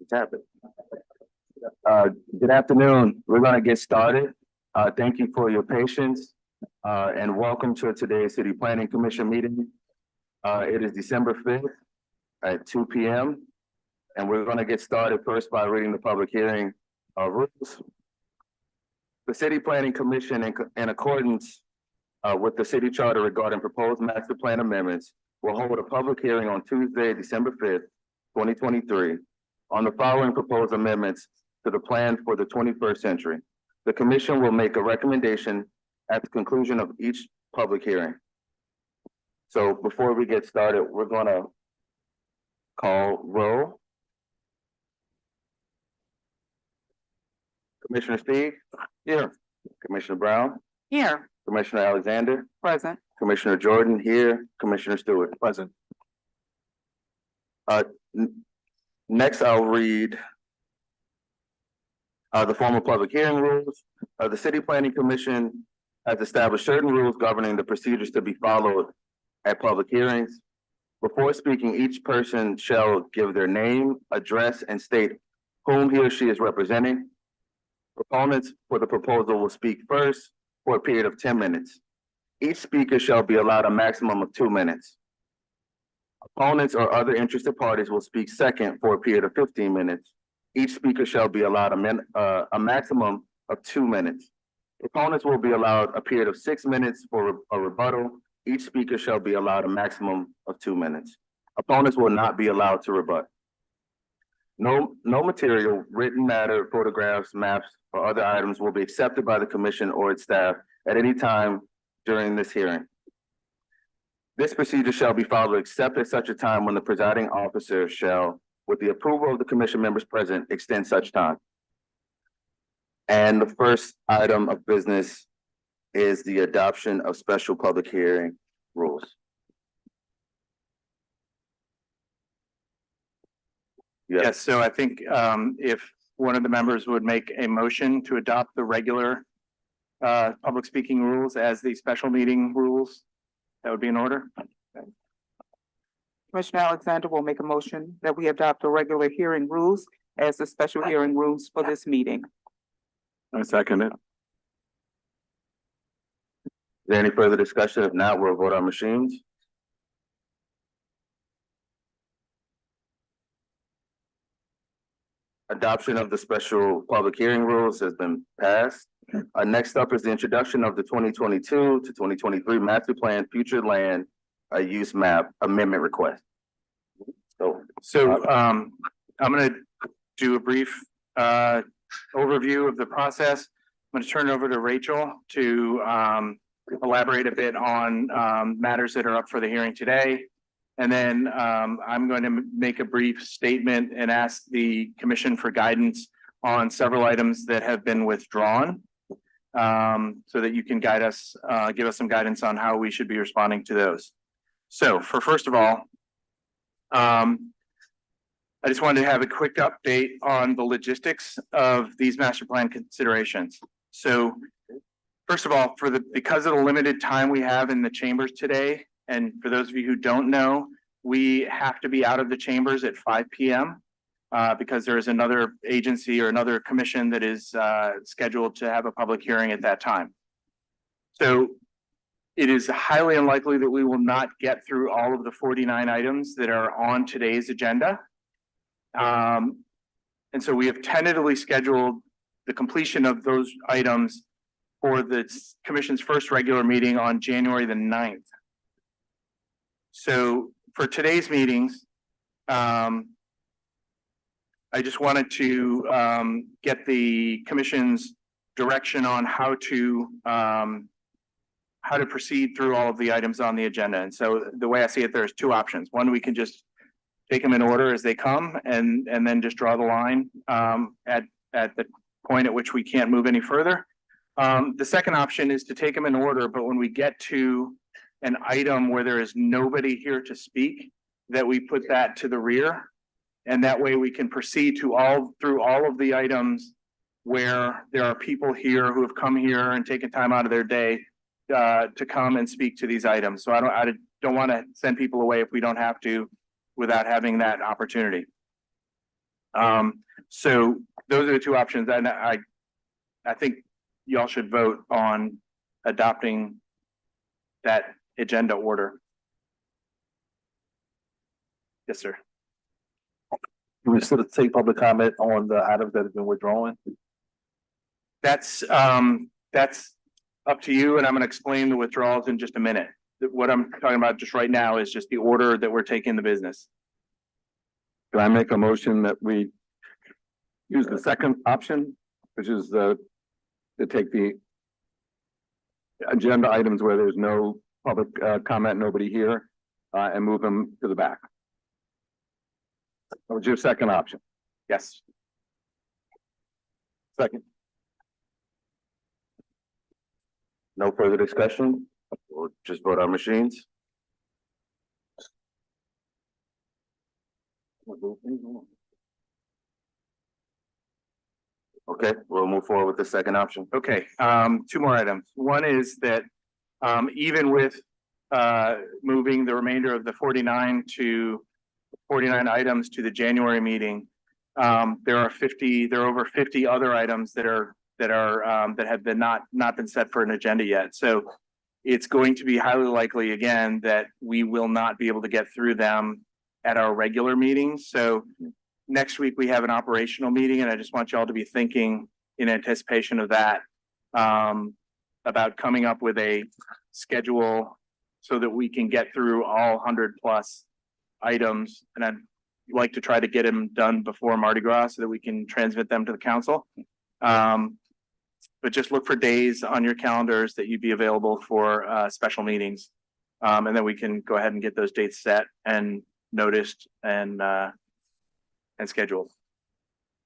It's happened. Good afternoon. We're going to get started. Thank you for your patience and welcome to today's City Planning Commission meeting. It is December 5th at 2 p.m. and we're going to get started first by reading the public hearing rules. The City Planning Commission, in accordance with the city charter regarding proposed master plan amendments, will hold a public hearing on Tuesday, December 5th, 2023, on the following proposed amendments to the plan for the 21st century. The commission will make a recommendation at the conclusion of each public hearing. So before we get started, we're gonna call roll. Commissioner Steve? Here. Commissioner Brown? Here. Commissioner Alexander? Present. Commissioner Jordan here. Commissioner Stewart? Present. Next, I'll read the formal public hearing rules. The City Planning Commission has established certain rules governing the procedures to be followed at public hearings. Before speaking, each person shall give their name, address, and state whom he or she is representing. Proponents for the proposal will speak first for a period of 10 minutes. Each speaker shall be allowed a maximum of 2 minutes. Opponents or other interested parties will speak second for a period of 15 minutes. Each speaker shall be allowed a maximum of 2 minutes. Opponents will be allowed a period of 6 minutes for a rebuttal. Each speaker shall be allowed a maximum of 2 minutes. Opponents will not be allowed to rebut. No material, written matter, photographs, maps, or other items will be accepted by the commission or its staff at any time during this hearing. This procedure shall be followed except at such a time when the presiding officer shall, with the approval of the commission members present, extend such time. And the first item of business is the adoption of special public hearing rules. Yes, so I think if one of the members would make a motion to adopt the regular public speaking rules as the special meeting rules, that would be in order. Commissioner Alexander will make a motion that we adopt the regular hearing rules as the special hearing rules for this meeting. I second it. Is there any further discussion? If not, we'll vote on machines. Adoption of the special public hearing rules has been passed. Next up is the introduction of the 2022 to 2023 master plan future land use map amendment request. So I'm gonna do a brief overview of the process. I'm gonna turn it over to Rachel to elaborate a bit on matters that are up for the hearing today. And then I'm going to make a brief statement and ask the commission for guidance on several items that have been withdrawn. So that you can guide us, give us some guidance on how we should be responding to those. So first of all, I just wanted to have a quick update on the logistics of these master plan considerations. So first of all, because of the limited time we have in the chambers today, and for those of you who don't know, we have to be out of the chambers at 5 p.m. Because there is another agency or another commission that is scheduled to have a public hearing at that time. So it is highly unlikely that we will not get through all of the 49 items that are on today's agenda. And so we have tentatively scheduled the completion of those items for the commission's first regular meeting on January the 9th. So for today's meetings, I just wanted to get the commission's direction on how to proceed through all of the items on the agenda. And so the way I see it, there's two options. One, we can just take them in order as they come and then just draw the line at the point at which we can't move any further. The second option is to take them in order, but when we get to an item where there is nobody here to speak, that we put that to the rear. And that way we can proceed through all of the items where there are people here who have come here and taken time out of their day to come and speak to these items. So I don't want to send people away if we don't have to without having that opportunity. So those are the two options. And I think y'all should vote on adopting that agenda order. Yes, sir. Can we still take public comment on the items that have been withdrawn? That's up to you, and I'm gonna explain the withdrawals in just a minute. What I'm talking about just right now is just the order that we're taking the business. Can I make a motion that we use the second option, which is to take the agenda items where there's no public comment, nobody here, and move them to the back? That was your second option. Yes. Second. No further discussion? We'll just vote our machines. Okay, we'll move forward with the second option. Okay, two more items. One is that even with moving the remainder of the 49 items to the January meeting, there are over 50 other items that have been not been set for an agenda yet. So it's going to be highly likely again that we will not be able to get through them at our regular meetings. So next week we have an operational meeting, and I just want y'all to be thinking in anticipation of that about coming up with a schedule so that we can get through all 100+ items. And I'd like to try to get them done before Mardi Gras so that we can transmit them to the council. But just look for days on your calendars that you'd be available for special meetings. And then we can go ahead and get those dates set and noticed and scheduled.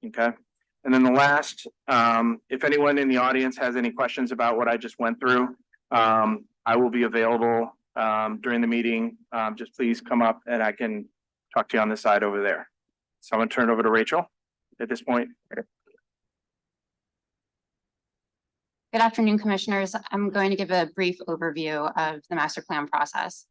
Okay. And then the last, if anyone in the audience has any questions about what I just went through, I will be available during the meeting. Just please come up and I can talk to you on this side over there. So I'm gonna turn it over to Rachel at this point. Good afternoon, commissioners. I'm going to give a brief overview of the master plan process.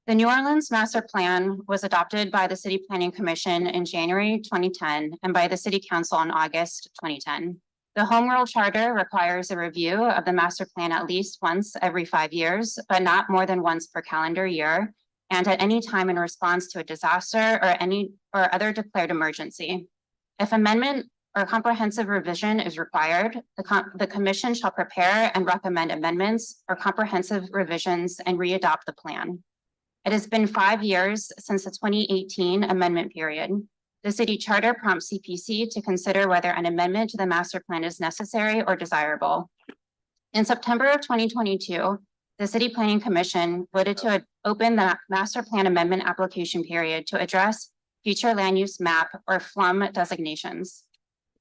The New Orleans Master Plan was adopted by the City Planning Commission in January 2010 and by the City Council in August 2010. The Home Rule Charter requires a review of the master plan at least once every 5 years, but not more than once per calendar year, and at any time in response to a disaster or other declared emergency. If amendment or comprehensive revision is required, the commission shall prepare and recommend amendments or comprehensive revisions and readopt the plan. It has been 5 years since the 2018 amendment period. The city charter prompts CPC to consider whether an amendment to the master plan is necessary or desirable. In September of 2022, the City Planning Commission voted to open the master plan amendment application period to address future land use map or FLUM designations.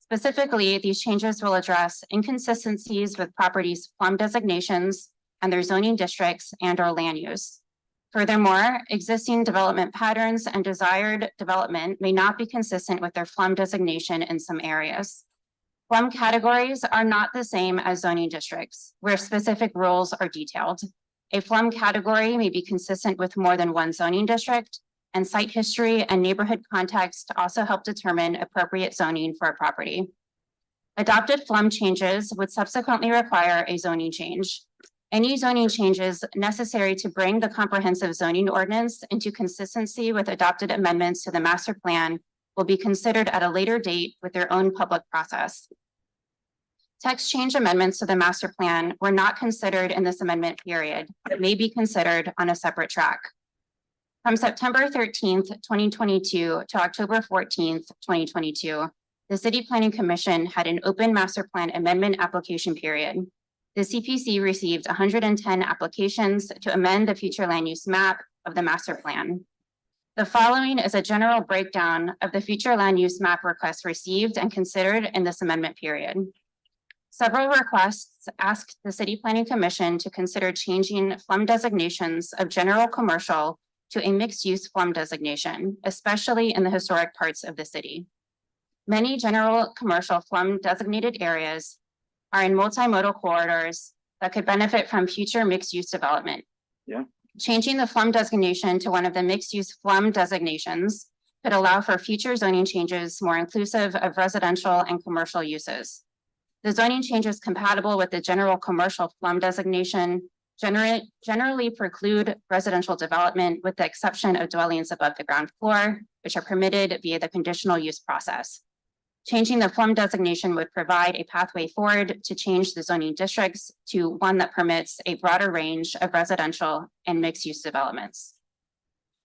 Specifically, these changes will address inconsistencies with properties' FLUM designations and their zoning districts and/or land use. Furthermore, existing development patterns and desired development may not be consistent with their FLUM designation in some areas. FLUM categories are not the same as zoning districts, where specific rules are detailed. A FLUM category may be consistent with more than one zoning district, and site history and neighborhood context also help determine appropriate zoning for a property. Adopted FLUM changes would subsequently require a zoning change. Any zoning changes necessary to bring the comprehensive zoning ordinance into consistency with adopted amendments to the master plan will be considered at a later date with their own public process. Text change amendments to the master plan were not considered in this amendment period, but may be considered on a separate track. From September 13th, 2022 to October 14th, 2022, the City Planning Commission had an open master plan amendment application period. The CPC received 110 applications to amend the future land use map of the master plan. The following is a general breakdown of the future land use map requests received and considered in this amendment period. Several requests asked the City Planning Commission to consider changing FLUM designations of general commercial to a mixed-use FLUM designation, especially in the historic parts of the city. Many general commercial FLUM designated areas are in multimodal corridors that could benefit from future mixed-use development. Yeah. Changing the FLUM designation to one of the mixed-use FLUM designations could allow for future zoning changes more inclusive of residential and commercial uses. The zoning changes compatible with the general commercial FLUM designation generally preclude residential development with the exception of dwellings above the ground floor, which are permitted via the conditional use process. Changing the FLUM designation would provide a pathway forward to change the zoning districts to one that permits a broader range of residential and mixed-use developments.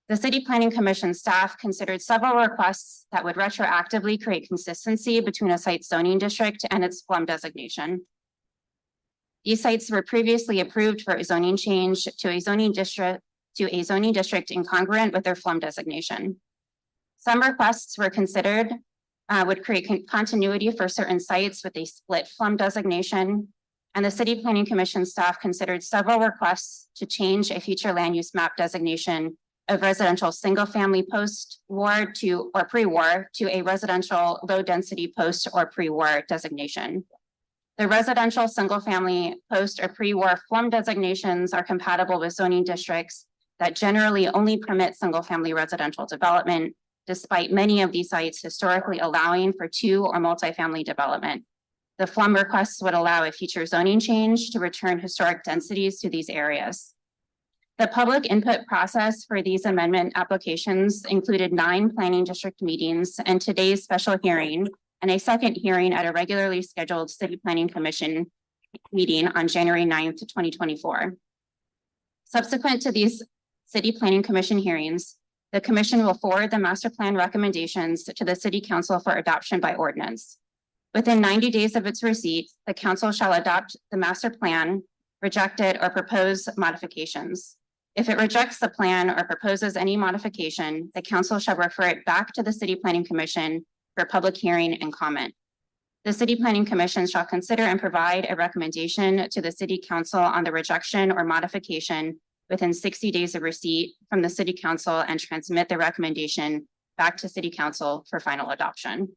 The City Planning Commission staff considered several requests that would retroactively create consistency between a site's zoning district and its FLUM designation. These sites were previously approved for a zoning change to a zoning district incongruent with their FLUM designation. Some requests were considered would create continuity for certain sites with a split FLUM designation, and the City Planning Commission staff considered several requests to change a future land use map designation of residential single-family post-war to or pre-war to a residential low-density post or pre-war designation. The residential single-family post or pre-war FLUM designations are compatible with zoning districts that generally only permit single-family residential development, despite many of these sites historically allowing for two or multifamily development. The FLUM requests would allow a future zoning change to return historic densities to these areas. The public input process for these amendment applications included 9 planning district meetings and today's special hearing, and a second hearing at a regularly scheduled City Planning Commission meeting on January 9th, 2024. Subsequent to these City Planning Commission hearings, the Commission will forward the master plan recommendations to the City Council for adoption by ordinance. Within 90 days of its receipt, the Council shall adopt the master plan, reject it, or propose modifications. If it rejects the plan or proposes any modification, the Council shall refer it back to the City Planning Commission for public hearing and comment. The City Planning Commission shall consider and provide a recommendation to the City Council on the rejection or modification within 60 days of receipt from the City Council and transmit the recommendation back to City Council for final adoption.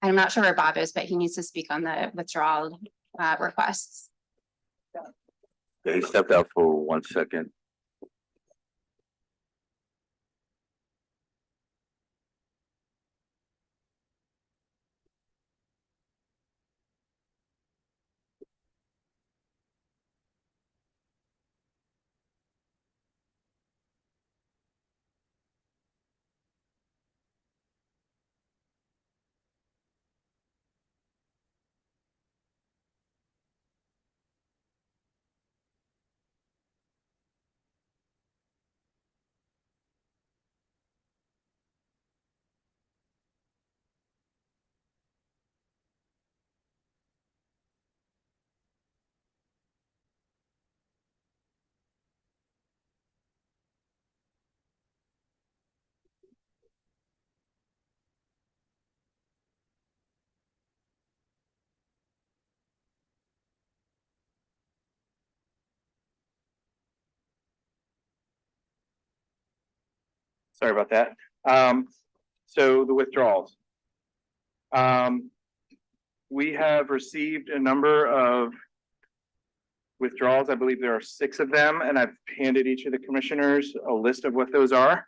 I'm not sure where Bob is, but he needs to speak on the withdrawal requests. Okay, he stepped out for 1 second. Sorry about that. So the withdrawals. We have received a number of withdrawals. I believe there are 6 of them, and I've handed each of the commissioners a list of what those are.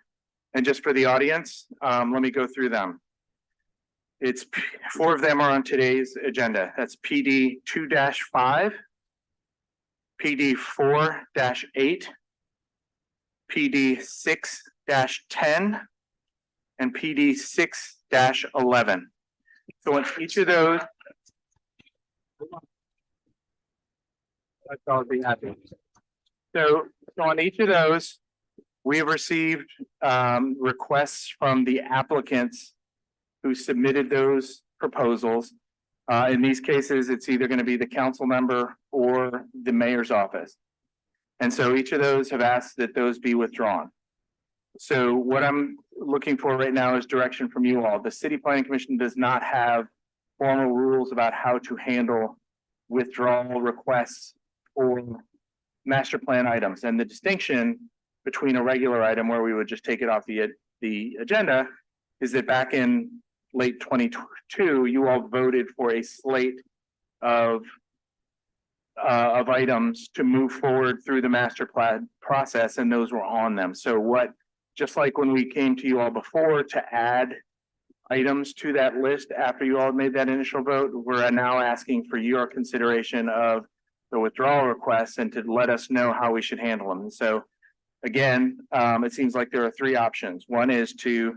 And just for the audience, let me go through them. It's 4 of them are on today's agenda. That's PD 2-5, PD 4-8, PD 6-10, and PD 6-11. So on each of those. I'll be happy. So on each of those, we have received requests from the applicants who submitted those proposals. In these cases, it's either going to be the council member or the mayor's office. And so each of those have asked that those be withdrawn. So what I'm looking for right now is direction from you all. The City Planning Commission does not have formal rules about how to handle withdrawal requests or master plan items. And the distinction between a regular item where we would just take it off the agenda is that back in late 2022, you all voted for a slate of items to move forward through the master plan process, and those were on them. So just like when we came to you all before to add items to that list after you all made that initial vote, we're now asking for your consideration of the withdrawal requests and to let us know how we should handle them. And so again, it seems like there are 3 options. One is to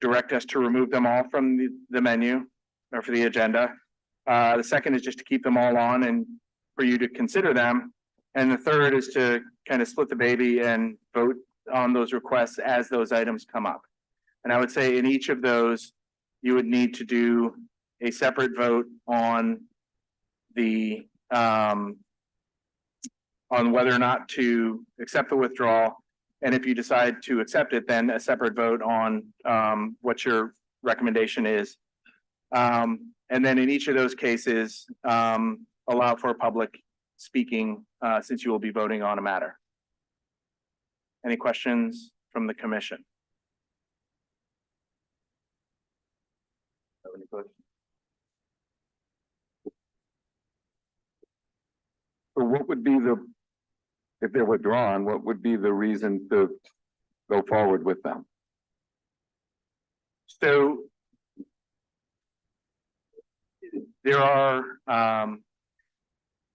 direct us to remove them all from the menu or for the agenda. The second is just to keep them all on and for you to consider them. And the third is to kind of split the baby and vote on those requests as those items come up. And I would say in each of those, you would need to do a separate vote on the on whether or not to accept the withdrawal. And if you decide to accept it, then a separate vote on what your recommendation is. And then in each of those cases, allow for public speaking since you will be voting on a matter. Any questions from the commission? Have any questions? So what would be if they're withdrawn, what would be the reason to go forward with them? So there are,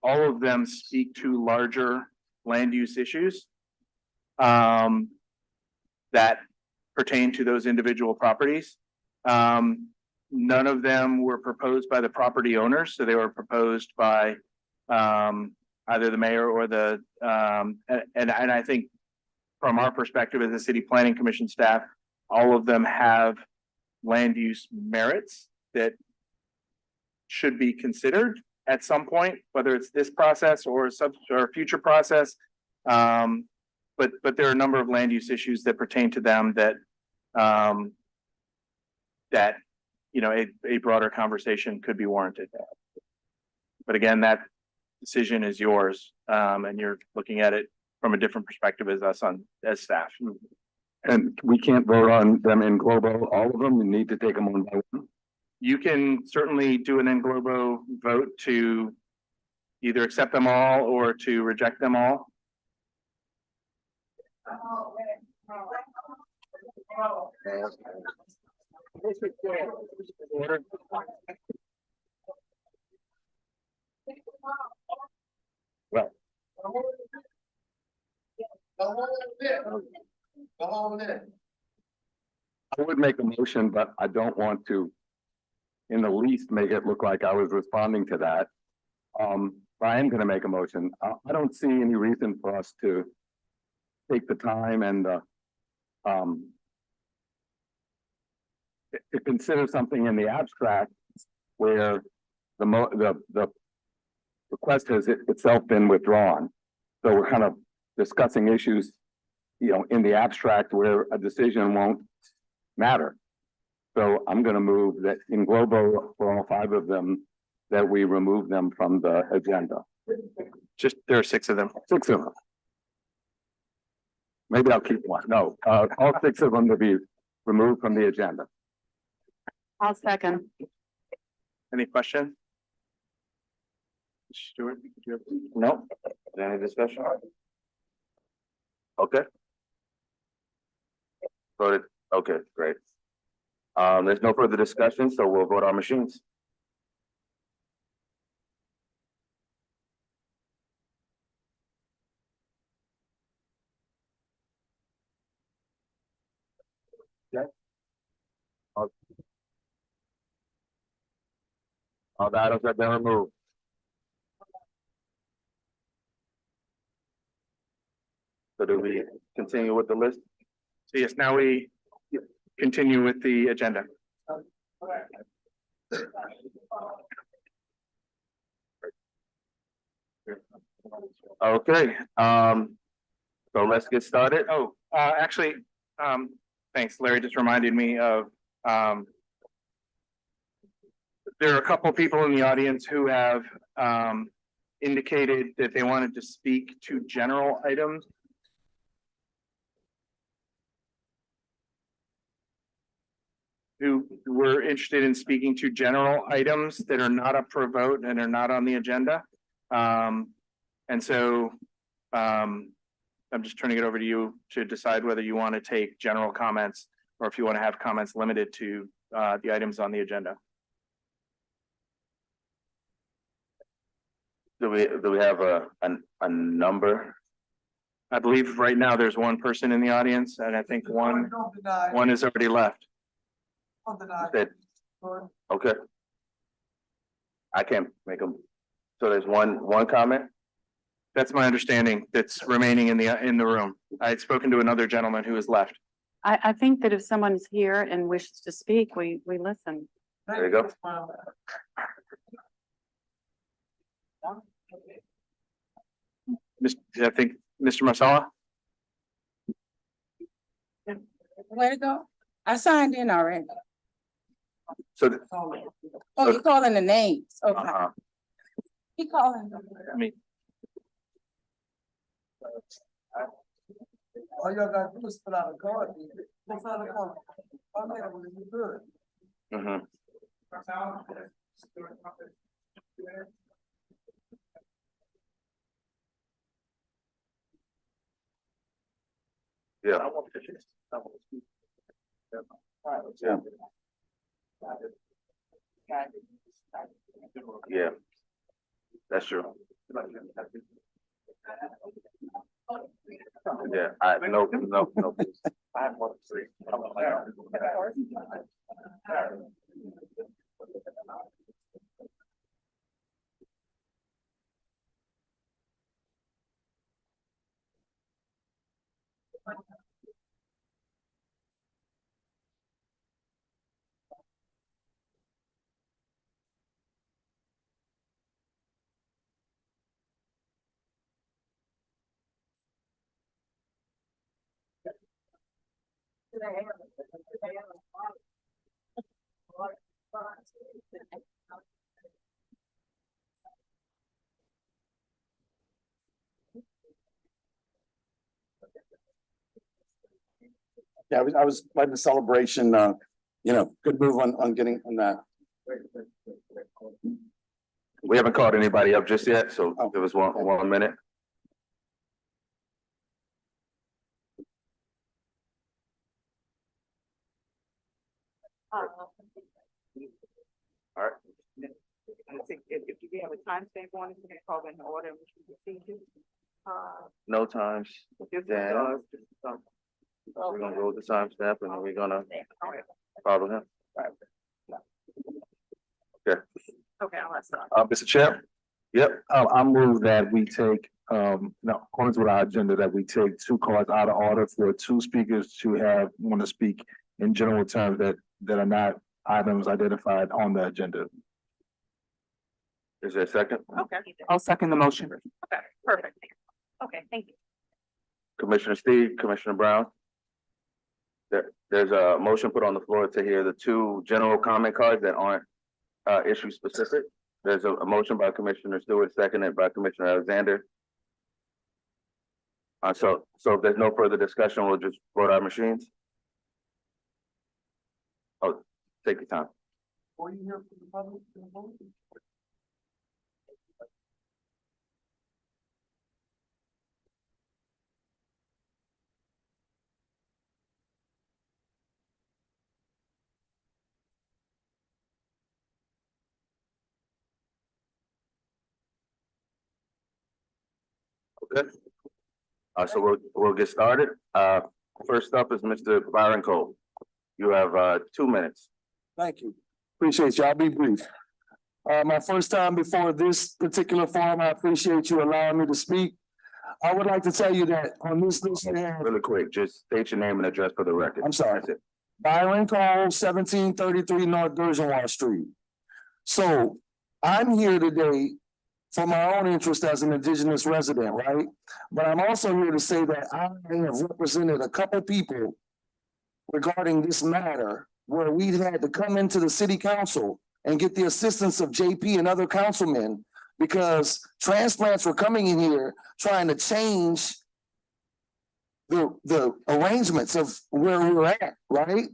all of them speak to larger land use issues that pertain to those individual properties. None of them were proposed by the property owners, so they were proposed by either the mayor or the and I think from our perspective as a city planning commission staff, all of them have land use merits that should be considered at some point, whether it's this process or a future process. But there are a number of land use issues that pertain to them that that a broader conversation could be warranted. But again, that decision is yours, and you're looking at it from a different perspective as us as staff. And we can't vote on them in globo, all of them, we need to take them one by one. You can certainly do an in globo vote to either accept them all or to reject them all. Well, I would make a motion, but I don't want to in the least make it look like I was responding to that. But I am gonna make a motion. I don't see any reason for us to take the time and to consider something in the abstract where the request has itself been withdrawn. So we're kind of discussing issues, in the abstract where a decision won't matter. So I'm going to move that in globo for all 5 of them, that we remove them from the agenda. There are 6 of them. 6 of them. Maybe I'll keep one. No, all 6 of them to be removed from the agenda. I'll second. Any questions? Stuart? do you have- No? Any discussion? Okay. Voted, okay, great. There's no further discussion, so we'll vote our machines. All the items have been removed. So do we continue with the list? So yes, now we continue with the agenda. Okay, so let's get started. Oh, actually, thanks, Larry just reminded me of, there are a couple people in the audience who have, indicated that they wanted to speak to general items. Who were interested in speaking to general items that are not up for a vote and are not on the agenda. And so, I'm just turning it over to you to decide whether you want to take general comments or if you want to have comments limited to, the items on the agenda. Do we have a number? I believe right now there's one person in the audience and I think one is already left. That, okay. I can't make them, so there's one comment? That's my understanding that's remaining in the room. I had spoken to another gentleman who has left. I think that if someone's here and wishes to speak, we listen. There you go. I think, Mr. Marsala? Way to go. I signed in already. So, Oh, you calling the names? Okay. He calling them. I mean, All y'all gotta do is fill out a card. Fill out a card. Oh, yeah, well, you good. mhm. Yeah. Yeah. Yeah. That's true. Yeah, no. I have one to say. Yeah, I was like the celebration, good move on getting on that. We haven't called anybody up just yet, so give us one minute. All right, I think if you have a timestamp on it, you can call in order, which we can see. no times. Just, Yeah. We're gonna go with the timestamp and then we're gonna follow him. Okay, Okay, I'll start. Mr. Chair, yep, I move that we take, no, according to our agenda, that we take 2 cards out of order for 2 speakers to want to speak in general terms that are not items identified on the agenda. is there a second? Okay, I'll second the motion. Okay, perfect. Okay, thank you. Commissioner Steve, Commissioner Brown? There's a motion put on the floor to hear the 2 general comment cards that aren't issue specific. There's a motion by Commissioner Stewart, seconded by Commissioner Alexander. So if there's no further discussion, we'll just vote our machines? Oh, take your time. Were you here for the public? Okay. So we'll get started. First up is Mr. Byron Cole. You have 2 minutes. Thank you. Appreciate you. I'll be brief. My first time before this particular forum, I appreciate you allowing me to speak. I would like to tell you that on this list, we have, Really quick, just state your name and address for the record. I'm sorry. That's it. Byron Cole, 1733 North Bergenwar Street. So I'm here today for my own interest as an indigenous resident, right? But I'm also here to say that I have represented a couple people regarding this matter where we had to come into the city council and get the assistance of JP and other councilmen because transplants were coming in here trying to change the arrangements of where we were at, right?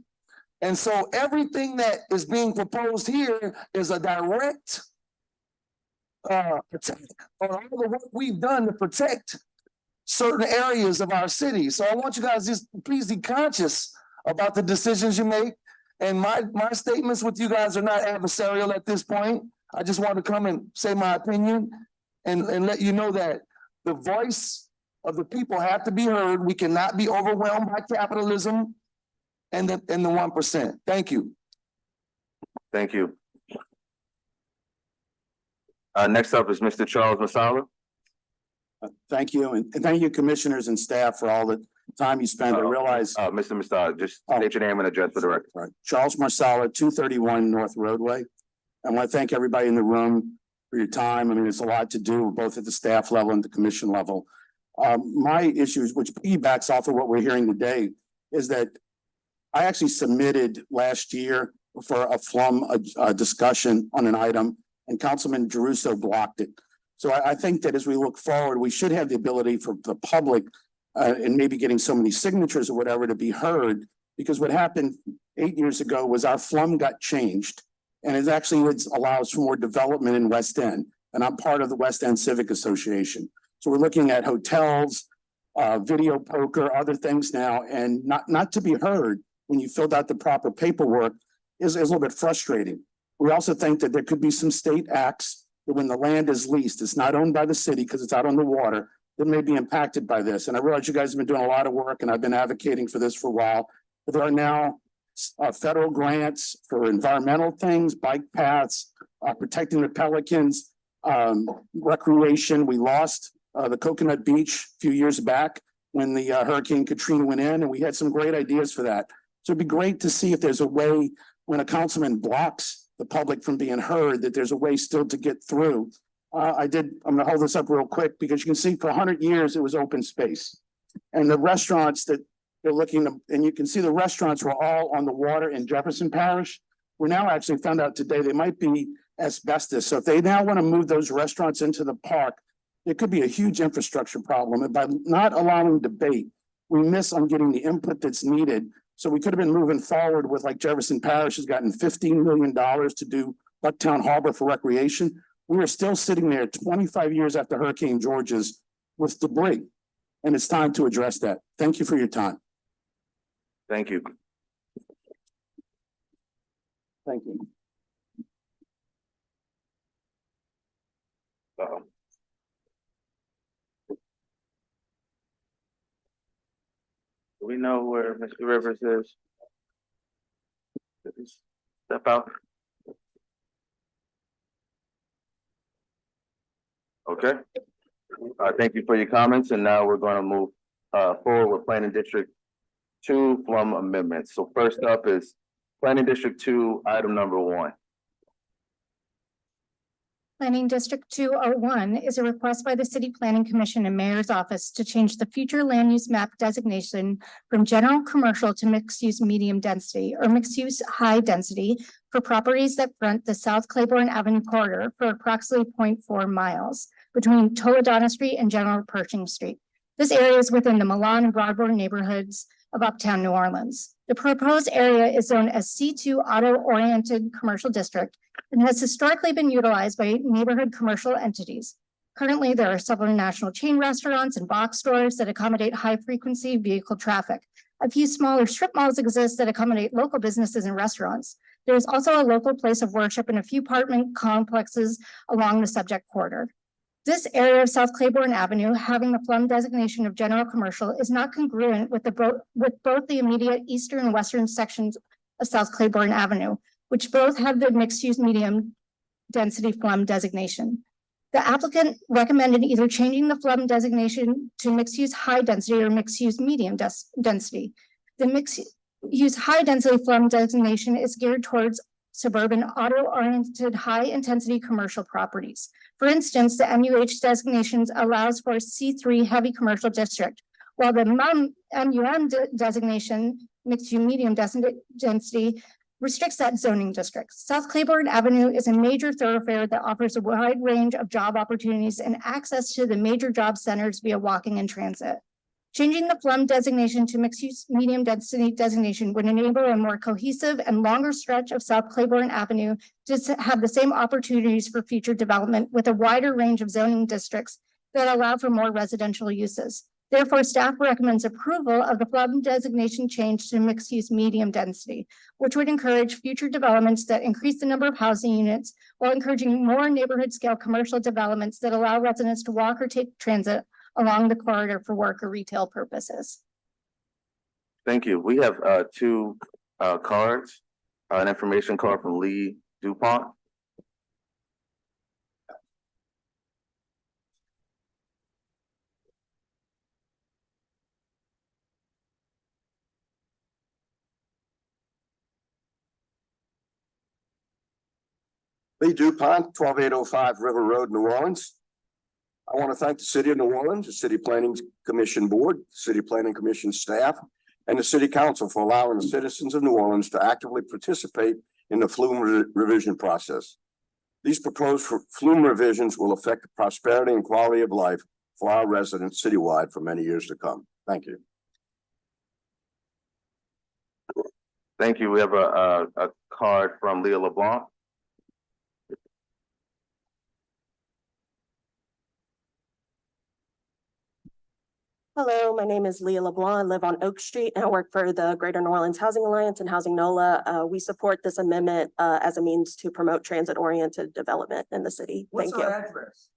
And so everything that is being proposed here is a direct attack on all the work we've done to protect certain areas of our city. So I want you guys just please be conscious about the decisions you make. And my statements with you guys are not adversarial at this point. I just want to come and say my opinion and let you know that the voice of the people have to be heard. We cannot be overwhelmed by capitalism and the 1%. Thank you. Thank you. Next up is Mr. Charles Masala. Thank you. And thank you, commissioners and staff, for all the time you spend. I realize. Mr. Masala, just state your name and address for the record. Right. Charles Marsala, 231 North Roadway. I want to thank everybody in the room for your time. I mean, it's a lot to do, both at the staff level and the commission level. My issues, which piggybacks off of what we're hearing today, is that I actually submitted last year for a FLUM discussion on an item, and Councilman Jeruso blocked it. So I think that as we look forward, we should have the ability for the public and maybe getting so many signatures or whatever to be heard, because what happened 8 years ago was our FLUM got changed, and it actually allows for more development in West End. And I'm part of the West End Civic Association. So we're looking at hotels, video poker, other things now, and not to be heard when you filled out the proper paperwork is a little bit frustrating. We also think that there could be some state acts that when the land is leased, it's not owned by the city because it's out on the water, that may be impacted by this. And I realize you guys have been doing a lot of work and I've been advocating for this for a while. But there are now federal grants for environmental things, bike paths, protecting the pelicans, recreation. We lost the Coconut Beach a few years back when the Hurricane Katrina went in, and we had some great ideas for that. So it'd be great to see if there's a way when a councilman blocks the public from being heard, that there's a way still to get through. I'm gonna hold this up real quick because you can see for 100 years it was open space. And the restaurants that they're looking to, and you can see the restaurants were all on the water in Jefferson Parish. We're now actually found out today they might be asbestos. So if they now want to move those restaurants into the park, it could be a huge infrastructure problem. And by not allowing debate, we miss on getting the input that's needed. So we could have been moving forward with, like, Jefferson Parish has gotten $15 million to do Bucktown Harbor for recreation. We are still sitting there 25 years after Hurricane George's with debris. And it's time to address that. Thank you for your time. Thank you. Thank you. Uh-oh. Do we know where Mr. Rivers is? Did he step out? Okay. Thank you for your comments, and now we're going to move forward with Planning District 2 FLUM amendments. So first up is Planning District 2, item number 1. Planning District 201 is a request by the City Planning Commission and Mayor's Office to change the future land use map designation from general commercial to mixed use medium density or mixed use high density for properties that front the South Claiborne Avenue corridor for approximately 0.4 miles between Toledano Street and General Pershing Street. This area is within the Milan and Broadmoor neighborhoods of Uptown New Orleans. The proposed area is zoned as C2 auto-oriented commercial district and has historically been utilized by neighborhood commercial entities. Currently, there are several national chain restaurants and box stores that accommodate high-frequency vehicle traffic. A few smaller strip malls exist that accommodate local businesses and restaurants. There is also a local place of worship and a few apartment complexes along the subject corridor. This area of South Claiborne Avenue, having the FLUM designation of general commercial, is not congruent with both the immediate eastern and western sections of South Claiborne Avenue, which both have the mixed-use medium density FLUM designation. The applicant recommended either changing the FLUM designation to mixed-use high density or mixed-use medium density. The mixed-use high density FLUM designation is geared towards suburban auto-oriented high-intensity commercial properties. For instance, the MUH designations allows for C3 heavy commercial district, while the MUM designation, mixed-use medium density, restricts that zoning district. South Claiborne Avenue is a major thoroughfare that offers a wide range of job opportunities and access to the major job centers via walking and transit. Changing the FLUM designation to mixed-use medium density designation would enable a more cohesive and longer stretch of South Claiborne Avenue to have the same opportunities for future development with a wider range of zoning districts that allow for more residential uses. Therefore, staff recommends approval of the FLUM designation change to mixed-use medium density, which would encourage future developments that increase the number of housing units while encouraging more neighborhood-scale commercial developments that allow residents to walk or take transit along the corridor for work or retail purposes. Thank you. We have two cards, an information card from Lee DuPont. Lee DuPont, 12805 River Road, New Orleans. I want to thank the City of New Orleans, the City Planning Commission Board, City Planning Commission staff, and the City Council for allowing the citizens of New Orleans to actively participate in the FLUM revision process. These proposed FLUM revisions will affect the prosperity and quality of life for our residents citywide for many years to come. Thank you. Thank you. We have a card from Leah LeBlanc. Hello, my name is Leah LeBlanc. I live on Oak Street and I work for the Greater New Orleans Housing Alliance and Housing NOLA. We support this amendment as a means to promote transit-oriented development in the city. What's Thank her you. address?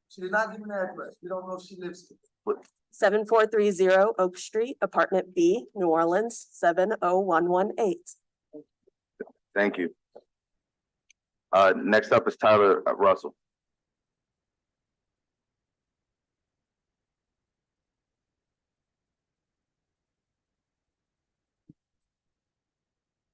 She did not give an address. We don't know if she lives here. 7430 Oak Street, Apartment B, New Orleans, 70118. Thank you. Next up is Tyler Russell.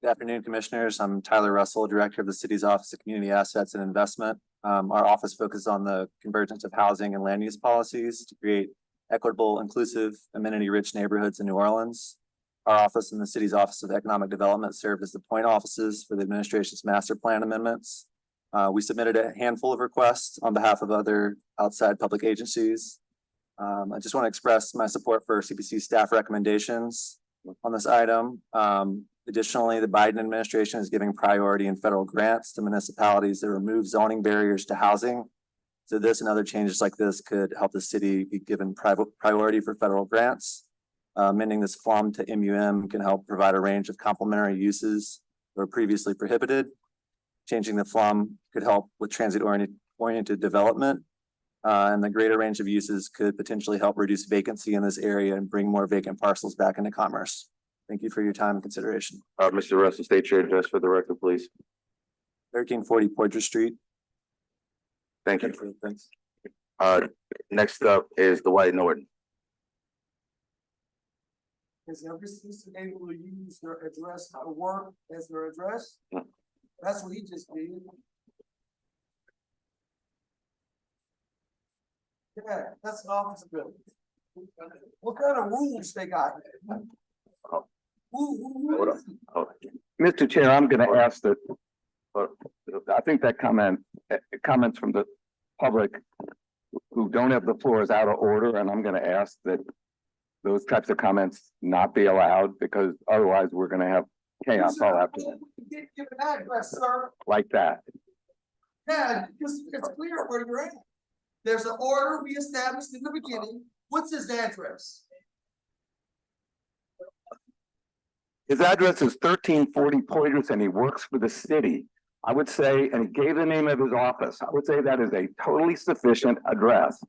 Good afternoon, Commissioners. I'm Tyler Russell, Director of the City's Office of Community Assets and Investment. Our office focuses on the convergence of housing and land use policies to create equitable, inclusive, amenity-rich neighborhoods in New Orleans. Our office and the City's Office of Economic Development served as the point offices for the administration's master plan amendments. We submitted a handful of requests on behalf of other outside public agencies. I just want to express my support for CPC staff recommendations on this item. Additionally, the Biden administration is giving priority in federal grants to municipalities that remove zoning barriers to housing. So this and other changes like this could help the city be given priority for federal grants. Amending this FLUM to MUM can help provide a range of complementary uses that were previously prohibited. Changing the FLUM could help with transit-oriented development. And the greater range of uses could potentially help reduce vacancy in this area and bring more vacant parcels back into commerce. Thank you for your time and consideration. Mr. Russell, state your address for the record, please. 1340 Poydras Street. Thank you. Thanks. Next up is Dwight Norton. Is every citizen able to use their address, how to work as their address? That's what he just did. Yeah, that's an office building. What kind of rules they got? Hold on. Hold on. Mr. Chair, I'm going to ask that, I think that comments from the public who don't have the floor is out of order, and I'm gonna ask that those types of comments not be allowed, because otherwise we're gonna have chaos all afternoon, Give an address, sir. like that. Yeah, because it's clear where you're at. There's an order we established in the beginning. What's his address? His address is 1340 Poitras, and he works for the city. I would say, and he gave the name of his office. I would say that is a totally sufficient address.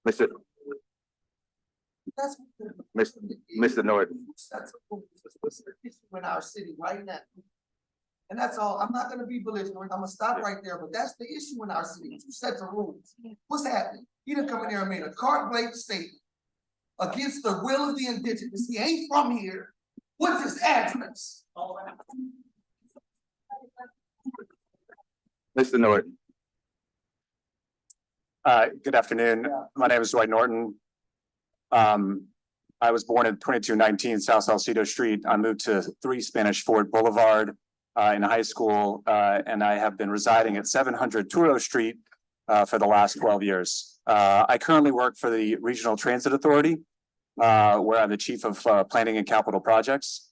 Mr. That's. Mr. Norton. That's a issue in our city right now. And that's all. I'm not gonna be belligerent. I'm gonna stop right there, but that's the issue in our city. 2 sets of rules. What's happening? He done come in there and made a carte blanche statement against the will of the indigenous. He ain't from here. What's his address? Mr. Norton. Good afternoon. My name is Dwight Norton. I was born at 2219 South Salcedo Street. I moved to 3 Spanish Fort Boulevard in high school, and I have been residing at 700 Turo Street for the last 12 years. I currently work for the Regional Transit Authority, where I'm the Chief of Planning and Capital Projects.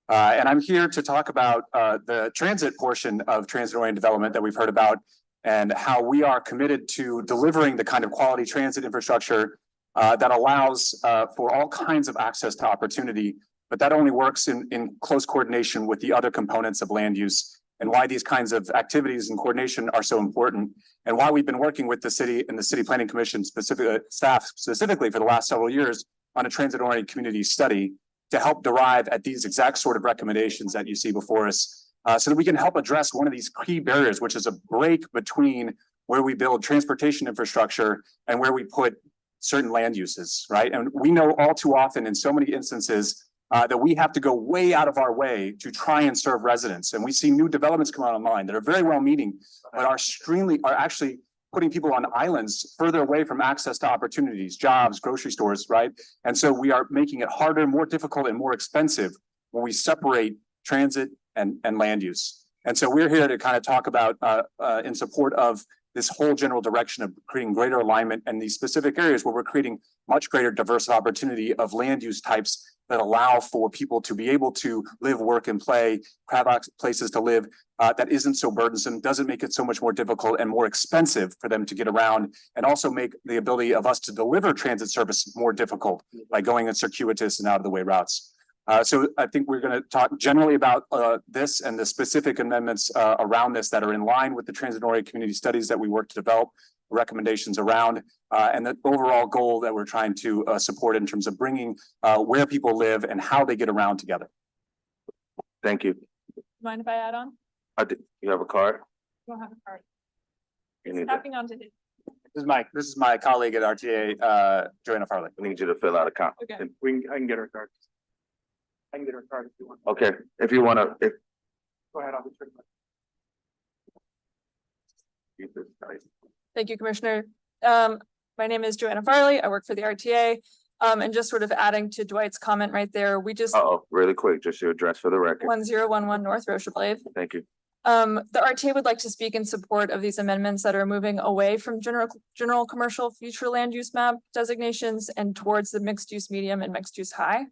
And I'm here to talk about the transit portion of transit-oriented development that we've heard about, and how we are committed to delivering the kind of quality transit infrastructure that allows for all kinds of access to opportunity, but that only works in close coordination with the other components of land use, and why these kinds of activities and coordination are so important, and why we've been working with the city and the City Planning Commission staff specifically for the last several years on a transit-oriented community study to help derive at these exact sort of recommendations that you see before us, so that we can help address one of these key barriers, which is a break between where we build transportation infrastructure and where we put certain land uses, right? And we know all too often in so many instances that we have to go way out of our way to try and serve residents. And we see new developments come out online that are very well meaning, but are actually putting people on islands further away from access to opportunities, jobs, grocery stores, right? And so we are making it harder, more difficult, and more expensive when we separate transit and land use. And so we're here to kind of talk about in support of this whole general direction of creating greater alignment in these specific areas where we're creating much greater diverse opportunity of land use types that allow for people to be able to live, work, and play, have places to live that isn't so burdensome, doesn't make it so much more difficult and more expensive for them to get around, and also make the ability of us to deliver transit service more difficult by going in circuitous and out of the way routes. So I think we're going to talk generally about this and the specific amendments around this that are in line with the transit-oriented community studies that we work to develop recommendations around, and the overall goal that we're trying to support in terms of bringing where people live and how they get around together. Thank you. Mind if I add on? You have a card? I don't have a card. You need that. Tapping onto it. This is my colleague at RTA, Joanna Farley. I need you to fill out a copy. Okay. I can get her card. I can get her card if you want. Okay, if you wanna, if. Go ahead, I'll be sure. Thank you, Commissioner. My name is Joanna Farley. I work for the RTA. And just sort of adding to Dwight's comment right there, we just Really quick, just your address for the record. 1011 North Rocha Blade. Thank you. The RTA would like to speak in support of these amendments that are moving away from general commercial future land use map designations and towards the mixed use medium and mixed use high.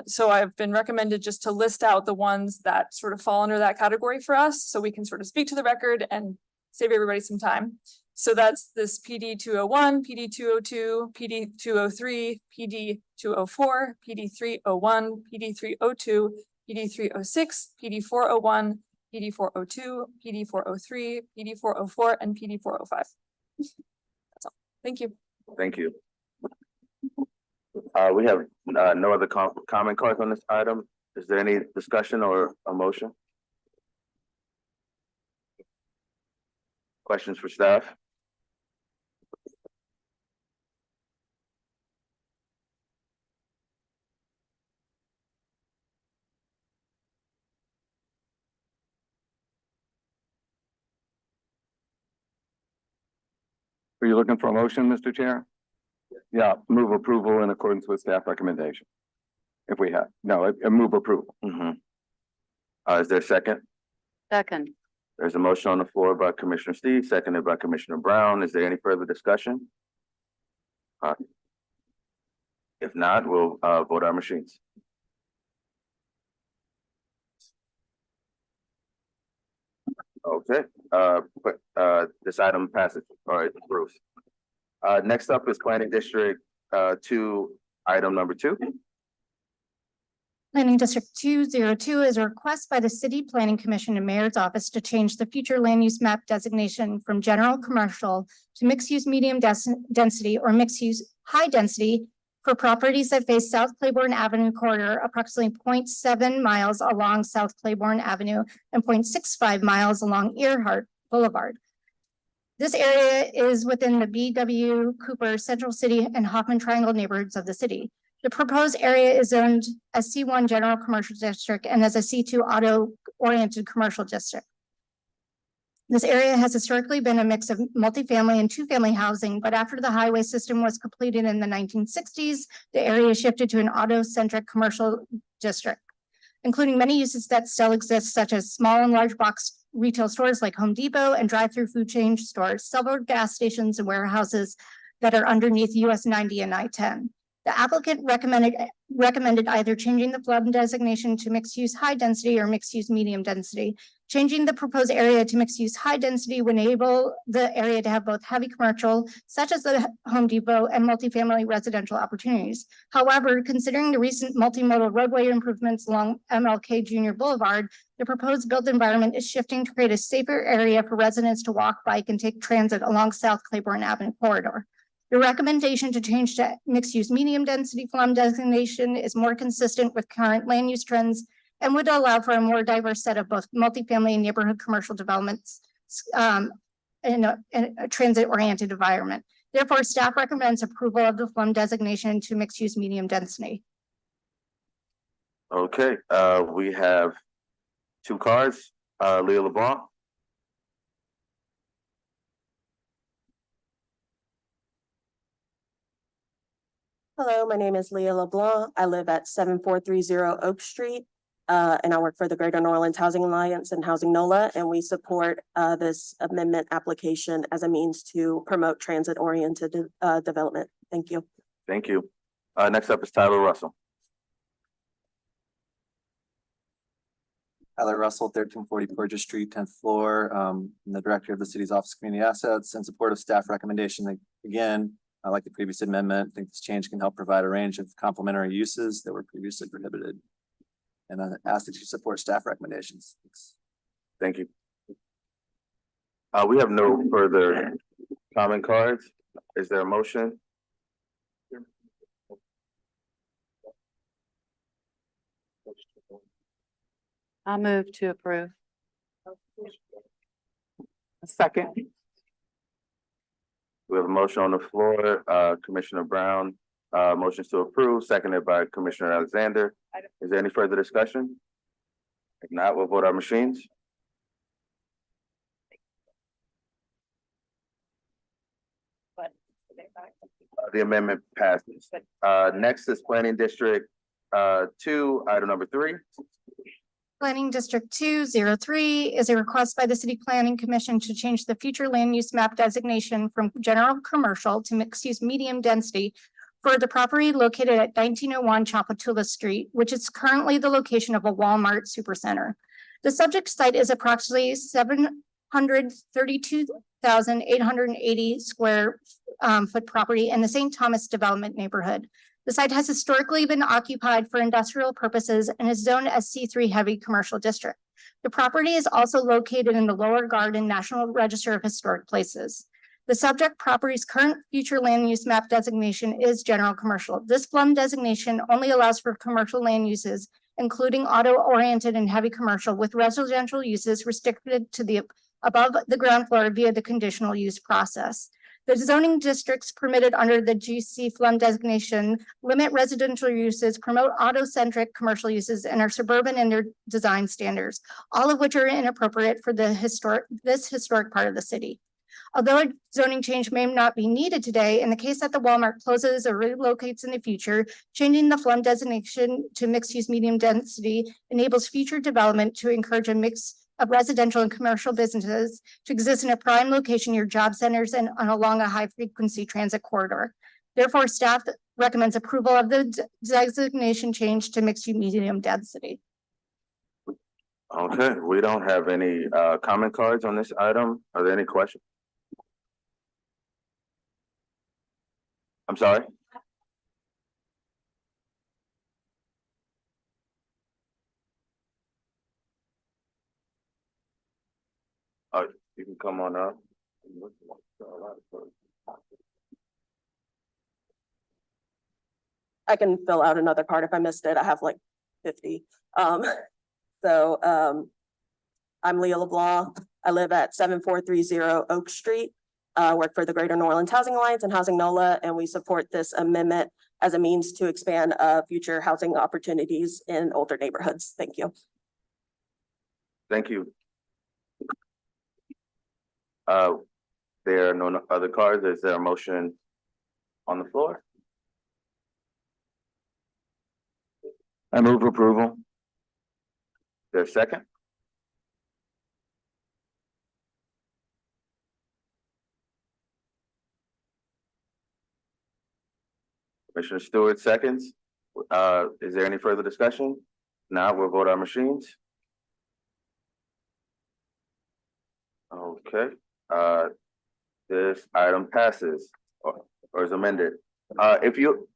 So I've been recommended just to list out the ones that sort of fall under that category for us, so we can sort of speak to the record and save everybody some time. So that's this PD 201, PD 202, PD 203, PD 204, PD 301, PD 302, PD 306, PD 401, PD 402, PD 403, PD 404, and PD 405. That's all. Thank you. Thank you. We have no other comment cards on this item. Is there any discussion or a motion? Questions for staff? Are you looking for a motion, Mr. Chair? Yeah, move approval in accordance with staff recommendation. If we have, no, move approval. Is there a second? Second. There's a motion on the floor by Commissioner Steve, seconded by Commissioner Brown. Is there any further discussion? If not, we'll vote our machines. Okay, this item passes, all right, approved. Next up is Planning District 2, item number 2. Planning District 202 is a request by the City Planning Commission and Mayor's Office to change the future land use map designation from general commercial to mixed-use medium density or mixed-use high density for properties that face South Claiborne Avenue corridor, approximately 0.7 miles along South Claiborne Avenue and 0.65 miles along Earhart Boulevard. This area is within the B.W. Cooper, Central City, and Hoffman Triangle neighborhoods of the city. The proposed area is zoned as C1 General Commercial District and as a C2 Auto-Oriented Commercial District. This area has historically been a mix of multifamily and two-family housing, but after the highway system was completed in the 1960s, the area shifted to an auto-centric commercial district, including many uses that still exist, such as small and large box retail stores like Home Depot and drive-through food chain stores, several gas stations and warehouses that are underneath US 90 and I-10. The applicant recommended either changing the flood designation to mixed-use high density or mixed-use medium density. Changing the proposed area to mixed-use high density would enable the area to have both heavy commercial, such as the Home Depot, and multifamily residential opportunities. However, considering the recent multimodal roadway improvements along MLK Junior Boulevard, the proposed built environment is shifting to create a safer area for residents to walk, bike, and take transit along South Claiborne Avenue corridor. The recommendation to change to mixed-use medium density FLUM designation is more consistent with current land use trends and would allow for a more diverse set of both multifamily and neighborhood commercial developments in a transit-oriented environment. Therefore, staff recommends approval of the FLUM designation to mixed-use medium density. Okay, we have 2 cards. Leah LeBlanc. Hello, my name is Leah LeBlanc. I live at 7430 Oak Street, and I work for the Greater New Orleans Housing Alliance and Housing NOLA, and we support this amendment application as a means to promote transit-oriented development. Thank you. Thank you. Next up is Tyler Russell. Tyler Russell, 1340 Porter Street, 10th floor. I'm the director of the city's Office of Community Assets. In support of staff recommendation. Again, I like the previous amendment. I think this change can help provide a range of complementary uses that were previously prohibited. And I ask that you support staff recommendations. Thanks. Thank you. We have no further comment cards. Is there a motion? I'll move to approve. A second. We have a motion on the floor, Commissioner Brown, motions to approve, seconded by Commissioner Alexander. Is there any further discussion? If not, we'll vote our machines. The amendment passes. Next is Planning District 2, item number 3. Planning District 203 is a request by the City Planning Commission to change the future land use map designation from general commercial to mixed-use medium density for the property located at 1901 Chapatula Street, which is currently the location of a Walmart supercenter. The subject site is approximately 732,880 square foot property in the St. Thomas development neighborhood. The site has historically been occupied for industrial purposes and is zoned as C3 heavy commercial district. The property is also located in the Lower Garden National Register of Historic Places. The subject property's current future land use map designation is general commercial. This FLUM designation only allows for commercial land uses, including auto-oriented and heavy commercial, with residential uses restricted to the above the ground floor via the conditional use process. The zoning districts permitted under the GC FLUM designation limit residential uses, promote auto-centric commercial uses, and are suburban in their design standards, all of which are inappropriate for this historic part of the city. Although a zoning change may not be needed today, in the case that the Walmart closes or relocates in the future, changing the FLUM designation to mixed-use medium density enables future development to encourage a mixed of residential and commercial businesses to exist in a prime location near job centers and along a high-frequency transit corridor. Therefore, staff recommends approval of the designation change to mixed-use medium density. Okay, we don't have any comment cards on this item. Are there any questions? I'm sorry? You can come on up. I can fill out another card if I missed it. I have like 50. I'm Leah LeBlanc. I live at 7430 Oak Street. Work for the Greater New Orleans Housing Alliance and Housing NOLA, and we support this amendment as a means to expand future housing opportunities in older neighborhoods. Thank you. Thank you. There are no other cards. Is there a motion on the floor? I move approval. Is there a second? Commissioner Stewart seconds. Is there any further discussion? Now we'll vote our machines. Okay, this item passes or is amended. If you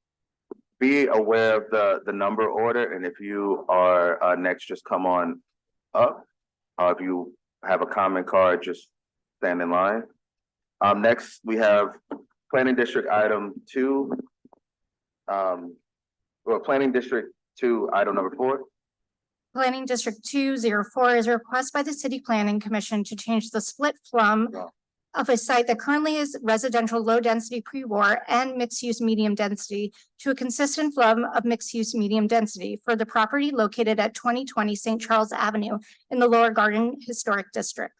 be aware of the number order, and if you are next, just come on up. If you have a comment card, just stand in line. Next we have Planning District item 2. Planning District 2, item number 4. Planning District 204 is a request by the City Planning Commission to change the split plum of a site that currently is residential low-density pre-war and mixed-use medium density to a consistent plum of mixed-use medium density for the property located at 2020 St. Charles Avenue in the Lower Garden Historic District.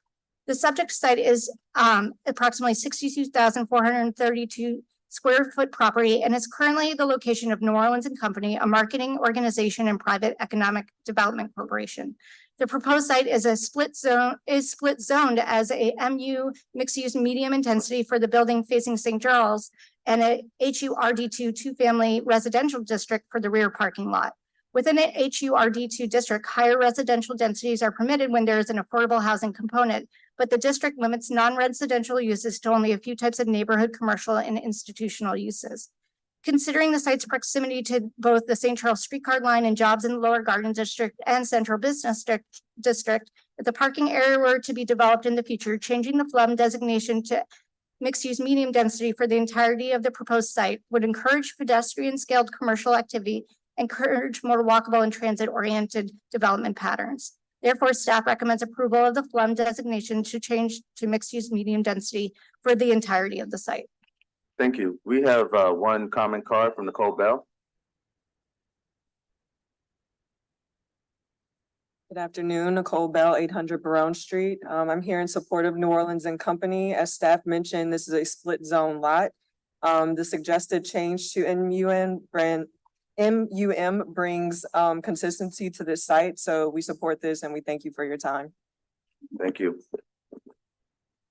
The subject site is approximately 62,432 square foot property and is currently the location of New Orleans and Company, a marketing organization and private economic development corporation. The proposed site is split zoned as a MU mixed use medium intensity for the building facing St. Charles and a HURD2 two-family residential district for the rear parking lot. Within an HURD2 district, higher residential densities are permitted when there is an affordable housing component, but the district limits non-residential uses to only a few types of neighborhood, commercial, and institutional uses. Considering the site's proximity to both the St. Charles streetcar line and jobs in the Lower Garden District and Central Business District, if the parking area were to be developed in the future, changing the FLUM designation to mixed-use medium density for the entirety of the proposed site would encourage pedestrian-scaled commercial activity, encourage more walkable and transit-oriented development patterns. Therefore, staff recommends approval of the FLUM designation to change to mixed-use medium density for the entirety of the site. Thank you. We have one comment card from Nicole Bell. Good afternoon, Nicole Bell, 800 Barone Street. I'm here in support of New Orleans and Company. As staff mentioned, this is a split zone lot. The suggested change to MUM brings consistency to this site, so we support this and we thank you for your time. Thank you.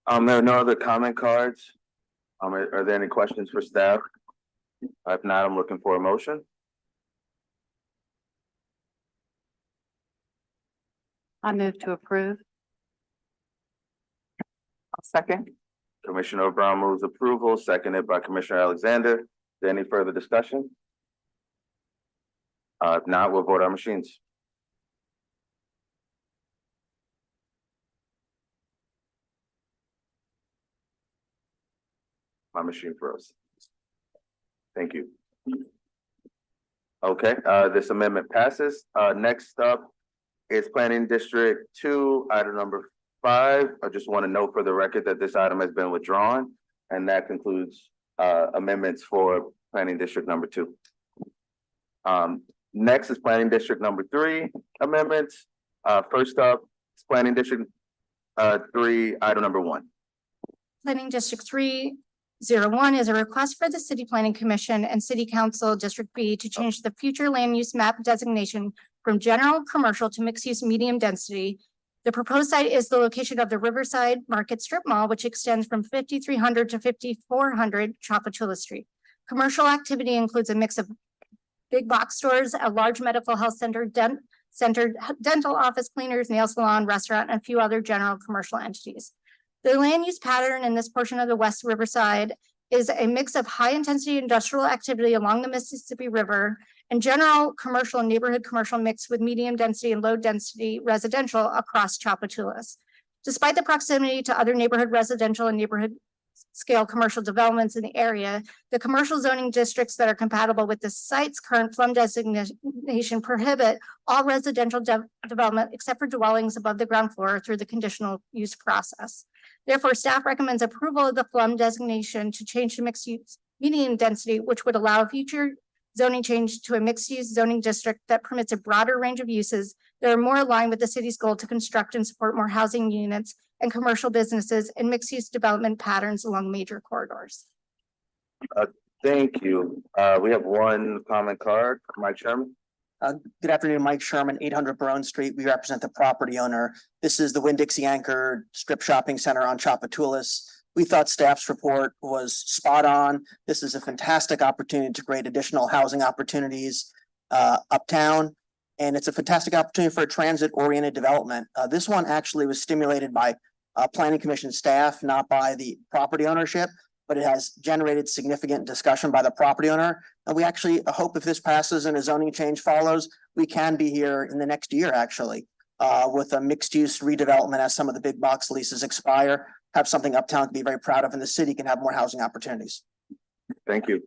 There are no other comment cards. Are there any questions for staff? If not, I'm looking for a motion. I move to approve. Second. Commissioner Brown moves approval, seconded by Commissioner Alexander. Is there any further discussion? If not, we'll vote our machines. My machine froze. Thank you. Okay, this amendment passes. Next up is Planning District 2, item number 5. I just want to note for the record that this item has been withdrawn, and that concludes amendments for Planning District number 2. Next is Planning District number 3 amendments. First up is Planning District 3, item number 1. Planning District 301 is a request for the City Planning Commission and City Council District B to change the future land use map designation from general commercial to mixed use medium density The proposed site is the location of the Riverside Market Strip Mall, which extends from 5300 to 5400 Chapachula Street. Commercial activity includes a mix of big box stores, a large medical health center, dental office, cleaners, nail salon, restaurant, and a few other general commercial entities. The land use pattern in this portion of the West Riverside is a mix of high-intensity industrial activity along the Mississippi River and general commercial and neighborhood commercial mixed with medium-density and low-density residential across Chapachulas. Despite the proximity to other neighborhood residential and neighborhood scale commercial developments in the area, the commercial zoning districts that are compatible with the site's current FLUM designation prohibit all residential development except for dwellings above the ground floor through the conditional use process. Therefore, staff recommends approval of the FLUM designation to change to mixed use medium density, which would allow future zoning change to a mixed use zoning district that permits a broader range of uses that are more aligned with the city's goal to construct and support more housing units and commercial businesses and mixed use development patterns along major corridors. Thank you. We have one comment card, Mike Sherman. Good afternoon, Mike Sherman, 800 Barone Street. We represent the property owner. This is the Winn-Dixie Anchor Strip Shopping Center on Chapatulas. We thought staff's report was spot on. This is a fantastic opportunity to create additional housing opportunities uptown. And it's a fantastic opportunity for a transit-oriented development. This one actually was stimulated by Planning Commission staff, not by the property ownership, but it has generated significant discussion by the property owner. And we actually hope if this passes and a zoning change follows, we can be here in the next year, actually, with a mixed-use redevelopment as some of the big box leases expire, have something uptown to be very proud of, and the city can have more housing opportunities. Thank you.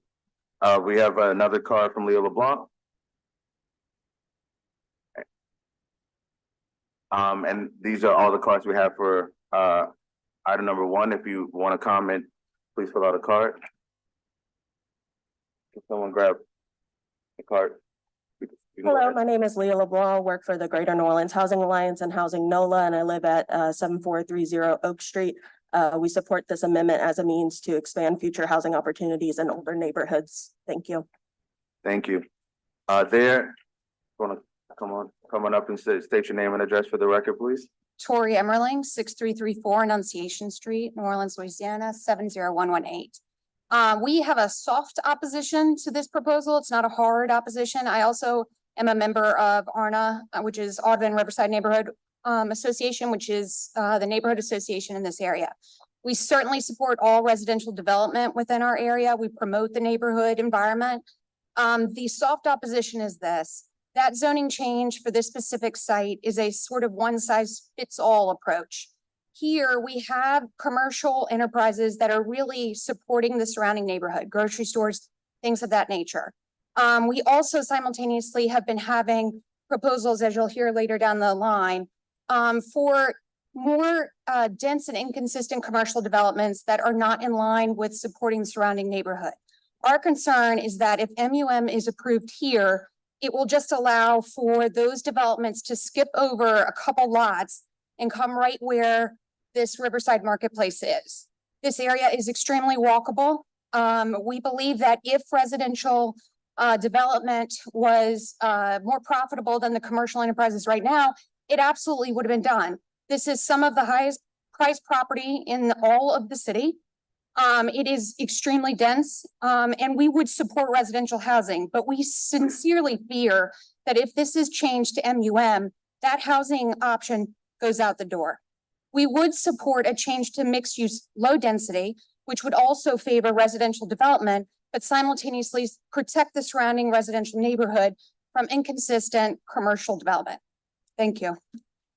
We have another card from Leo LeBlanc. And these are all the cards we have for item number 1. If you want to comment, please fill out a card. Can someone grab the card? Hello, my name is Leah LeBlanc, I work for the Greater New Orleans Housing Alliance and Housing NOLA, and I live at 7430 Oak Street. We support this amendment as a means to expand future housing opportunities in older neighborhoods. Thank you. Thank you. Want to come on up and state your name and address for the record, please? Tori Emmerling, 6334 Annunciation Street, New Orleans, Louisiana, 70118. We have a soft opposition to this proposal. It's not a hard opposition. I also am a member of ARNA, which is Audubon Riverside Neighborhood Association, which is the neighborhood association in this area. We certainly support all residential development within our area. We promote the neighborhood environment. The soft opposition is this. That zoning change for this specific site is a sort of one size fits all approach. Here we have commercial enterprises that are really supporting the surrounding neighborhood, grocery stores, things of that nature. We also simultaneously have been having proposals, as you'll hear later down the line, for more dense and inconsistent commercial developments that are not in line with supporting the surrounding neighborhood. Our concern is that if MUM is approved here, it will just allow for those developments to skip over a couple lots and come right where this Riverside Marketplace is. This area is extremely walkable. We believe that if residential development was more profitable than the commercial enterprises right now, it absolutely would have been done. This is some of the highest priced property in all of the city. It is extremely dense, and we would support residential housing, but we sincerely fear that if this is changed to MUM, that housing option goes out the door. We would support a change to mixed use low density, which would also favor residential development, but simultaneously protect the surrounding residential neighborhood from inconsistent commercial development. Thank you.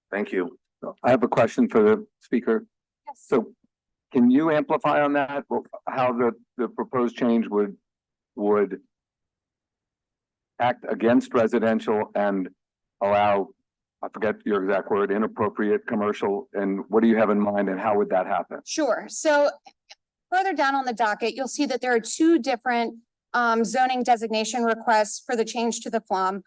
Thank you. I have a question for the speaker. Yes. So can you amplify on that, how the proposed change would act against residential and allow, I forget your exact word, inappropriate commercial, and what do you have in mind and how would that happen? Sure. So further down on the docket, you'll see that there are two different zoning designation requests for the change to the FLUM,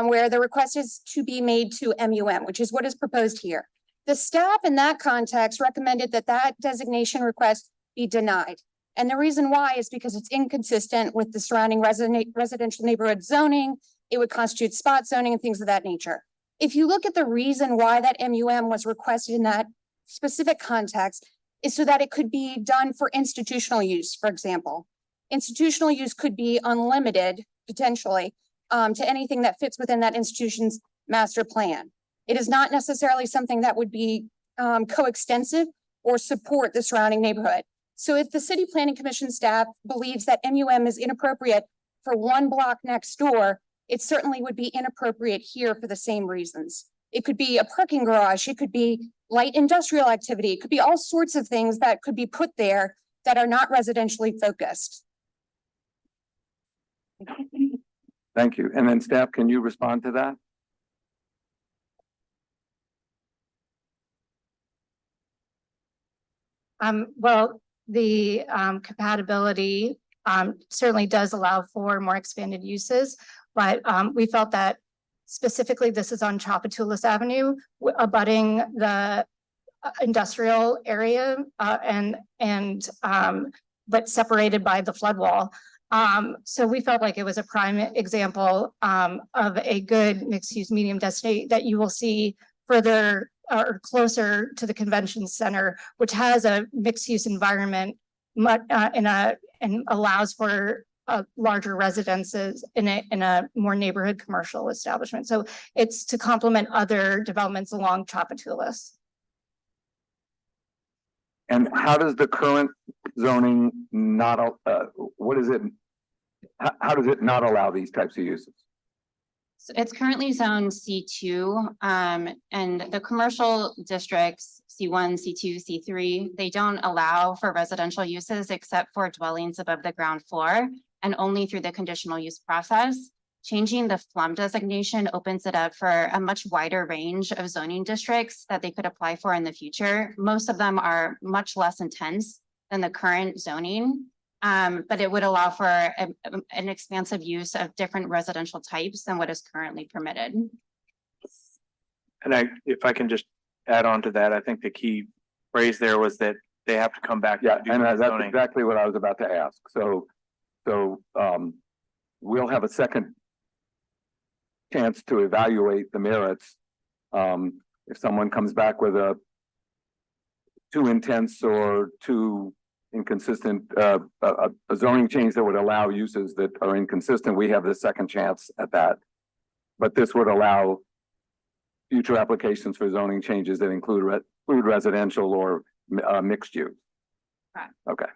where the request is to be made to MUM, which is what is proposed here. The staff in that context recommended that that designation request be denied. And the reason why is because it's inconsistent with the surrounding residential neighborhood zoning. It would constitute spot zoning and things of that nature. If you look at the reason why that MUM was requested in that specific context, is so that it could be done for institutional use, for example. Institutional use could be unlimited potentially to anything that fits within that institution's master plan. It is not necessarily something that would be coextensive or support the surrounding neighborhood. So if the City Planning Commission staff believes that MUM is inappropriate for one block next door, it certainly would be inappropriate here for the same reasons. It could be a parking garage, it could be light industrial activity, it could be all sorts of things that could be put there that are not residentially focused. Thank you. And then staff, can you respond to that? Well, the compatibility certainly does allow for more expanded uses, but we felt that specifically this is on Tchoupitoulas Avenue, abutting the industrial area but separated by the flood wall. So we felt like it was a prime example of a good mixed-use medium density that you will see further or closer to the convention center, which has a mixed-use environment and allows for larger residences in a more neighborhood commercial establishment. So it's to complement other developments along Tchoupitoulas. And how does the current zoning not, what is it? How does it not allow these types of uses? So it's currently zoned C2, and the commercial districts, C1, C2, C3, they don't allow for residential uses except for dwellings above the ground floor and only through the conditional use process. Changing the FLUM designation opens it up for a much wider range of zoning districts that they could apply for in the future. Most of them are much less intense than the current zoning, but it would allow for an expansive use of different residential types than what is currently permitted. And if I can just add on to that, I think the key phrase there was that they have to come back. Yeah, to do and the that's zoning. exactly what I was about to ask. So we'll have a second chance to evaluate the merits. If someone comes back with a too intense or too inconsistent, a zoning change that would allow uses that are inconsistent, we have the second chance at that. But this would allow future applications for zoning changes that include residential or mixed use. Correct. Okay.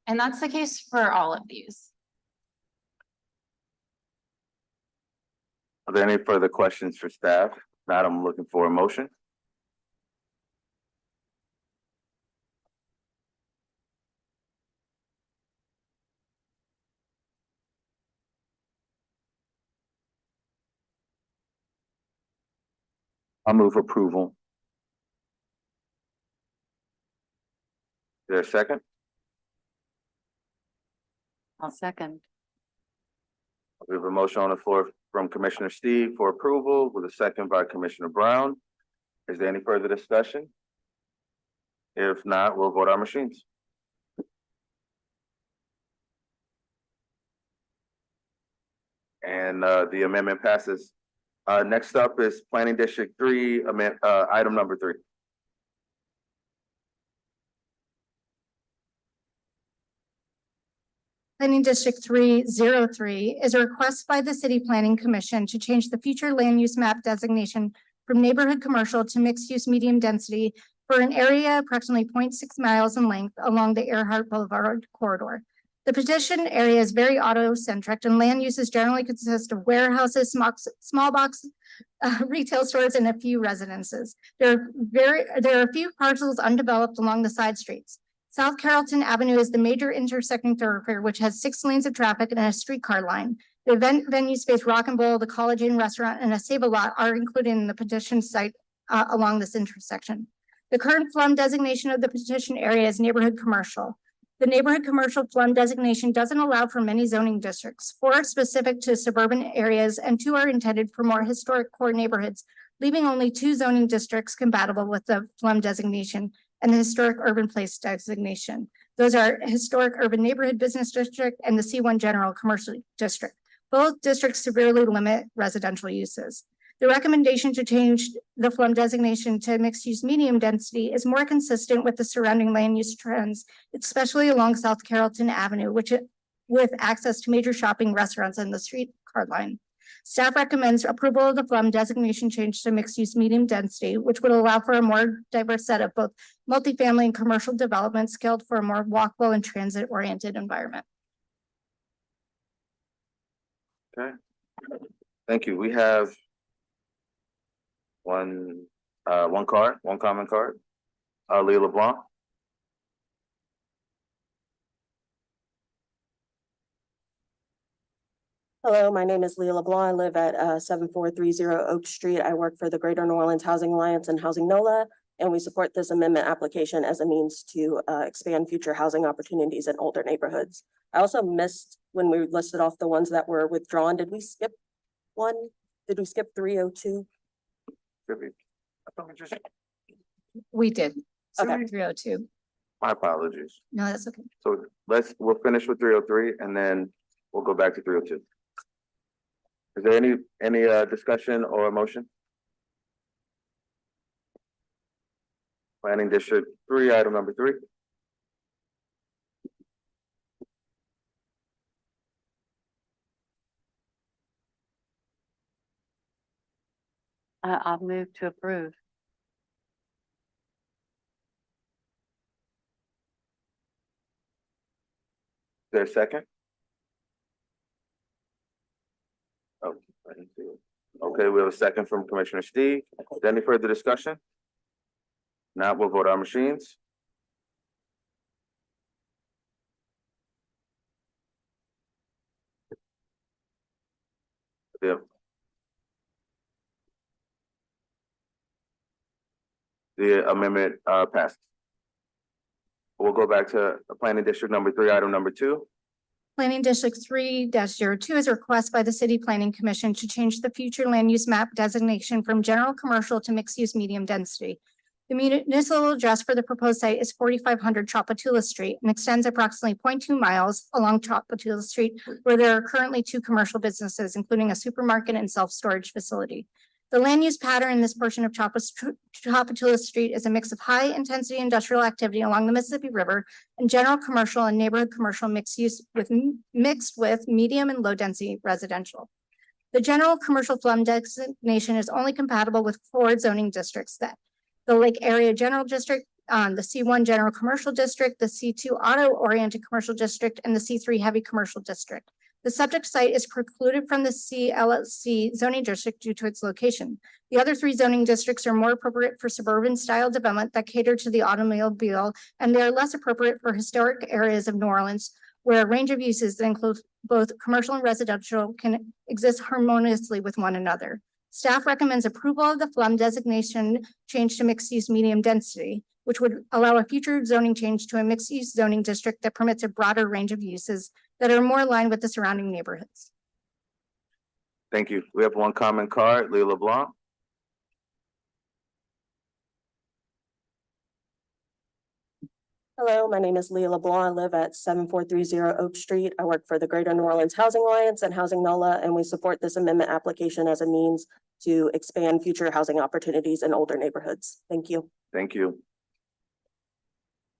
And that's the case for all of these. Are there any further questions for staff? Not, I'm looking for a motion. I'll move approval. Is there a second? I'll second. We have a motion on the floor from Commissioner Steve for approval with a second by Commissioner Brown. Is there any further discussion? If not, we'll vote our machines. And the amendment passes. Next up is Planning District 3, item number 3. Planning District 303 is a request by the City Planning Commission to change the future land use map designation from neighborhood commercial to mixed use medium density for an area approximately 0.6 miles in length along the Earhart Boulevard corridor. The petition area is very auto-centric and land uses generally consist of warehouses, small box retail stores, and a few residences. There are a few parcels undeveloped along the side streets. South Carrollton Avenue is the major intersecting thoroughfare, which has 6 lanes of traffic and a streetcar line. The event venue space Rock and Bowl, the College Inn restaurant, and a Save-A-Lot are included in the petition site along this intersection. The current FLUM designation of the petition area is neighborhood commercial. The neighborhood commercial FLUM designation doesn't allow for many zoning districts. 4 are specific to suburban areas and 2 are intended for more historic core neighborhoods, leaving only 2 zoning districts compatible with the FLUM designation and the historic urban place designation. Those are historic urban neighborhood business district and the C1 general commercial district. Both districts severely limit residential uses. The recommendation to change the FLUM designation to mixed-use medium density is more consistent with the surrounding land use trends, especially along South Carrollton Avenue, with access to major shopping, restaurants, and the streetcar line. Staff recommends approval of the FLUM designation change to mixed-use medium density, which would allow for a more diverse set of both multifamily and commercial development scaled for a more walkable and transit-oriented environment. Okay, thank you. We have one comment card. Leah LeBlanc. Hello, my name is Leah LeBlanc. I live at 7430 Oak Street. I work for the Greater New Orleans Housing Alliance and Housing NOLA, and we support this amendment application as a means to expand future housing opportunities in older neighborhoods. I also missed when we listed off the ones that were withdrawn. Did we skip one? Did we skip 302? We did. Okay. 302. My apologies. No, that's okay. So we'll finish with 303 and then we'll go back to 302. Is there any discussion or motion? Planning District 3, item number 3. I'll move to approve. Is there a second? Oh, I didn't see it. Okay, we have a second from Commissioner Steve. Is there any further discussion? Now we'll vote our machines. The amendment passes. We'll go back to Planning District number 3, item number 2. Planning District 3-02 is a request by the City Planning Commission to change the future land use map designation from general commercial to mixed-use medium density. The municipal address for the proposed site is 4500 Tchoupitoulas Street and extends approximately 0.2 miles along Tchoupitoulas Street, where there are currently 2 commercial businesses, including a supermarket and self-storage facility. The land use pattern in this portion of Tchoupitoulas Street is a mix of high-intensity industrial activity along the Mississippi River and general commercial and neighborhood commercial mixed mixed with medium and low-density residential. The general commercial FLUM designation is only compatible with 4 zoning districts: that the Lake Area General District, the C1 General Commercial District, the C2 Auto-Oriented Commercial District, and the C3 Heavy Commercial District. The subject site is precluded from the CLC zoning district due to its location. The other 3 zoning districts are more appropriate for suburban style development that cater to the automobile, and they are less appropriate for historic areas of New Orleans, where a range of uses that include both commercial and residential can exist harmoniously with one another. Staff recommends approval of the FLUM designation change to mixed-use medium density, which would allow a future zoning change to a mixed-use zoning district that permits a broader range of uses that are more aligned with the surrounding neighborhoods. Thank you. We have one comment card, Leah LeBlanc. Hello, my name is Leah LeBlanc. I live at 7430 Oak Street. I work for the Greater New Orleans Housing Alliance and Housing NOLA, and we support this amendment application as a means to expand future housing opportunities in older neighborhoods. Thank you. Thank you.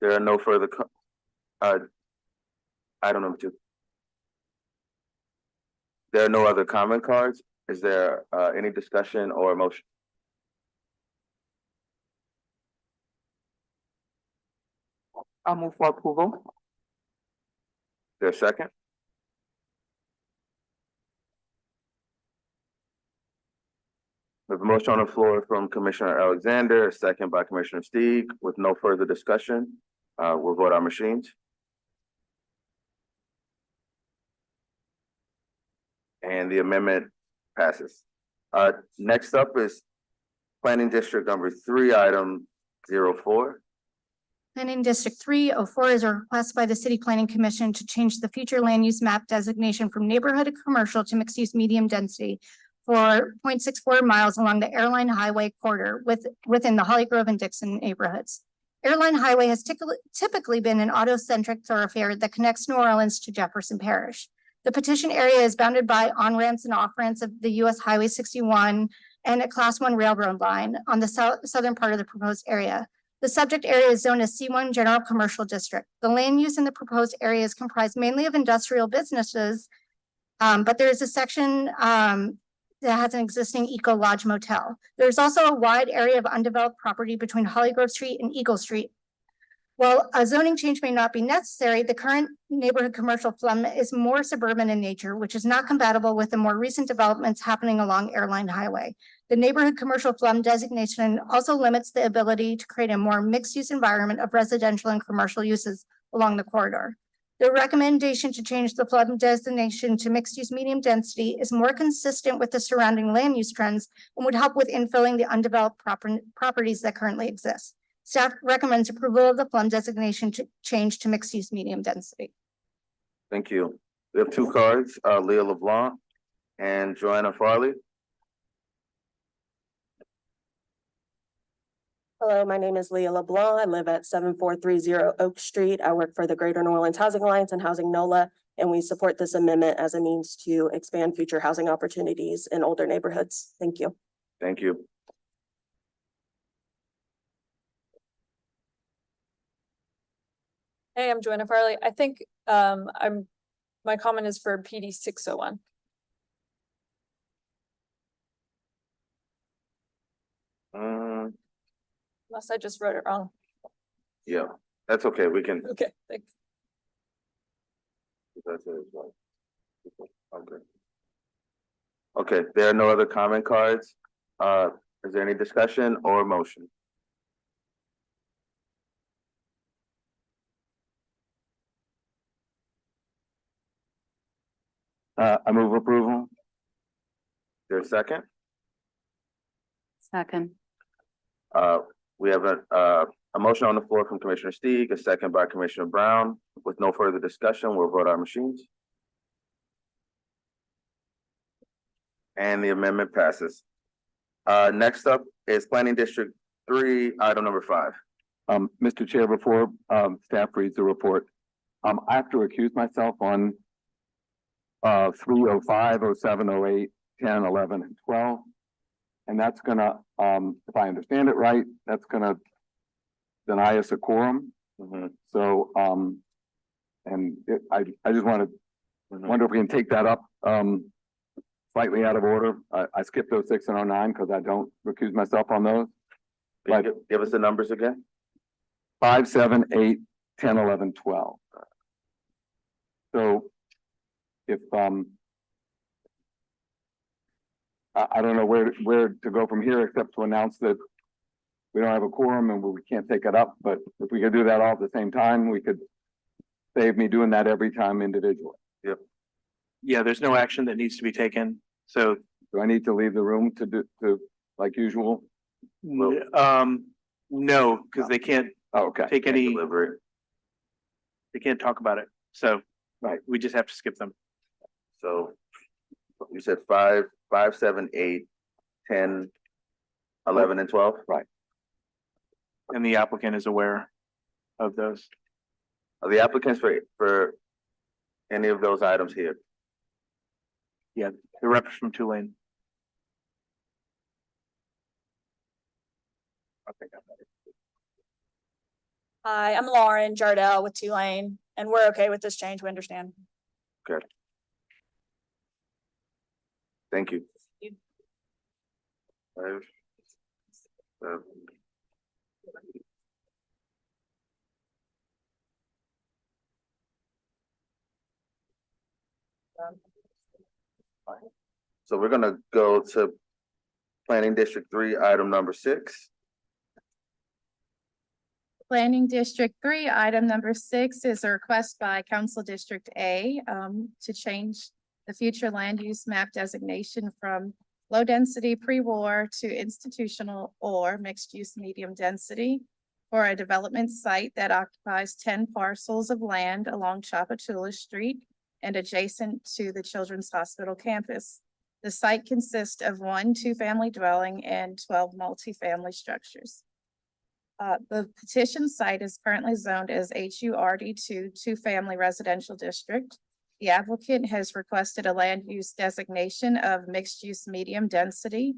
There are no further item number 2. There are no other comment cards. Is there any discussion or motion? I'll move for approval. Is there a second? We have a motion on the floor from Commissioner Alexander, a second by Commissioner Steve. With no further discussion, we'll vote our machines. And the amendment passes. Next up is Planning District number 3, item 04. Planning District 304 is a request by the City Planning Commission to change the future land use map designation from neighborhood commercial to mixed-use medium density for 0.64 miles along the Airline Highway corridor within the Holly Grove and Dixon neighborhoods. Airline Highway has typically been an auto-centric thoroughfare that connects New Orleans to Jefferson Parish. The petition area is bounded by on-ramps and off-ramps of the US Highway 61, and a Class 1 railroad line on the southern part of the proposed area. The subject area is zoned as C1 General Commercial District. The land use in the proposed area is comprised mainly of industrial businesses, but there is a section that has an existing Eco Lodge motel. There's also a wide area of undeveloped property between Hollygrove Street and Eagle Street. While a zoning change may not be necessary, the current neighborhood commercial plum is more suburban in nature, which is not compatible with the more recent developments happening along Airline Highway. The neighborhood commercial plum designation also limits the ability to create a more mixed-use environment of residential and commercial uses along the corridor. The recommendation to change the plum designation to mixed-use medium density is more consistent with the surrounding land use trends and would help with infilling the undeveloped properties that currently exist. Staff recommends approval of the plum designation to change to mixed-use medium density. Thank you. We have two cards, Leah LeBlanc and Joanna Farley. Hello, my name is Leah LeBlanc. I live at 7430 Oak Street. I work for the Greater New Orleans Housing Alliance and Housing NOLA, and we support this amendment as a means to expand future housing opportunities in older neighborhoods. Thank you. Thank you. Hey, I'm Joanna Farley. I think my comment is for PD 601. Unless I just wrote it wrong. Yeah, that's okay. We can. Okay, thanks. That's it as well. Okay. Okay, there are no other comment cards. Is there any discussion or motion? I move approval. Is there a second? Second. We have a motion on the floor from Commissioner Steig, a second by Commissioner Brown. With no further discussion, we'll vote our machines. And the amendment passes. Next up is Planning District 3, item number 5. Mr. Chair, before staff reads the report, I have to recuse myself on 305, 07, 08, 10, 11, and 12. And that's gonna, if I understand it right, that's gonna deny us a quorum. So, I just wanted, wonder if we can take that up, slightly out of order. I skipped 06 and 09 because I don't recuse myself on those. But Give us the numbers again. 5, 7, 8, 10, 11, 12. So if, I don't know where to go from here except to announce that we don't have a quorum and we can't take it up, but if we could do that all at the same time, we could save me doing that every time individually. Yep. Yeah, there's no action that needs to be taken. So do I need to leave the room to like usual? no, because they can't take any delivery. They can't talk about it. So right, we just have to skip them. So you said 5, 7, 8, 10, 11, and 12? Right. And the applicant is aware of those. Are the applicants for any of those items here? Yeah, the rep from Tulane. Hi, I'm Lauren Jardell with Tulane, and we're okay with this change. We understand. Good. Thank you. 5, 7. So we're gonna go to Planning District 3, item number 6. Planning District 3, item number 6 is a request by Council District A to change the future land use map designation from low density pre-war to institutional or mixed use medium density for a development site that occupies 10 parcels of land along Chapatula Street and adjacent to the Children's Hospital campus. The site consists of 1 2-family dwelling and 12 multifamily structures. The petition site is currently zoned as HURD2 2-family residential district. The applicant has requested a land use designation of mixed use medium density.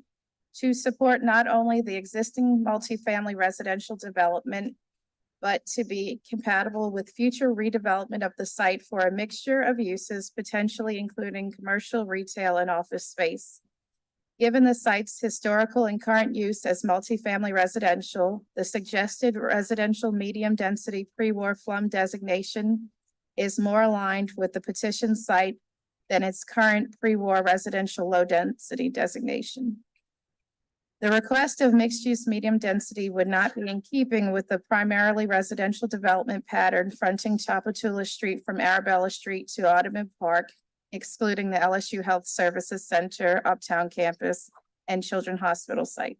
to support not only the existing multifamily residential development, but to be compatible with future redevelopment of the site for a mixture of uses, potentially including commercial, retail, and office space. Given the site's historical and current use as multifamily residential, the suggested residential medium-density pre-war flum designation is more aligned with the petition site than its current pre-war residential low-density designation. The request of mixed-use medium density would not be in keeping with the primarily residential development pattern fronting Chapatula Street from Arabella Street to Audubon Park, excluding the LSU Health Services Center, Uptown Campus, and Children's Hospital site.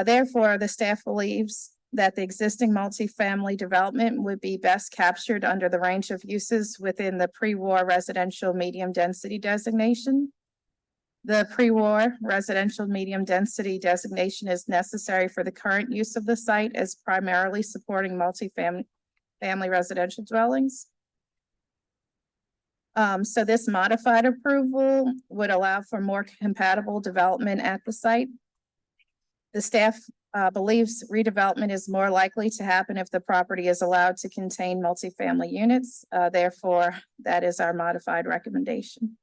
Therefore, the staff believes that the existing multifamily development would be best captured under the range of uses within the pre-war residential medium density designation. The pre-war residential medium density designation is necessary for the current use of the site as primarily supporting multifamily residential dwellings. So this modified approval would allow for more compatible development at the site. The staff believes redevelopment is more likely to happen if the property is allowed to contain multifamily units. Therefore, that is our modified recommendation.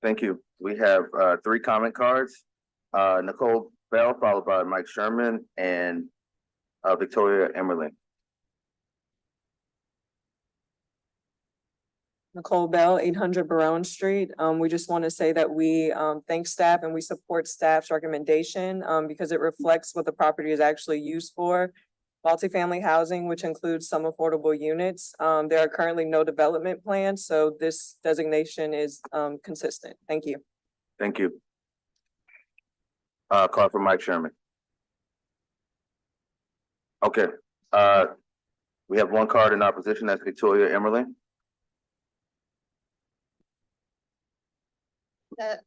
Thank you. We have three comment cards. Nicole Bell, followed by Mike Sherman and Victoria Emmerling. Nicole Bell, 800 Barone Street. We just want to say that we thank staff and we support staff's recommendation because it reflects what the property is actually used for. Multifamily housing, which includes some affordable units. There are currently no development plans, so this designation is consistent. Thank you. Thank you. Call for Mike Sherman. Okay, we have one card in opposition. That's Victoria Emmerling.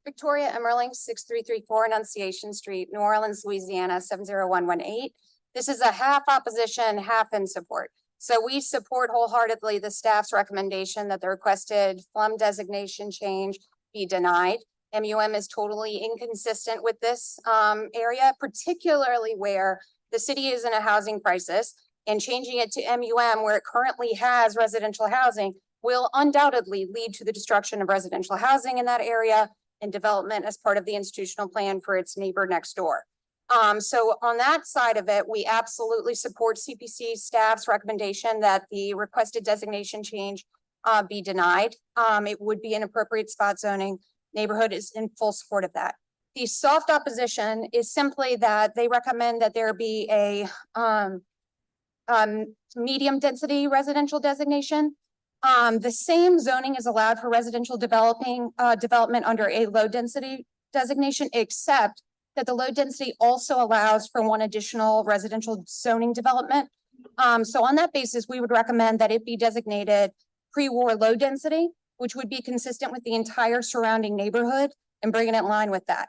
Victoria Emmerling, 6334 Annunciation Street, New Orleans, Louisiana, 70118. This is a half opposition, half in support. So we support wholeheartedly the staff's recommendation that the requested flum designation change be denied. MUM is totally inconsistent with this area, particularly where the city is in a housing crisis, and changing it to MUM where it currently has residential housing will undoubtedly lead to the destruction of residential housing in that area and development as part of the institutional plan for its neighbor next door. So on that side of it, we absolutely support CPC staff's recommendation that the requested designation change be denied. It would be an appropriate spot zoning. Neighborhood is in full support of that. The soft opposition is simply that they recommend that there be a medium density residential designation. The same zoning is allowed for residential development under a low density designation, except that the low density also allows for one additional residential zoning development. So on that basis, we would recommend that it be designated pre-war low density, which would be consistent with the entire surrounding neighborhood and bring it in line with that.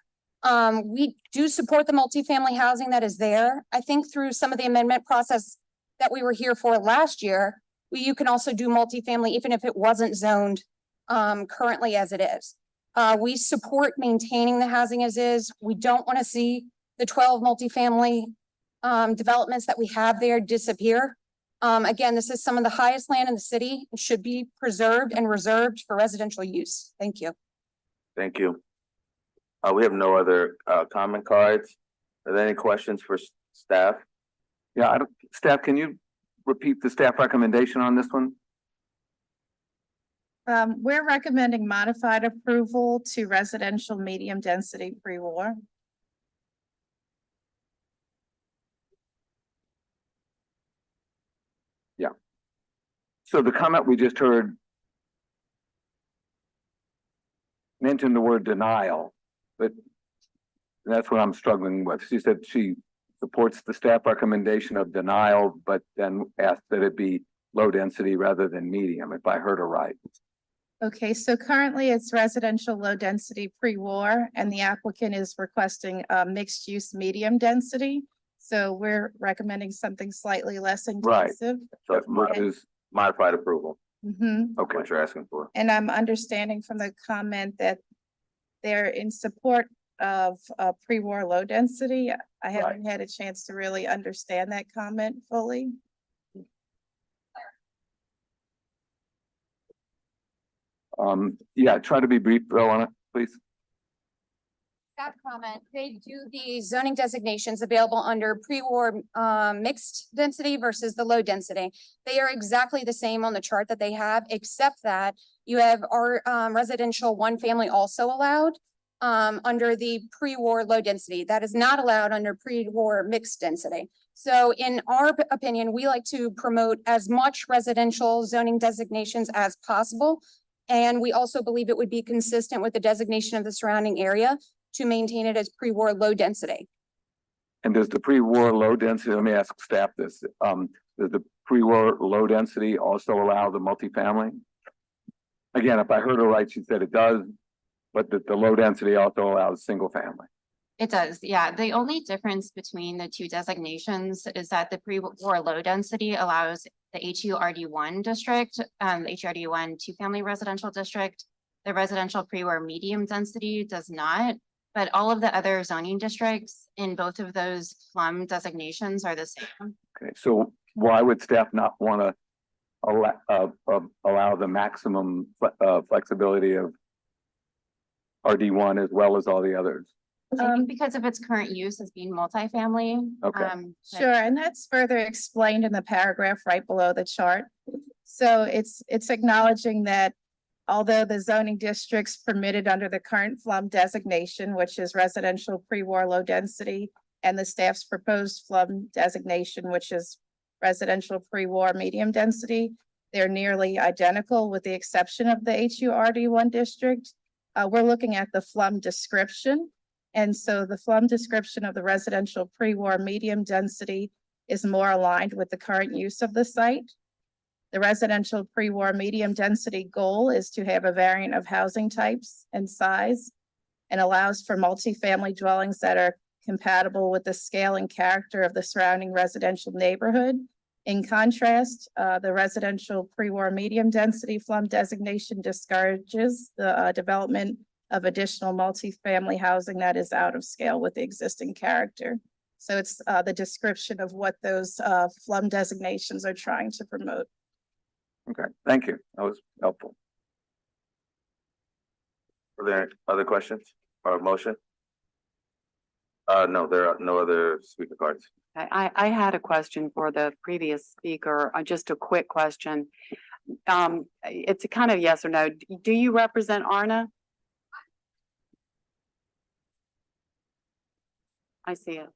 We do support the multifamily housing that is there. I think through some of the amendment process that we were here for last year, you can also do multifamily even if it wasn't zoned currently as it is. We support maintaining the housing as is. We don't want to see the 12 multifamily developments that we have there disappear. Again, this is some of the highest land in the city and should be preserved and reserved for residential use. Thank you. Thank you. We have no other comment cards. Are there any questions for staff? Yeah, staff, can you repeat the staff recommendation on this one? We're recommending modified approval to residential medium density pre-war. Yeah. So the comment we just heard mentioned the word denial, but that's what I'm struggling with. She said she supports the staff recommendation of denial, but then asked that it be low density rather than medium, if I heard her right. Okay, so currently it's residential low density pre-war and the applicant is requesting a mixed use medium density. So we're recommending something slightly less intensive. So it's modified approval. Okay. What you're asking for. And I'm understanding from the comment that they're in support of pre-war low density. I haven't had a chance to really understand that comment fully. Yeah, try to be brief though on it, please. That comment, they do the zoning designations available under pre-war mixed density versus the low density. They are exactly the same on the chart that they have, except that you have our residential one family also allowed under the pre-war low density. That is not allowed under pre-war mixed density. So in our opinion, we like to promote as much residential zoning designations as possible. And we also believe it would be consistent with the designation of the surrounding area to maintain it as pre-war low density. And does the pre-war low density, let me ask staff this, does the pre-war low density also allow the multifamily? Again, if I heard her right, she said it does, but the low density also allows single family. It does, yeah. The only difference between the two designations is that the pre-war low density allows the HURD1 district, the HURD1 two-family residential district. The residential pre-war medium density does not, but all of the other zoning districts in both of those FLUM designations are the same. Okay, so why would staff not want to allow the maximum flexibility of RD1 as well as all the others? I think because of its current use as being multifamily. Okay. Sure, and that's further explained in the paragraph right below the chart. So it's acknowledging that although the zoning districts permitted under the current FLUM designation, which is residential pre-war low density, and the staff's proposed FLUM designation, which is residential pre-war medium density, they're nearly identical with the exception of the HURD1 district. We're looking at the FLUM description. And so the FLUM description of the residential pre-war medium density is more aligned with the current use of the site. The residential pre-war medium density goal is to have a variant of housing types and size and allows for multifamily dwellings that are compatible with the scale and character of the surrounding residential neighborhood. In contrast, the residential pre-war medium density FLUM designation discourages the development of additional multifamily housing that is out of scale with the existing character. So it's the description of what those FLUM designations are trying to promote. Okay, thank you. That was helpful. Are there other questions or motion? No, there are no other speaker cards. I had a question for the previous speaker, just a quick question. It's a kind of yes or no. Do you represent ARNA? I see it.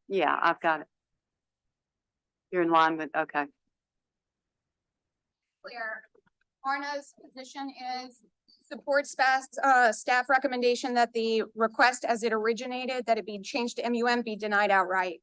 Yeah, I've got it. You're in line with, okay. Clear. ARNA's position is support staff recommendation that the request as it originated, that it be changed to MUM, be denied outright.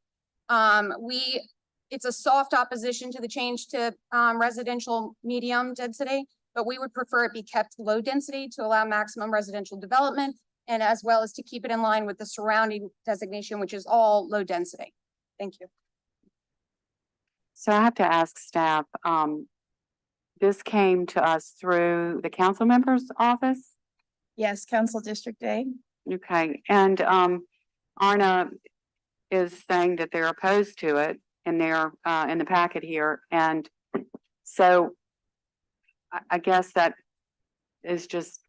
It's a soft opposition to the change to residential medium density, but we would prefer it be kept low density to allow maximum residential development, and as well as to keep it in line with the surrounding designation, which is all low density. Thank you. So I have to ask staff, this came to us through the council member's office? Yes, Council District A. Okay, and ARNA is saying that they're opposed to it in their in the packet here. And so I guess that is just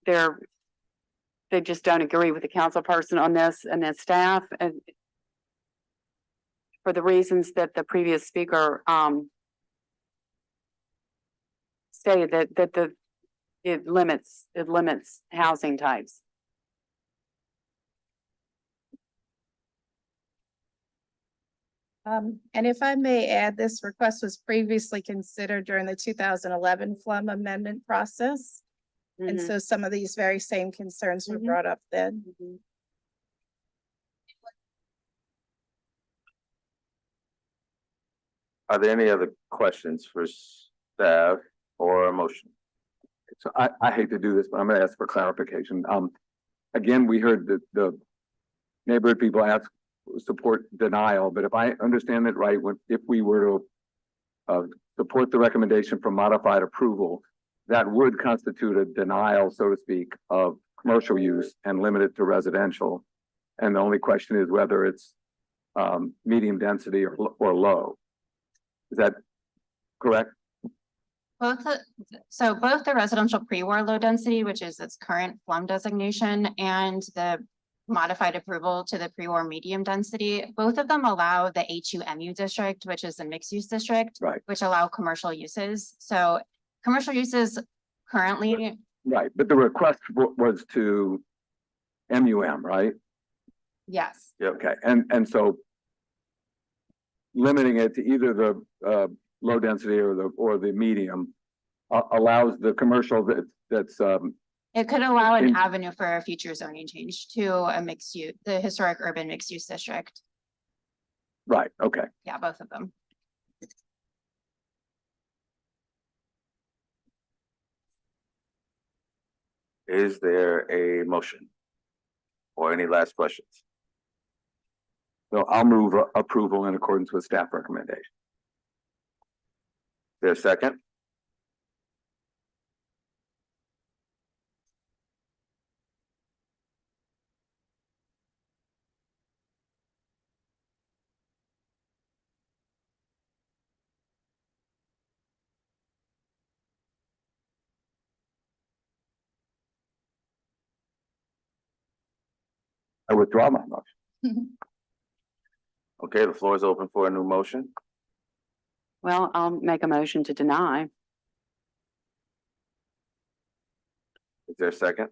they just don't agree with the council person on this and then staff, and for the reasons that the previous speaker stated that it limits housing types. And if I may add, this request was previously considered during the 2011 FLUM amendment process. And so some of these very same concerns were brought up then. Are there any other questions for staff or a motion? So I hate to do this, but I'm gonna ask for clarification. Again, we heard that the neighborhood people ask support denial, but if I understand it right, if we were to support the recommendation for modified approval, that would constitute a denial, so to speak, of commercial use and limit it to residential. And the only question is whether it's medium density or low. Is that correct? Both the residential pre-war low density, which is its current FLUM designation, and the modified approval to the pre-war medium density, both of them allow the HUMU district, which is a mixed use district, Right. which allow commercial uses. So commercial uses currently, Right, but the request was to MUM, right? yes. Yeah, okay, and so limiting it to either the low density or the medium allows the commercial that's It could allow an in- avenue for a future zoning change to a mixed use, the historic urban mixed use district. right, okay. Yeah, both of them. Is there a motion? Or any last questions? So I'll move approval in accordance with staff recommendation. Is there a second? I withdraw my motion. Okay, the floor is open for a new motion. Well, I'll make a motion to deny. Is there a second?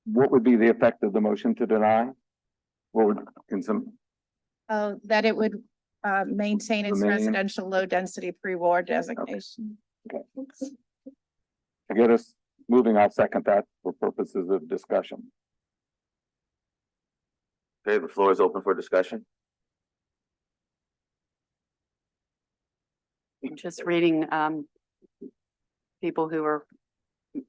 What would be the effect of the motion to deny? What would, That it would maintain its Remain. residential low density pre-war designation. to get us moving, I'll second that for purposes of discussion. Okay, the floor is open for discussion. I'm just reading, people who are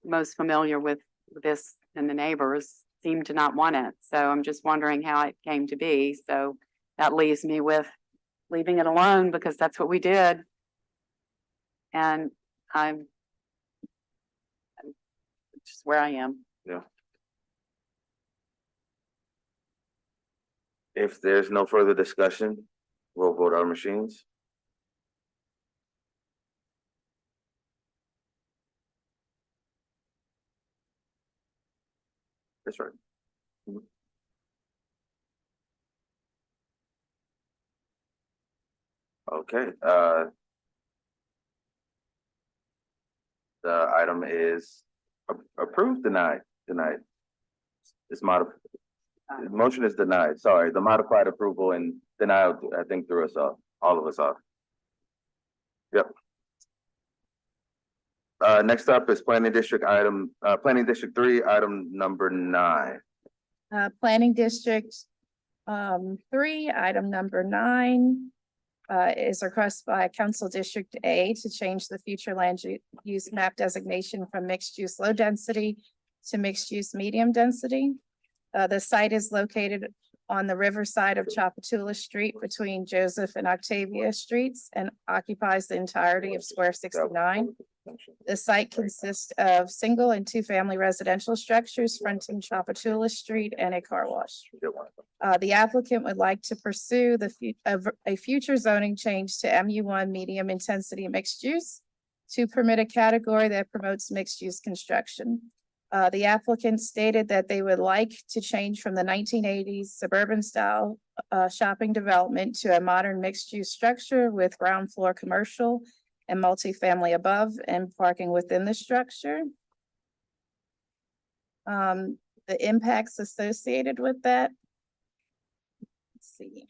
most familiar with this and the neighbors seem to not want it. So I'm just wondering how it came to be. So that leaves me with leaving it alone because that's what we did. And I'm just where I am. Yeah. If there's no further discussion, we'll vote our machines. That's right. Okay, the item is approved, denied. It's modified. The motion is denied, sorry, the modified approval and denial, I think, threw us off, all of us off. Yep. Next up is Planning District Planning District 3, item number 9. Planning District 3, item number 9. Is a request by Council District A to change the future land use map designation from mixed use low density to mixed use medium density. The site is located on the riverside of Chapatula Street between Joseph and Octavia Streets and occupies the entirety of Square 69. The site consists of single and two-family residential structures fronting Chapatula Street and a car wash. The applicant would like to pursue a future zoning change to MU1 medium intensity mixed use to permit a category that promotes mixed use construction. The applicant stated that they would like to change from the 1980s suburban style shopping development to a modern mixed use structure with ground floor commercial and multifamily above and parking within the structure. The impacts associated with that. Let's see.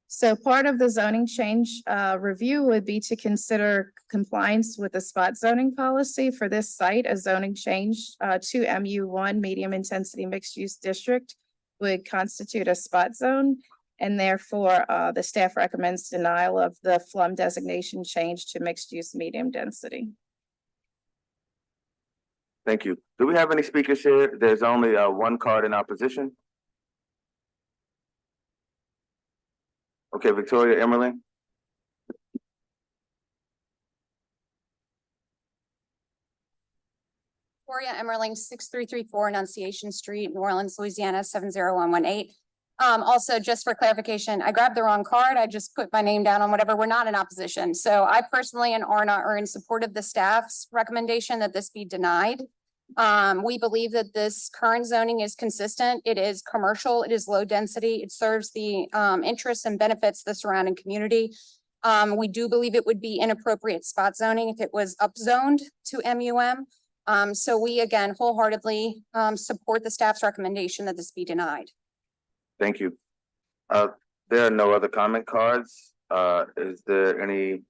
So part of the zoning change review would be to consider compliance with the spot zoning policy for this site. A zoning change to MU1 medium intensity mixed use district would constitute a spot zone. And therefore, the staff recommends denial of the FLUM designation change to mixed use medium density. Thank you. Do we have any speakers here? There's only one card in opposition. Okay, Victoria Emmerling. Victoria Emmerling, 6334 Annunciation Street, New Orleans, Louisiana, 70118. Also, just for clarification, I grabbed the wrong card. I just put my name down on whatever. We're not in opposition. So I personally and Arna are in support of the staff's recommendation that this be denied. We believe that this current zoning is consistent. It is commercial, it is low density, it serves the interests and benefits the surrounding community. We do believe it would be inappropriate spot zoning if it was upzoned to MUM. So we again wholeheartedly support the staff's recommendation that this be denied. Thank you. There are no other comment cards. Are there any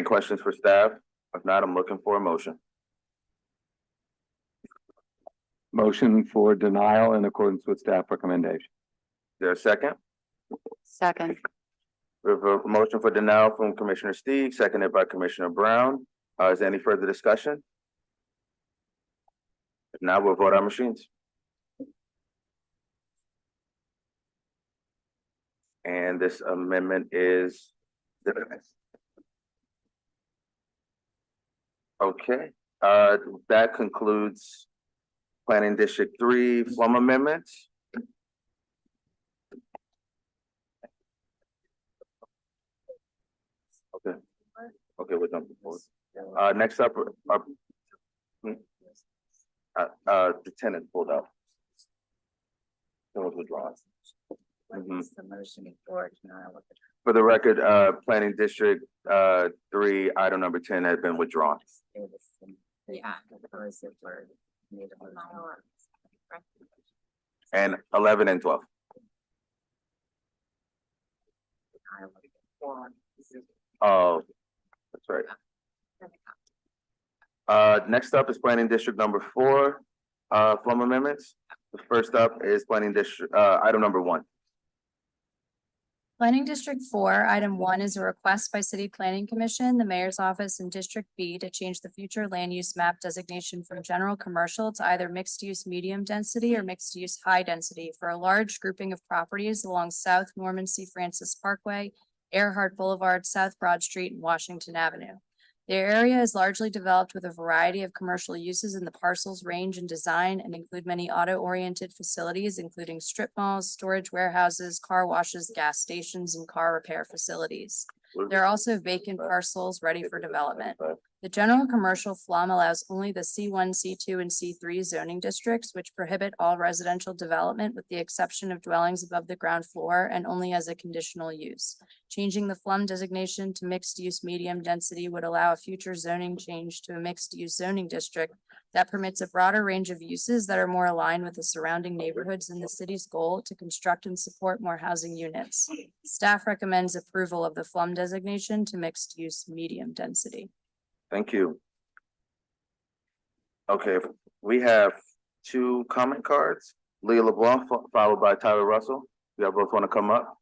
questions for staff? If not, I'm looking for a motion. Motion for denial in accordance with staff recommendation. Is there a second? Second. We have a motion for denial from Commissioner Steig, seconded by Commissioner Brown. Is there any further discussion? If not, we'll vote our machines. And this amendment is okay. That concludes Planning District 3 Flum amendments. Okay. Okay, we're done before. Next up, the tenant pulled out. It was withdrawn. For the record, Planning District 3, item number 10 has been withdrawn. And 11 and 12. Oh, that's right. Next up is Planning District number 4, Flum amendments. The first up is Planning District, item number 1. Planning District 4, item 1 is a request by City Planning Commission, the Mayor's Office and District B to change the future land use map designation from general commercial to either mixed use medium density or mixed use high density for a large grouping of properties along South Norman C. Francis Parkway, Earhart Boulevard, South Broad Street, and Washington Avenue. The area is largely developed with a variety of commercial uses, and the parcels range in design and include many auto-oriented facilities, including strip malls, storage warehouses, car washes, gas stations, and car repair facilities. There are also vacant parcels ready for development. The general commercial FLUM allows only the C1, C2, and C3 zoning districts, which prohibit all residential development with the exception of dwellings above the ground floor and only as a conditional use. Changing the FLUM designation to mixed-use medium density would allow a future zoning change to a mixed-use zoning district that permits a broader range of uses that are more aligned with the surrounding neighborhoods and the city's goal to construct and support more housing units. Staff recommends approval of the FLUM designation to mixed-use medium density. Thank you. Okay, we have 2 comment cards. Leah LeBlanc followed by Tyler Russell. Y'all both want to come up?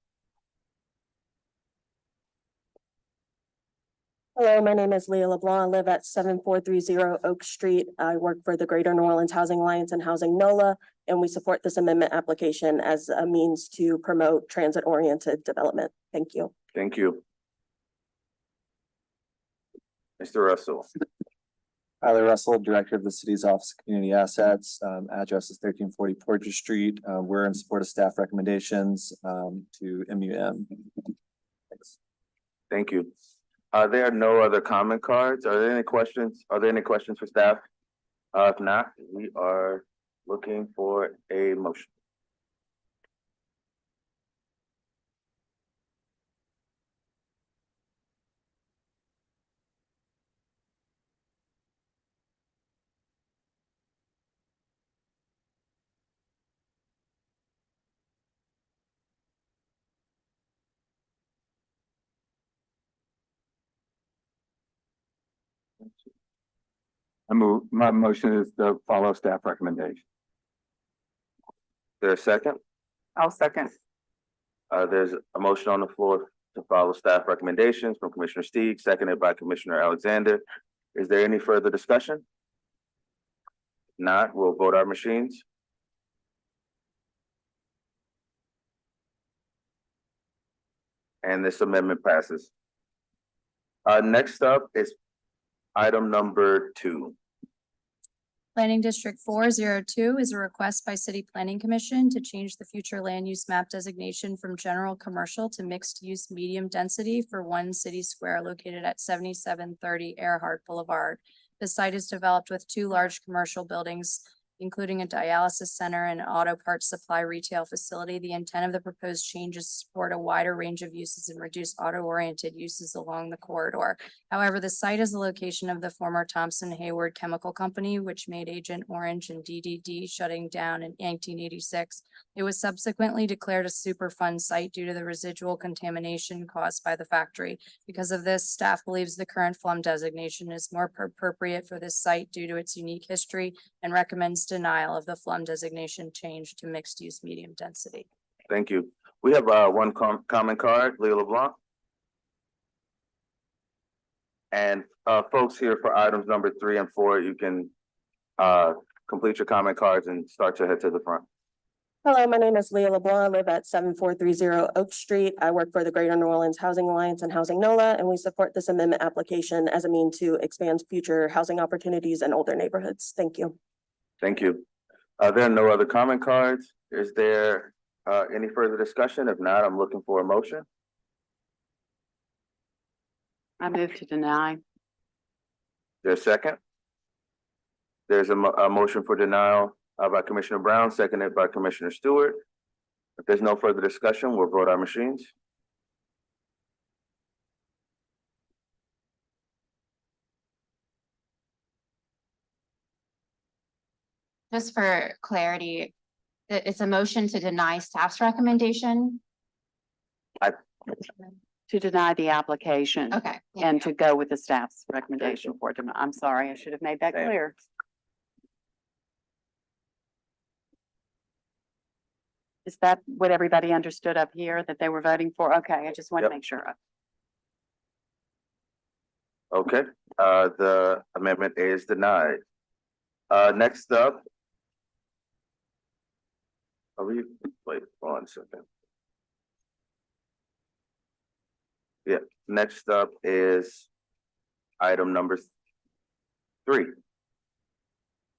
Hello, my name is Leah LeBlanc. I live at 7430 Oak Street. I work for the Greater New Orleans Housing Alliance and Housing NOLA, and we support this amendment application as a means to promote transit-oriented development. Thank you. Thank you. Mr. Russell. Tyler Russell, Director of the City's Office of Community Assets. Address is 1340 Porter Street. We're in support of staff recommendations to MUM. Thanks. Thank you. There are no other comment cards. Are there any questions? Are there any questions for staff? If not, we are looking for a motion. My motion is to follow staff recommendation. There's a second? I'll second. There's a motion on the floor to follow staff recommendations from Commissioner Steig, seconded by Commissioner Alexander. Is there any further discussion? If not, we'll vote our machines. And this amendment passes. Next up is item number 2. Planning District 402 is a request by City Planning Commission to change the future land use map designation from general commercial to mixed use medium density for One City Square located at 7730 Earhart Boulevard. The site is developed with 2 large commercial buildings, including a dialysis center and auto parts supply retail facility. The intent of the proposed change is to support a wider range of uses and reduce auto-oriented uses along the corridor. However, the site is the location of the former Thompson Hayward Chemical Company, which made Agent Orange and DDD, shutting down in 1986. It was subsequently declared a Superfund site due to the residual contamination caused by the factory. Because of this, staff believes the current FLUM designation is more appropriate for this site due to its unique history and recommends denial of the FLUM designation change to mixed use medium density. Thank you. We have one comment card, Leah LeBlanc. And folks here for items number 3 and 4, you can complete your comment cards and start to head to the front. Hello, my name is Leah LeBlanc. I live at 7430 Oak Street. I work for the Greater New Orleans Housing Alliance and Housing NOLA, and we support this amendment application as a means to expand future housing opportunities in older neighborhoods. Thank you. Thank you. There are no other comment cards. Is there any further discussion? If not, I'm looking for a motion. I move to deny. There's a second. There's a motion for denial by Commissioner Brown, seconded by Commissioner Stewart. If there's no further discussion, we'll vote our machines. Just for clarity, it's a motion to deny staff's recommendation. To deny the application. Okay. And to go with the staff's recommendation for denial. I'm sorry, I should have made that clear. Is that what everybody understood up here that they were voting for? Okay, I just want to Yep. make sure. Okay, the amendment is denied. Next up. Wait 1 second. Yeah, next up is item number 3.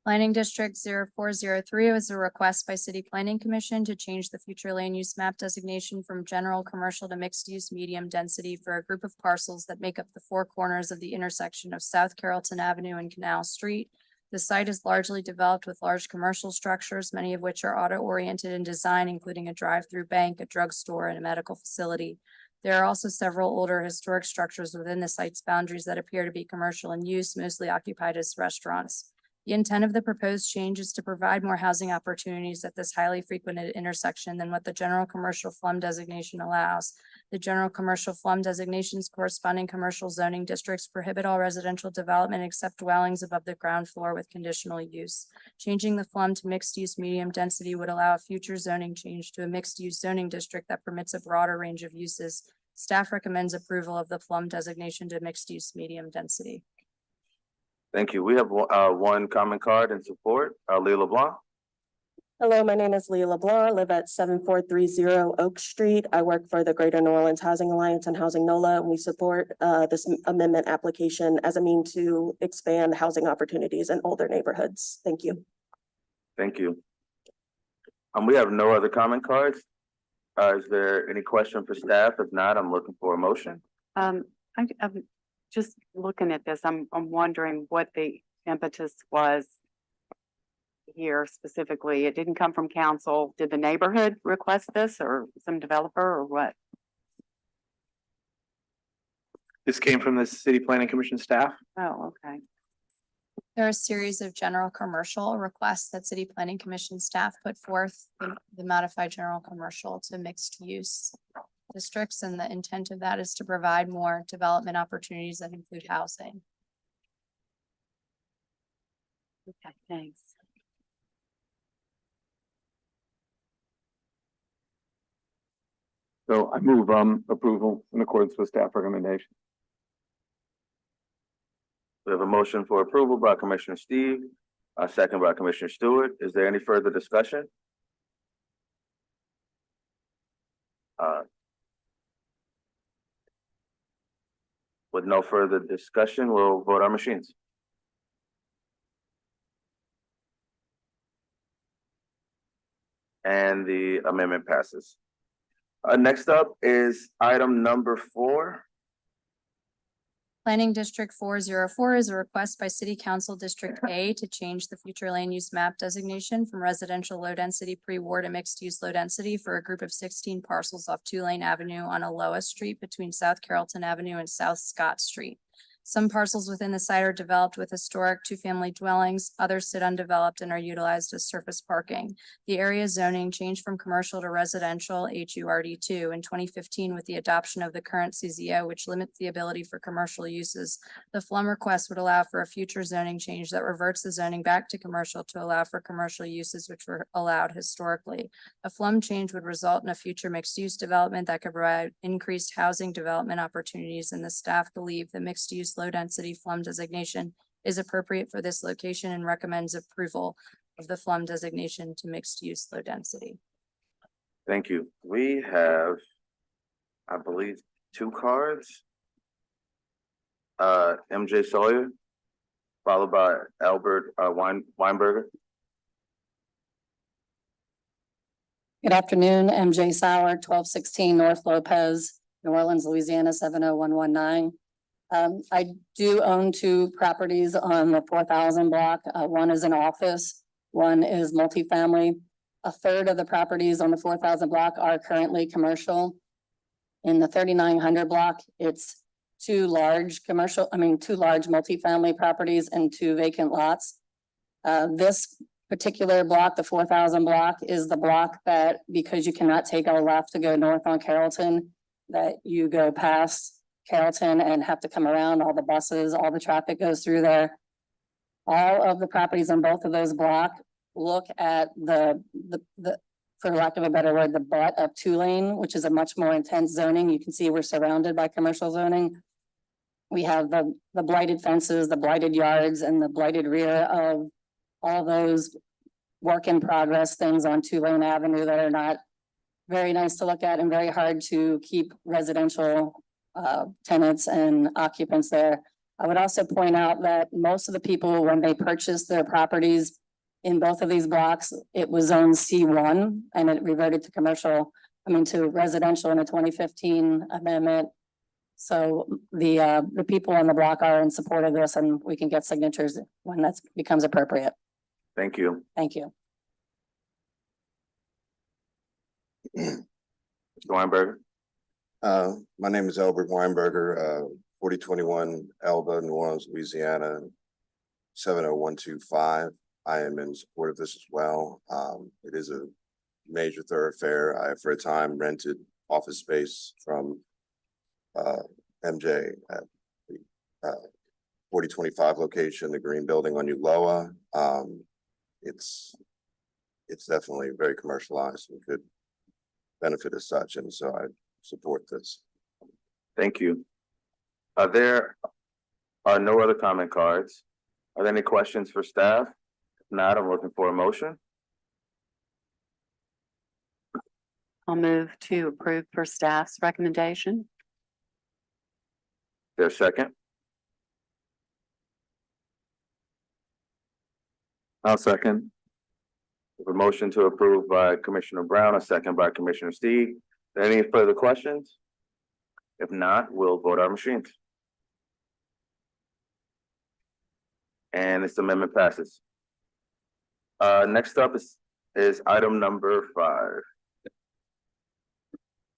Planning District 0403 is a request by City Planning Commission to change the future land use map designation from general commercial to mixed use medium density for a group of parcels that make up the 4 corners of the intersection of South Carrollton Avenue and Canal Street. The site is largely developed with large commercial structures, many of which are auto-oriented in design, including a drive-through bank, a drugstore, and a medical facility. There are also several older historic structures within the site's boundaries that appear to be commercial in use, mostly occupied as restaurants. The intent of the proposed change is to provide more housing opportunities at this highly frequented intersection than what the general commercial FLUM designation allows. The general commercial FLUM designation's corresponding commercial zoning districts prohibit all residential development except dwellings above the ground floor with conditional use. Changing the FLUM to mixed use medium density would allow a future zoning change to a mixed use zoning district that permits a broader range of uses. Staff recommends approval of the FLUM designation to mixed use medium density. Thank you. We have one comment card in support. Leah LeBlanc. Hello, my name is Leah LeBlanc. I live at 7430 Oak Street. I work for the Greater New Orleans Housing Alliance and Housing NOLA, and we support this amendment application as a means to expand housing opportunities in older neighborhoods. Thank you. Thank you. We have no other comment cards. Is there any question for staff? If not, I'm looking for a motion. I'm just looking at this, I'm wondering what the impetus was here specifically. It didn't come from council. Did the neighborhood request this or some developer or what? This came from the City Planning Commission staff. Oh, okay. There are a series of general commercial requests that City Planning Commission staff put forth, the modified general commercial to mixed use districts, and the intent of that is to provide more development opportunities that include housing. Okay, thanks. So I move approval in accordance with staff recommendation. We have a motion for approval by Commissioner Steve, a second by Commissioner Stewart. Is there any further discussion? With no further discussion, we'll vote our machines. And the amendment passes. Next up is item number 4. Planning District 404 is a request by City Council District A to change the future land use map designation from residential low density pre-war to mixed use low density for a group of 16 parcels off Tulane Avenue on Aloha Street between South Carrollton Avenue and South Scott Street. Some parcels within the site are developed with historic two-family dwellings, others sit undeveloped and are utilized as surface parking. The area zoning changed from commercial to residential HURD2 in 2015 with the adoption of the current CZO, which limits the ability for commercial uses. The FLUM request would allow for a future zoning change that reverts the zoning back to commercial to allow for commercial uses which were allowed historically. A FLUM change would result in a future mixed-use development that could provide increased housing development opportunities, and the staff believe the mixed-use low-density FLUM designation is appropriate for this location and recommends approval of the FLUM designation to mixed-use low-density. Thank you. We have, I believe, 2 cards. MJ Sawyer, followed by Albert Weinberger. Good afternoon, MJ Sauer, 1216 North Lopez, New Orleans, Louisiana, 70119. I do own 2 properties on the 4000 block. One is an office, one is multifamily. A third of the properties on the 4000 block are currently commercial. In the 3900 block, it's 2 large multifamily properties and 2 vacant lots. This particular block, the 4000 block, is the block that, because you cannot take a left to go north on Carrollton, that you go past Carrollton and have to come around. All the buses, all the traffic goes through there. All of the properties on both of those blocks look at the, for lack of a better word, the butt of Tulane, which is a much more intense zoning. You can see we're surrounded by commercial zoning. We have the blighted fences, the blighted yards, and the blighted rear of all those work in progress things on Tulane Avenue that are not very nice to look at and very hard to keep residential tenants and occupants there. I would also point out that most of the people, when they purchased their properties in both of these blocks, it was zoned C1 and it reverted to to residential in a 2015 amendment. So the people on the block are in support of this, and we can get signatures when that becomes appropriate. Thank you. Thank you. Mr. Weinberger. My name is Albert Weinberger, 4021 Elba, New Orleans, Louisiana, 70125. I am in support of this as well. It is a major thoroughfare. I have for a time rented office space from MJ at the 4025 location, the green building on Uloa. It's definitely very commercialized and could benefit as such, and so I support this. Thank you. There are no other comment cards. Are there any questions for staff? If not, I'm looking for a motion. I'll move to approve for staff's recommendation. There's a second. I'll second. A motion to approve by Commissioner Brown, a second by Commissioner Steve. Any further questions? If not, we'll vote our machines. And this amendment passes. Next up is item number 5.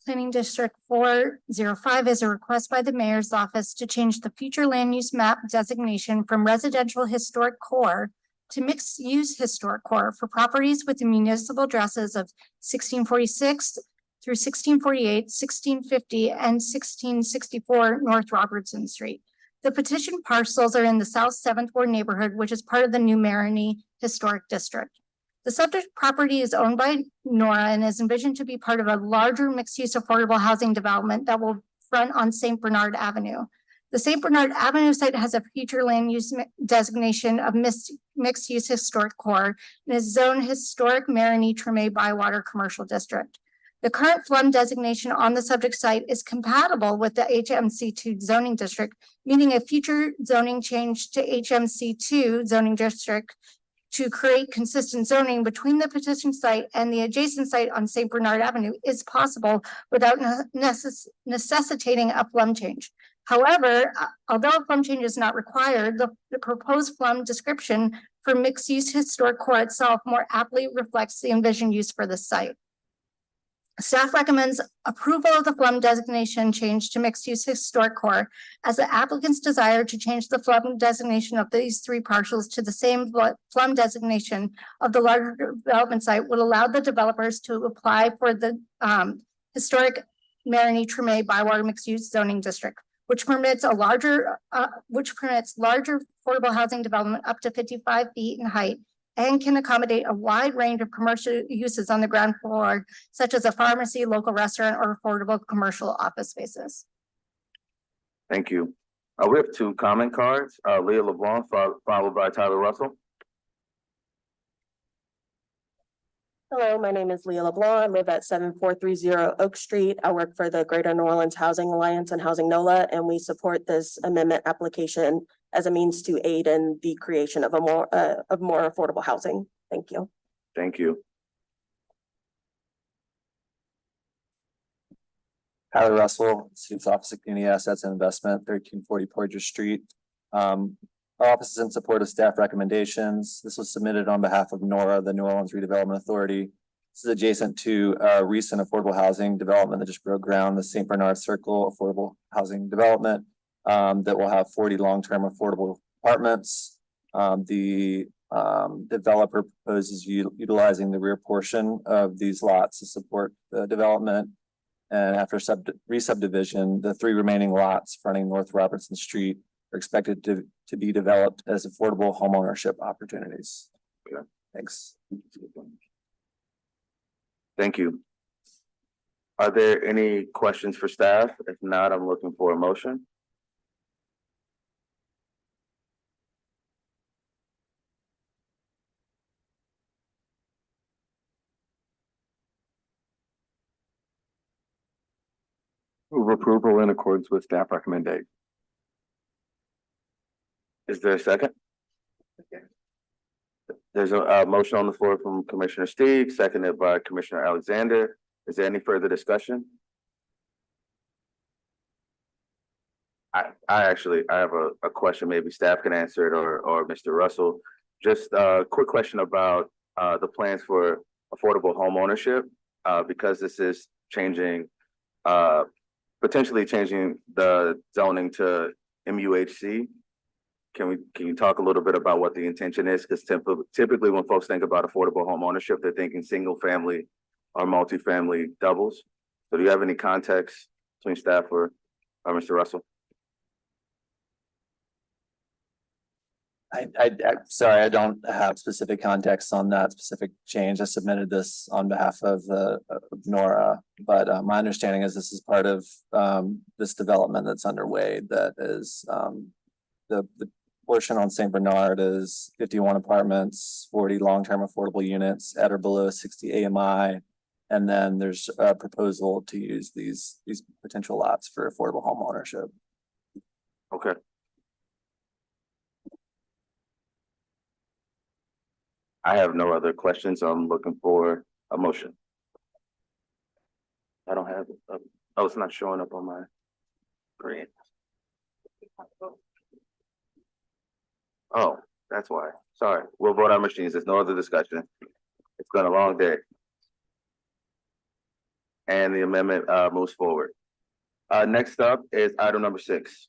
Planning District 405 is a request by the mayor's office to change the future land use map designation from residential historic core to mixed use historic core for properties with the municipal addresses of 1646 through 1648, 1650, and 1664 North Robertson Street. The petition parcels are in the South 7th Ward neighborhood, which is part of the New Marigny Historic District. The subject property is owned by Nora and is envisioned to be part of a larger mixed-use affordable housing development that will front on St. Bernard Avenue. The St. Bernard Avenue site has a future land use designation of mixed-use historic core and is zoned historic Marigny Treme Bywater Commercial District. The current flood designation on the subject site is compatible with the HMC2 zoning district, meaning a future zoning change to HMC2 zoning district to create consistent zoning between the petition site and the adjacent site on St. Bernard Avenue is possible without necessitating a flum change. However, although a flum change is not required, the proposed flum description for mixed-use historic core itself more aptly reflects the envisioned use for the site. Staff recommends approval of the flum designation change to mixed-use historic core, as the applicant's desire to change the flum designation of these three parcels to the same flum designation of the larger development site would allow the developers to apply for the historic Marigny Treme Bywater mixed-use zoning district, which permits larger affordable housing development up to 55 feet in height and can accommodate a wide range of commercial uses on the ground floor, such as a pharmacy, local restaurant, or affordable commercial office spaces. Thank you. We have two comment cards, Leah LeBlanc, followed by Tyler Russell. Hello, my name is Leah LeBlanc. I live at 7430 Oak Street. I work for the Greater New Orleans Housing Alliance and Housing NOLA, and we support this amendment application as a means to aid in the creation of more affordable housing. Thank you. Thank you. Tyler Russell, City's Office of Community Assets and Investment, 1340 Porter Street. Our office is in support of staff recommendations. This was submitted on behalf of NORA, the New Orleans Redevelopment Authority. This is adjacent to a recent affordable housing development that just broke ground, the St. Bernard Circle Affordable Housing Development, that will have 40 long-term affordable apartments. The developer proposes utilizing the rear portion of these lots to support the development. And after re-subdivision, the three remaining lots fronting North Robertson Street are expected to be developed as affordable homeownership opportunities. Okay. Thanks. Thank you. Are there any questions for staff? If not, I'm looking for a motion. Move approval in accordance with staff recommendation. Is there a second? There's a motion on the floor from Commissioner Steig, seconded by Commissioner Alexander. Is there any further discussion? I have a question, maybe staff can answer it or Mr. Russell. Just a quick question about the plans for affordable home ownership, because this is changing, potentially changing the zoning to MUHC. Can you talk a little bit about what the intention is? Because typically when folks think about affordable home ownership, they're thinking single family or multifamily doubles. So do you have any context between staff or Mr. Russell? Sorry, I don't have specific context on that specific change. I submitted this on behalf of NORA, but my understanding is this is part of this development that's underway. That is the portion on St. Bernard is 51 apartments, 40 long-term affordable units at or below 60 AMI. And then there's a proposal to use these potential lots for affordable home ownership. Okay. I have no other questions. I'm looking for a motion. I don't have it. Oh, it's not showing up on my screen. Oh, that's why. Sorry. We'll vote on machines. There's no other discussion. It's been a long day. And the amendment moves forward. Next up is item number 6.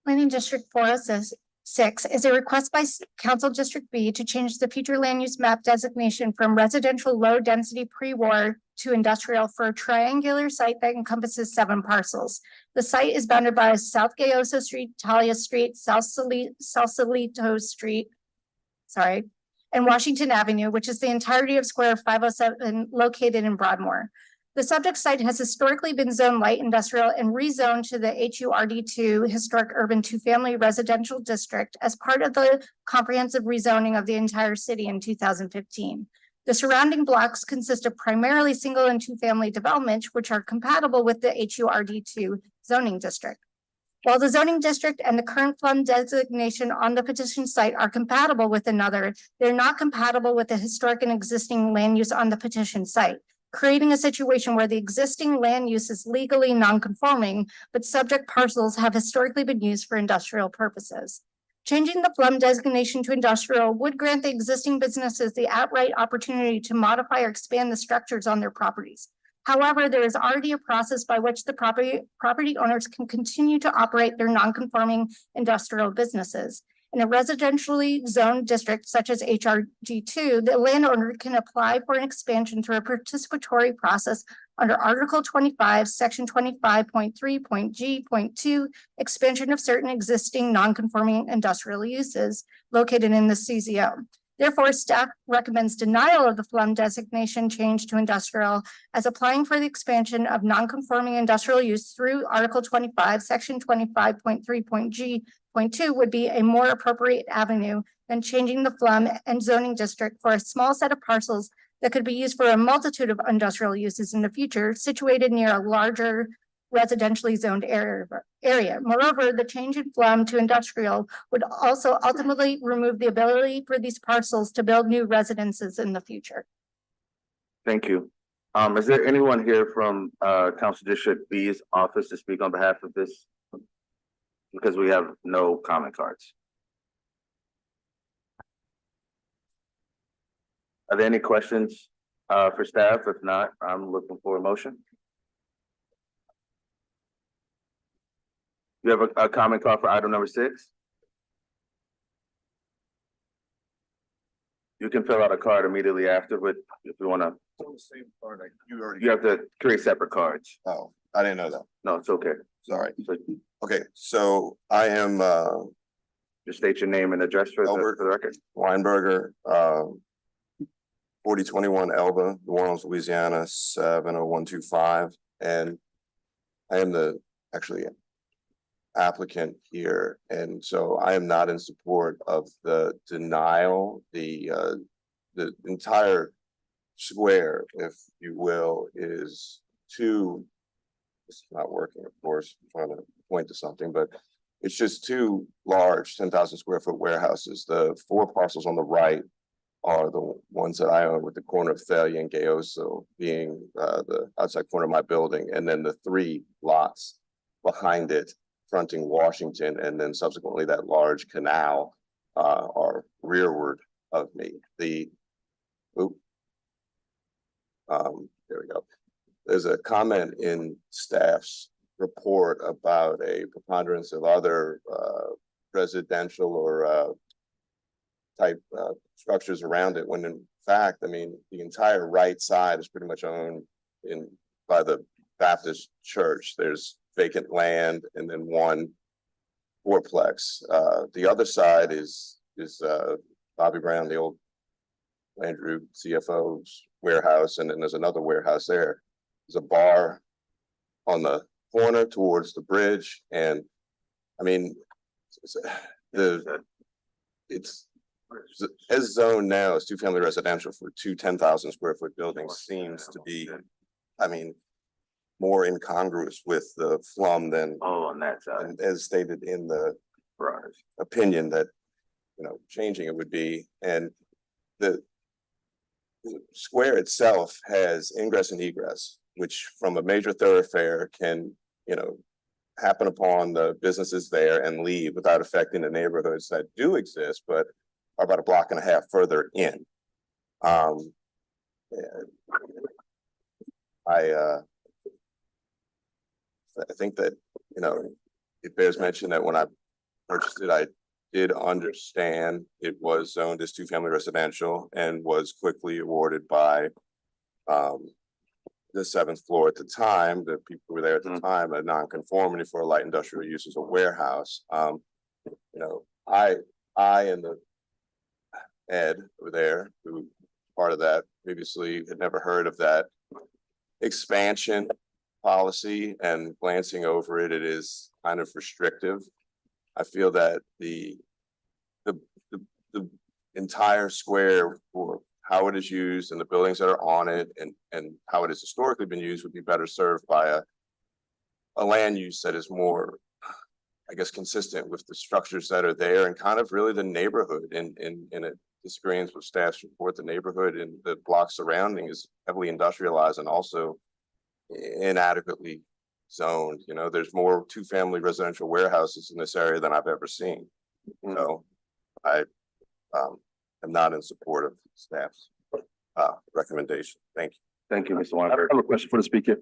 Planning District 406 is a request by Council District B to change the future land use map designation from residential low density pre-war to industrial for a triangular site that encompasses 7 parcels. The site is bounded by South Gayoso Street, Talia Street, South Salito Street, and Washington Avenue, which is the entirety of Square 507 located in Broadmoor. The subject site has historically been zoned light industrial and rezoned to the HURD2 Historic Urban Two-Family Residential District as part of the comprehensive rezoning of the entire city in 2015. The surrounding blocks consist of primarily single and two-family developments, which are compatible with the HURD2 zoning district. While the zoning district and the current fund designation on the petition site are compatible with another, they're not compatible with the historic and existing land use on the petition site, creating a situation where the existing land use is legally non-conforming, but subject parcels have historically been used for industrial purposes. Changing the FLUM designation to industrial would grant the existing businesses the outright opportunity to modify or expand the structures on their properties. However, there is already a process by which the property owners can continue to operate their non-conforming industrial businesses. In a residentially zoned district such as HRD2, the landowner can apply for an expansion through a participatory process under Article 25, Section 25.3.G.2, expansion of certain existing non-conforming industrial uses located in the CZO. Therefore, staff recommends denial of the FLUM designation change to industrial, as applying for the expansion of non-conforming industrial use through Article 25, Section 25.3.G.2 would be a more appropriate avenue than changing the FLUM and zoning district for a small set of parcels that could be used for a multitude of industrial uses in the future, situated near a larger residentially zoned area. Moreover, the change in FLUM to industrial would also ultimately remove the ability for these parcels to build new residences in the future. Thank you. Is there anyone here from Council District B's office to speak on behalf of this? Because we have no comment cards. Are there any questions for staff? If not, I'm looking for a motion. You have a comment card for item number 6? You can fill out a card immediately after, but if you wanna. Same card, you already. You have to create separate cards. Oh, I didn't know that. No, it's okay. Sorry. Okay, so I am, Just state your name and address for the record. Weinberger, 4021 Elba, New Orleans, Louisiana, 70125. And I am the actually applicant here. And so I am not in support of the denial. The entire square, if you will, is too, it's not working, of course, I'm trying to point to something, but it's just too large, 10,000 square foot warehouses. The 4 parcels on the right are the ones that I own, with the corner of Thalia and Gayoso being the outside corner of my building. And then the 3 lots behind it fronting Washington, and then subsequently that large canal are rearward of me. There we go. There's a comment in staff's report about a preponderance of other residential or type structures around it, when in fact, I mean, the entire right side is pretty much owned by the Baptist church. There's vacant land and then 1 fourplex. The other side is Bobby Brown, the old Andrew CFO's warehouse, and then there's another warehouse there. There's a bar on the corner towards the bridge, and I mean, it's as zoned now as 2-family residential for 2 10,000 square foot buildings seems to be, I mean, more incongruous with the FLUM than on that side, as stated in the opinion that, you know, changing it would be. And the square itself has ingress and egress, which from a major thoroughfare can, you know, happen upon the businesses there and leave without affecting the neighborhoods that do exist, but are about 1.5 blocks further in. I think that, you know, it bears mention that when I purchased it, I did understand it was zoned as 2-family residential and was quickly awarded by the 7th floor at the time. The people who were there at the time, a non-conformity for a light industrial use as a warehouse. You know, I and the Ed over there, who part of that previously had never heard of that expansion policy and glancing over it, it is kind of restrictive. I feel that the entire square for how it is used and the buildings that are on it and how it has historically been used would be better served by a land use that is more, I guess, consistent with the structures that are there and kind of really the neighborhood in a disagreement with staff's report. The neighborhood and the block surrounding is heavily industrialized and also inadequately zoned. You know, there's more two-family residential warehouses in this area than I've ever seen. So I am not in support of staff's recommendation. Thank you. Thank you, Mr. I Weinberg. have a question for the speaker.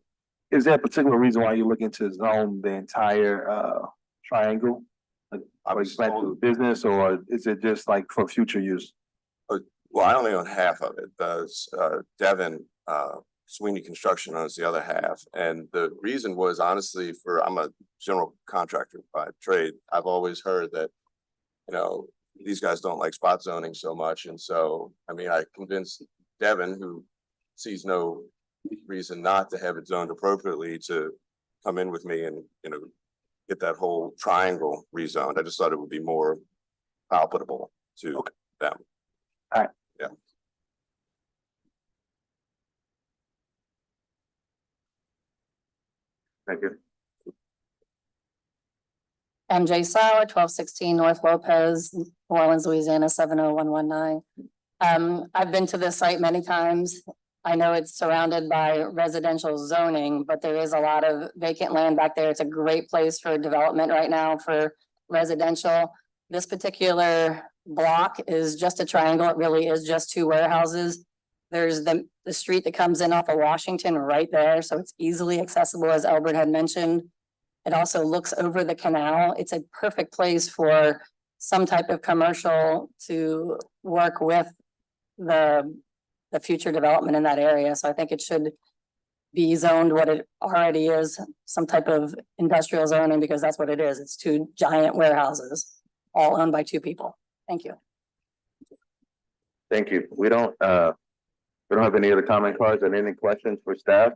Is there a particular reason why you're looking to zone the entire triangle? Like, for example, business, or is it just like for future use? Well, I only own half of it. Devin Sweeney Construction owns the other half. And the reason was honestly I'm a general contractor by trade. I've always heard that, you know, these guys don't like spot zoning so much. And so, I mean, I convinced Devin, who sees no reason not to have it zoned appropriately, to come in with me and, you know, get that whole triangle rezoned. I just thought it would be more palpable to them. All right. Yeah. Thank you. MJ Sauer, 1216 North Lopez, New Orleans, Louisiana, 70119. I've been to this site many times. I know it's surrounded by residential zoning, but there is a lot of vacant land back there. It's a great place for development right now for residential. This particular block is just a triangle. It really is just two warehouses. There's the street that comes in off of Washington right there, so it's easily accessible, as Albert had mentioned. It also looks over the canal. It's a perfect place for some type of commercial to work with the future development in that area. So I think it should be zoned what it already is, some type of industrial zoning, because that's what it is. It's two giant warehouses, all owned by two people. Thank you. Thank you. We don't have any other comment cards and any questions for staff.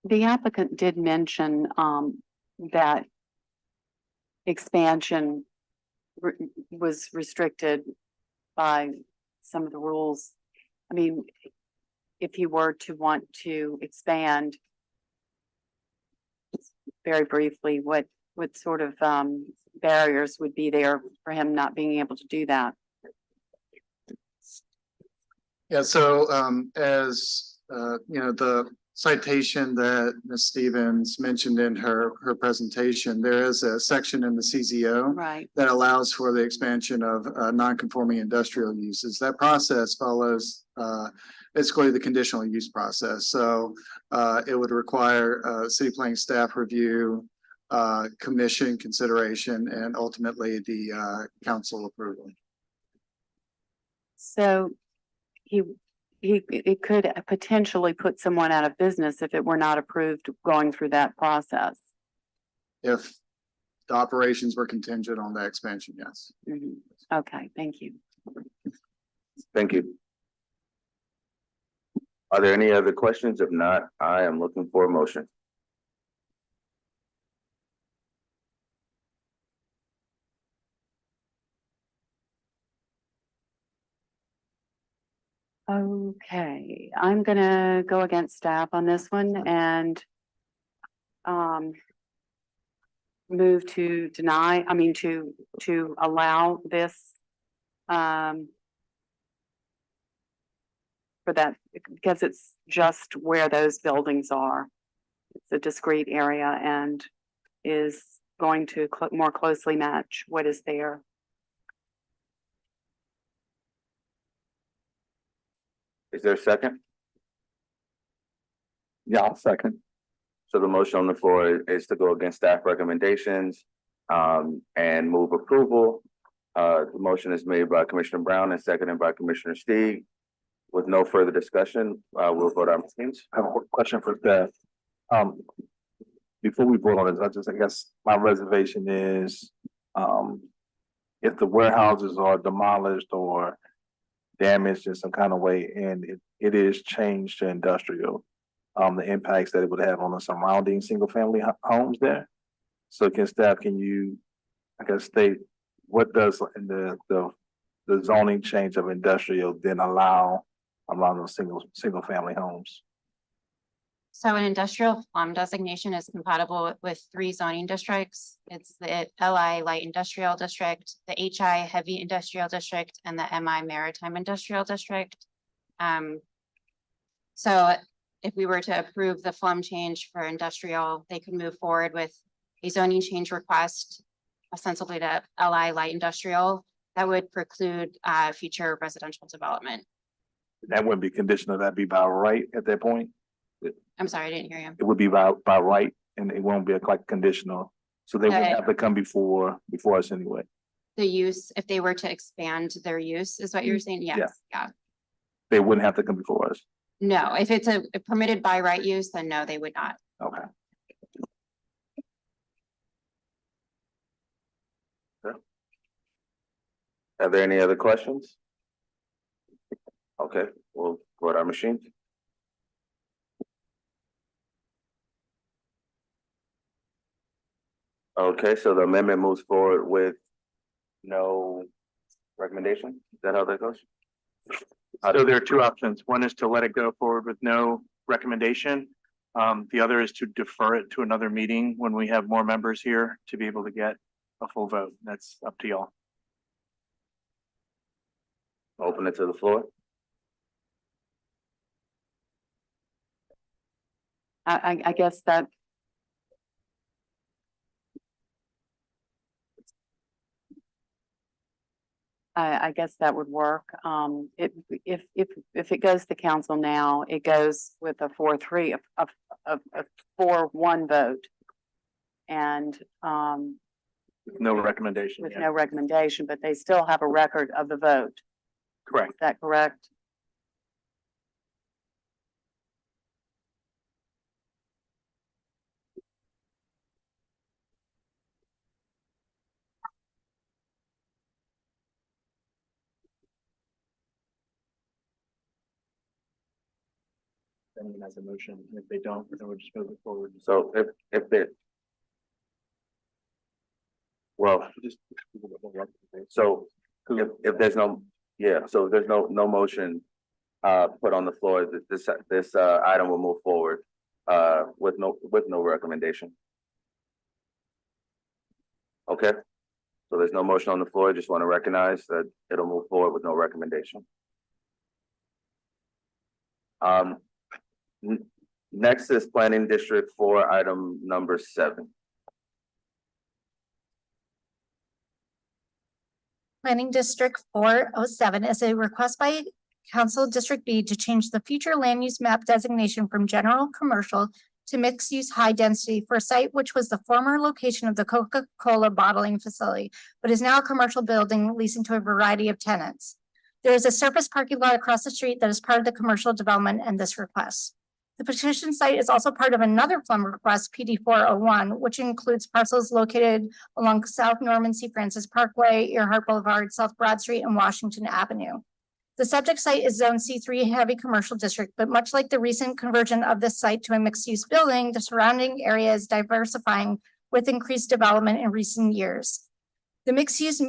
The applicant did mention, that expansion was restricted by some of the rules. I mean, if he were to want to expand, very briefly, what sort of, barriers would be there for him not being able to do that? Yeah, so as you know, the citation that Ms. Stevens mentioned in her presentation, there is a section in the CZO Right. that allows for the expansion of non-conforming industrial uses. That process follows basically the conditional use process. So it would require city planning staff review, commission consideration, and ultimately the council approval. So it could potentially put someone out of business if it were not approved going through that process. If the operations were contingent on the expansion, yes. Mhm. Okay, thank you. Thank you. Are there any other questions? If not, I am looking for a motion. Okay, I'm gonna go against staff on this one and move to deny, to allow this for that, because it's just where those buildings are. It's a discrete area and is going to more closely match what is there. Is there a second? Yeah, I'll second. So the motion on the floor is to go against staff recommendations and move approval. The motion is made by Commissioner Brown and seconded by Commissioner Stieg. With no further discussion, we'll vote on things. I have a quick question for staff. Before we vote on this, I guess my reservation is, if the warehouses are demolished or damaged in some kind of way and it is changed to industrial, the impacts that it would have on the surrounding single-family homes there. So can you, I guess, state what does the zoning change of industrial then allow around those single-family homes? So an industrial designation is compatible with three zoning districts. It's the LI Light Industrial District, the HI Heavy Industrial District, and the MI Maritime Industrial District. So if we were to approve the FLUM change for industrial, they could move forward with a zoning change request ostensibly to LI Light Industrial that would preclude future residential development. That wouldn't be conditional, that'd be by right at that point? I'm sorry, I didn't hear you. It would be by right and it won't be like conditional. So they would Okay. have to come before us anyway. The use, if they were to expand their use, is what you're saying? Yeah. Yes, yeah. They wouldn't have to come before us. No, if it's a permitted by right use, then no, they would not. Okay. Are there any other questions? Okay, we'll go to our machine. Okay, so the amendment moves forward with no recommendation? Is that how that goes? So there are two options. One is to let it go forward with no recommendation. The other is to defer it to another meeting when we have more members here to be able to get a full vote. That's up to y'all. Open it to the floor. I guess that. I guess that would work. If it goes to council now, it goes with a 4-3, a 4-1 vote. And, No recommendation. with yet. no recommendation, but they still have a record of the vote. Correct. Is that correct? Then as a motion. If they don't, then we'll just move it forward. So if they. Well, so if there's no, yeah, so if there's no motion put on the floor, this item will move forward with no recommendation. Okay, so there's no motion on the floor. Just want to recognize that it'll move forward with no recommendation. Next is Planning District 4, item number 7. Planning District 407 is a request by Council District B to change the future land use map designation from general commercial to mixed use high density for a site which was the former location of the Coca-Cola bottling facility, but is now a commercial building leasing to a variety of tenants. There is a surface parking lot across the street that is part of the commercial development and this request. The petition site is also part of another FLUM request, PD 401, which includes parcels located along South Norman C. Francis Parkway, Earhart Boulevard, South Broad Street, and Washington Avenue. The subject site is Zone C3 Heavy Commercial District, but much like the recent conversion of this site to a mixed-use building, the surrounding area is diversifying with increased development in recent years. The mixed-use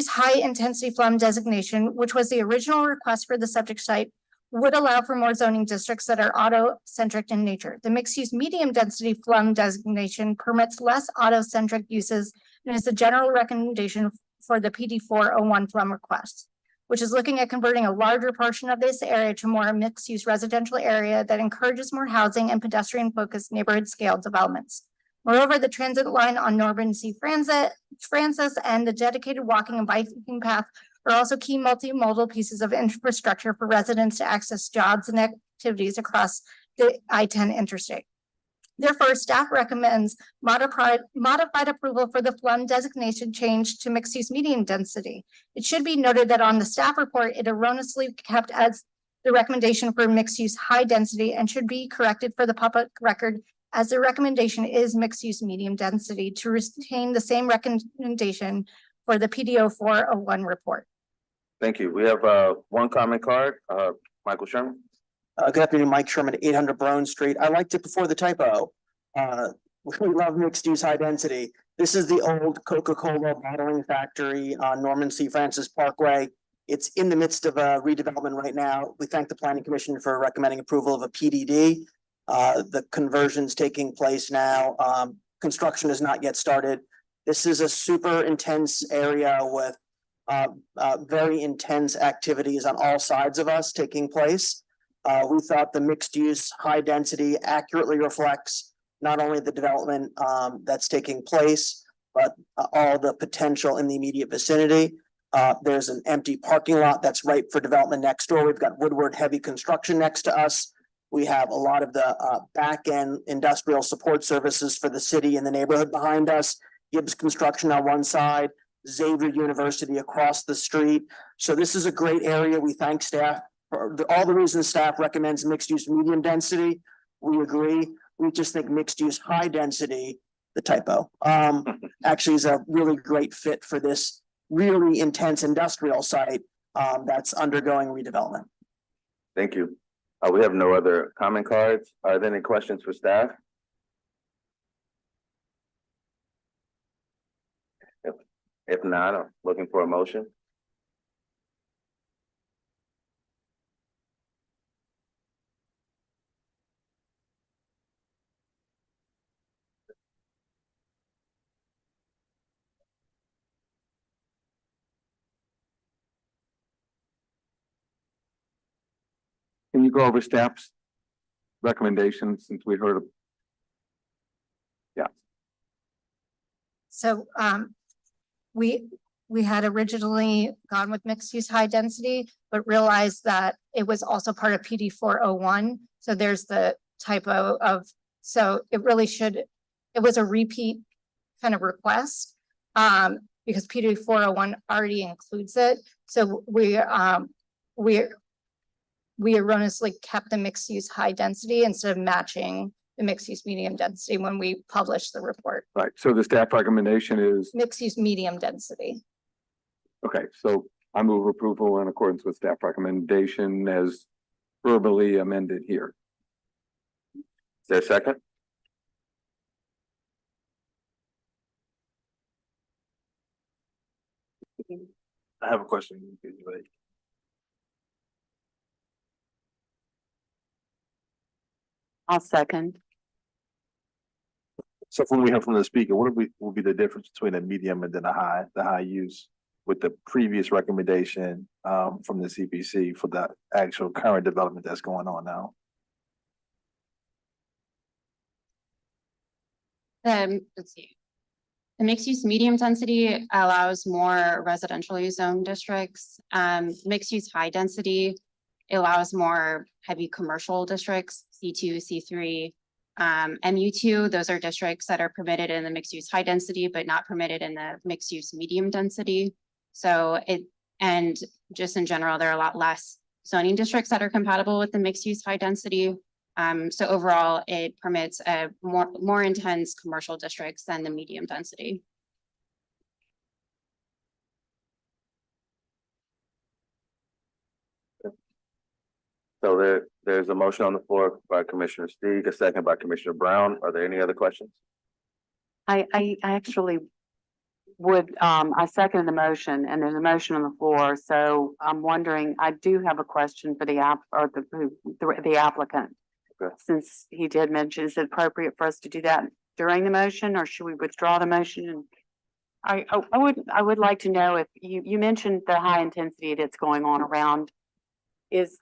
high-intensity FLUM designation, which was the original request for the subject site, would allow for more zoning districts that are auto-centric in nature. The mixed-use medium-density FLUM designation permits less auto-centric uses and is the general recommendation for the PD 401 FLUM request, which is looking at converting a larger portion of this area to more mixed-use residential area that encourages more housing and pedestrian-focused neighborhood-scale developments. Moreover, the transit line on Norman C. Francis and the dedicated walking and biking path are also key multimodal pieces of infrastructure for residents to access jobs and activities across the I-10 interstate. Therefore, staff recommends modified approval for the FLUM designation change to mixed-use medium density. It should be noted that on the staff report, it erroneously kept as the recommendation for mixed-use high density and should be corrected for the public record as the recommendation is mixed-use medium density to retain the same recommendation for the PDO 401 report. Thank you. We have, one comment card, Michael Sherman. Good afternoon, Mike Sherman, 800 Brown Street. I liked it before the typo. We love mixed use high density. This is the old Coca-Cola bottling factory on Norman C. Francis Parkway. It's in the midst of a redevelopment right now. We thank the planning commission for recommending approval of a PDD. The conversion's taking place now. Construction has not yet started. This is a super intense area with very intense activities on all sides of us taking place. We thought the mixed use high density accurately reflects not only the development that's taking place, but all the potential in the immediate vicinity. There's an empty parking lot that's ripe for development next door. We've got Woodward Heavy Construction next to us. We have a lot of the back end industrial support services for the city and the neighborhood behind us. Gibbs Construction on one side, Xavier University across the street. So this is a great area. We thank staff for all the reasons staff recommends mixed use medium density. We agree. We just think mixed use high density, the typo, actually is a really great fit for this really intense industrial site that's undergoing redevelopment. Thank you. We have no other comment cards. Are there any questions for staff? If not, I'm looking for a motion. Can you go over staff's recommendations since we heard of? Yeah. So, we had originally gone with mixed use high density, but realized that it was also part of PD 401. So there's the typo of, so it really should, it was a repeat kind of request. Because PD 401 already includes it. So we erroneously kept the mixed use high density instead of matching the mixed use medium density when we published the report. Right, so the staff recommendation is, Mixed use medium density. okay, so I move approval in accordance with staff recommendation as verbally amended here. Is there a second? I have a question. I'll second. So from what we heard from the speaker, what will be the difference between a medium and then the high use with the previous recommendation from the CPC for the actual current development that's going on now? Let's see. The mixed use medium density allows more residentially zoned districts. Mixed use high density allows more heavy commercial districts, C2, C3. MU2, those are districts that are permitted in the mixed use high density, but not permitted in the mixed use medium density. So and just in general, there are a lot less zoning districts that are compatible with the mixed use high density. So overall, it permits a more intense commercial districts than the medium density. So there's a motion on the floor by Commissioner Stieg, a second by Commissioner Brown. Are there any other questions? I actually would, I second the motion and there's a motion on the floor. So I'm wondering, I do have a question for the applicant. Okay. Since he did mention, is it appropriate for us to do that during the motion or should we withdraw the motion? And I would like to know if you mentioned the high intensity that's going on around is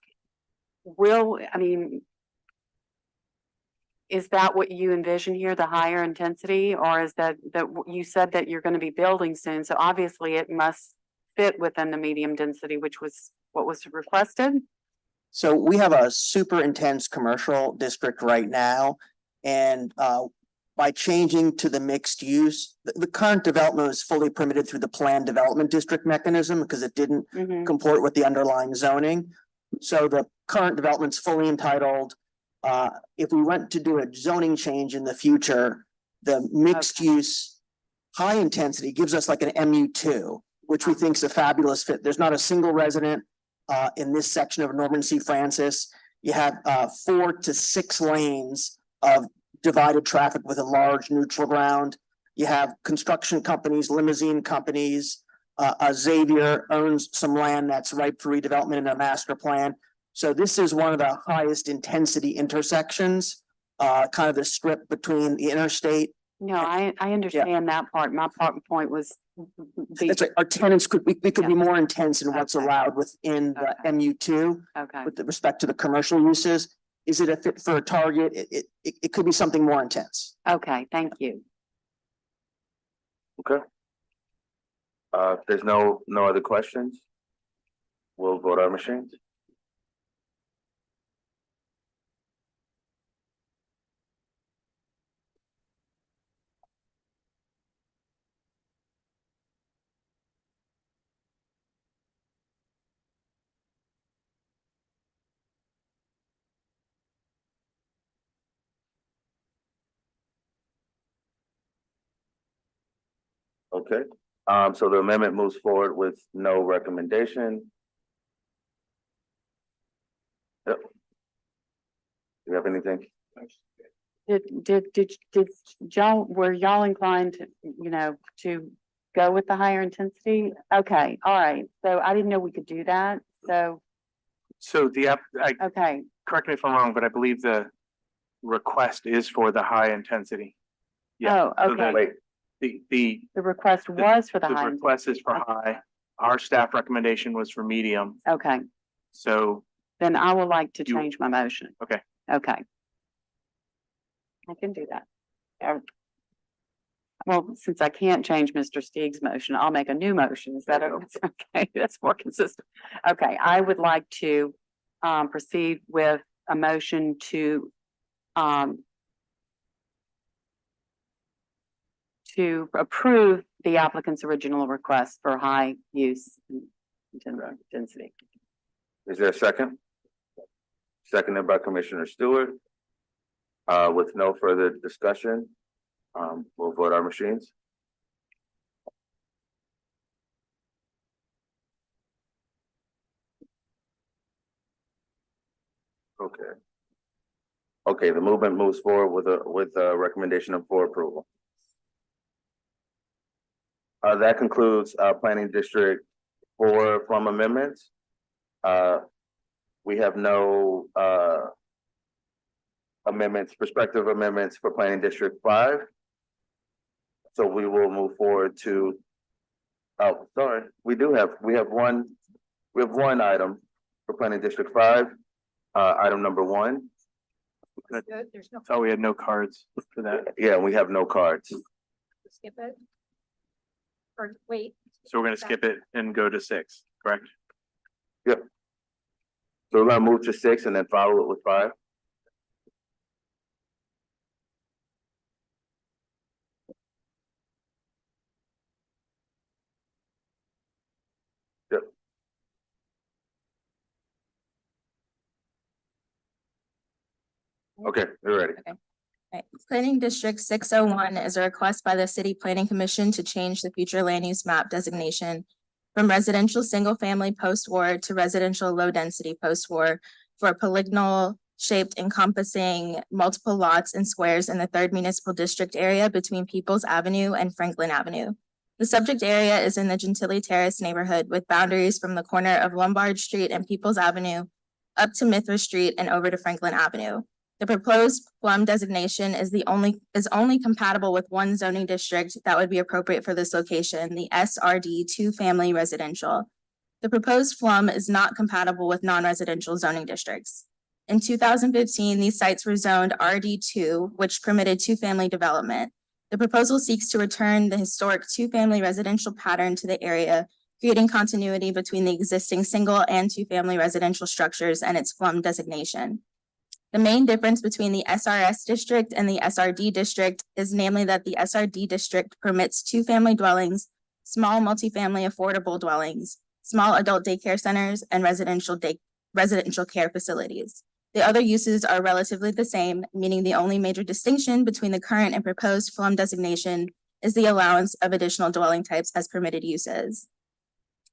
that what you envision here, the higher intensity, or is that you said that you're going to be building soon? So obviously it must fit within the medium density, which was what was requested. So we have a super intense commercial district right now. And by changing to the mixed use, the current development was fully permitted through the planned development district mechanism because it didn't comport with the underlying zoning. So the current development's fully entitled. If we went to do a zoning change in the future, the mixed use high intensity gives us like an MU2. which we think is a fabulous fit. There's not a single resident in this section of Norman C. Francis. You have 4 to 6 lanes of divided traffic with a large neutral ground. You have construction companies, limousine companies. Xavier owns some land that's ripe for redevelopment in a master plan. So this is one of the highest intensity intersections, kind of the strip between the interstate. No, I understand that part. My point was. That's right. Our tenants we could be more intense in what's allowed within the MU2 Okay, with respect to the commercial uses. Is it a fit for a target? It could be something more intense. okay, thank you. Okay. If there's no other questions, we'll vote our machines. Okay, so the amendment moves forward with no recommendation. Yep. Do you have anything? Did y'all, were y'all inclined to, to go with the higher intensity? Okay, all right. So I didn't know we could do that. So, So okay, correct me if I'm wrong, but I believe the request is for the high intensity. Yeah. Oh, so okay. Wait, the request was for the high. request is for high. Our staff recommendation was for medium. Okay, So, then I would like to change my motion. okay. Okay. I can do that. Well, since I can't change Mr. Steeg's motion, I'll make a new motion. Is that okay? That's more consistent. Okay, I would like to proceed with a motion to approve the applicant's original request for high use density. Is there a second? Seconded by Commissioner Stewart. With no further discussion, we'll vote our machines. Okay. Okay, the movement moves forward with a recommendation for approval. That concludes Planning District 4 from amendments. We have no amendments, prospective amendments for Planning District 5. So we will move forward to, oh, sorry, we have one item for Planning District 5, item number 1. So we had no cards for that. Yeah, we have no cards. Skip it. Or wait. So we're gonna skip it and go to 6, correct? Yep. So we're gonna move to 6 and then follow it with 5. Yep. Okay, we're ready. Right. Planning District 601 is a request by the City Planning Commission to change the future land use map designation from residential single-family post-war to residential low-density post-war for a polygonal shaped encompassing multiple lots and squares in the 3rd Municipal District area between Peoples Avenue and Franklin Avenue. The subject area is in the Gentilly Terrace neighborhood with boundaries from the corner of Lombard Street and Peoples Avenue up to Mithra Street and over to Franklin Avenue. The proposed FLUM designation is only compatible with one zoning district that would be appropriate for this location, the SRD 2-family residential. The proposed FLUM is not compatible with non-residential zoning districts. In 2015, these sites were zoned RD2, which permitted 2-family development. The proposal seeks to return the historic 2-family residential pattern to the area, creating continuity between the existing single and 2-family residential structures and its FLUM designation. The main difference between the SRS district and the SRD district is namely that the SRD district permits 2-family dwellings, small multifamily affordable dwellings, small adult daycare centers, and residential care facilities. The other uses are relatively the same, meaning the only major distinction between the current and proposed FLUM designation is the allowance of additional dwelling types as permitted uses.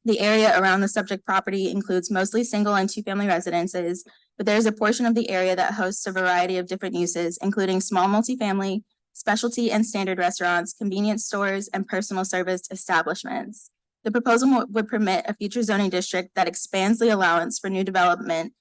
The area around the subject property includes mostly single and two-family residences, but there is a portion of the area that hosts a variety of different uses, including small multifamily, specialty and standard restaurants, convenience stores, and personal service establishments. The proposal would permit a future zoning district that expands the allowance for new development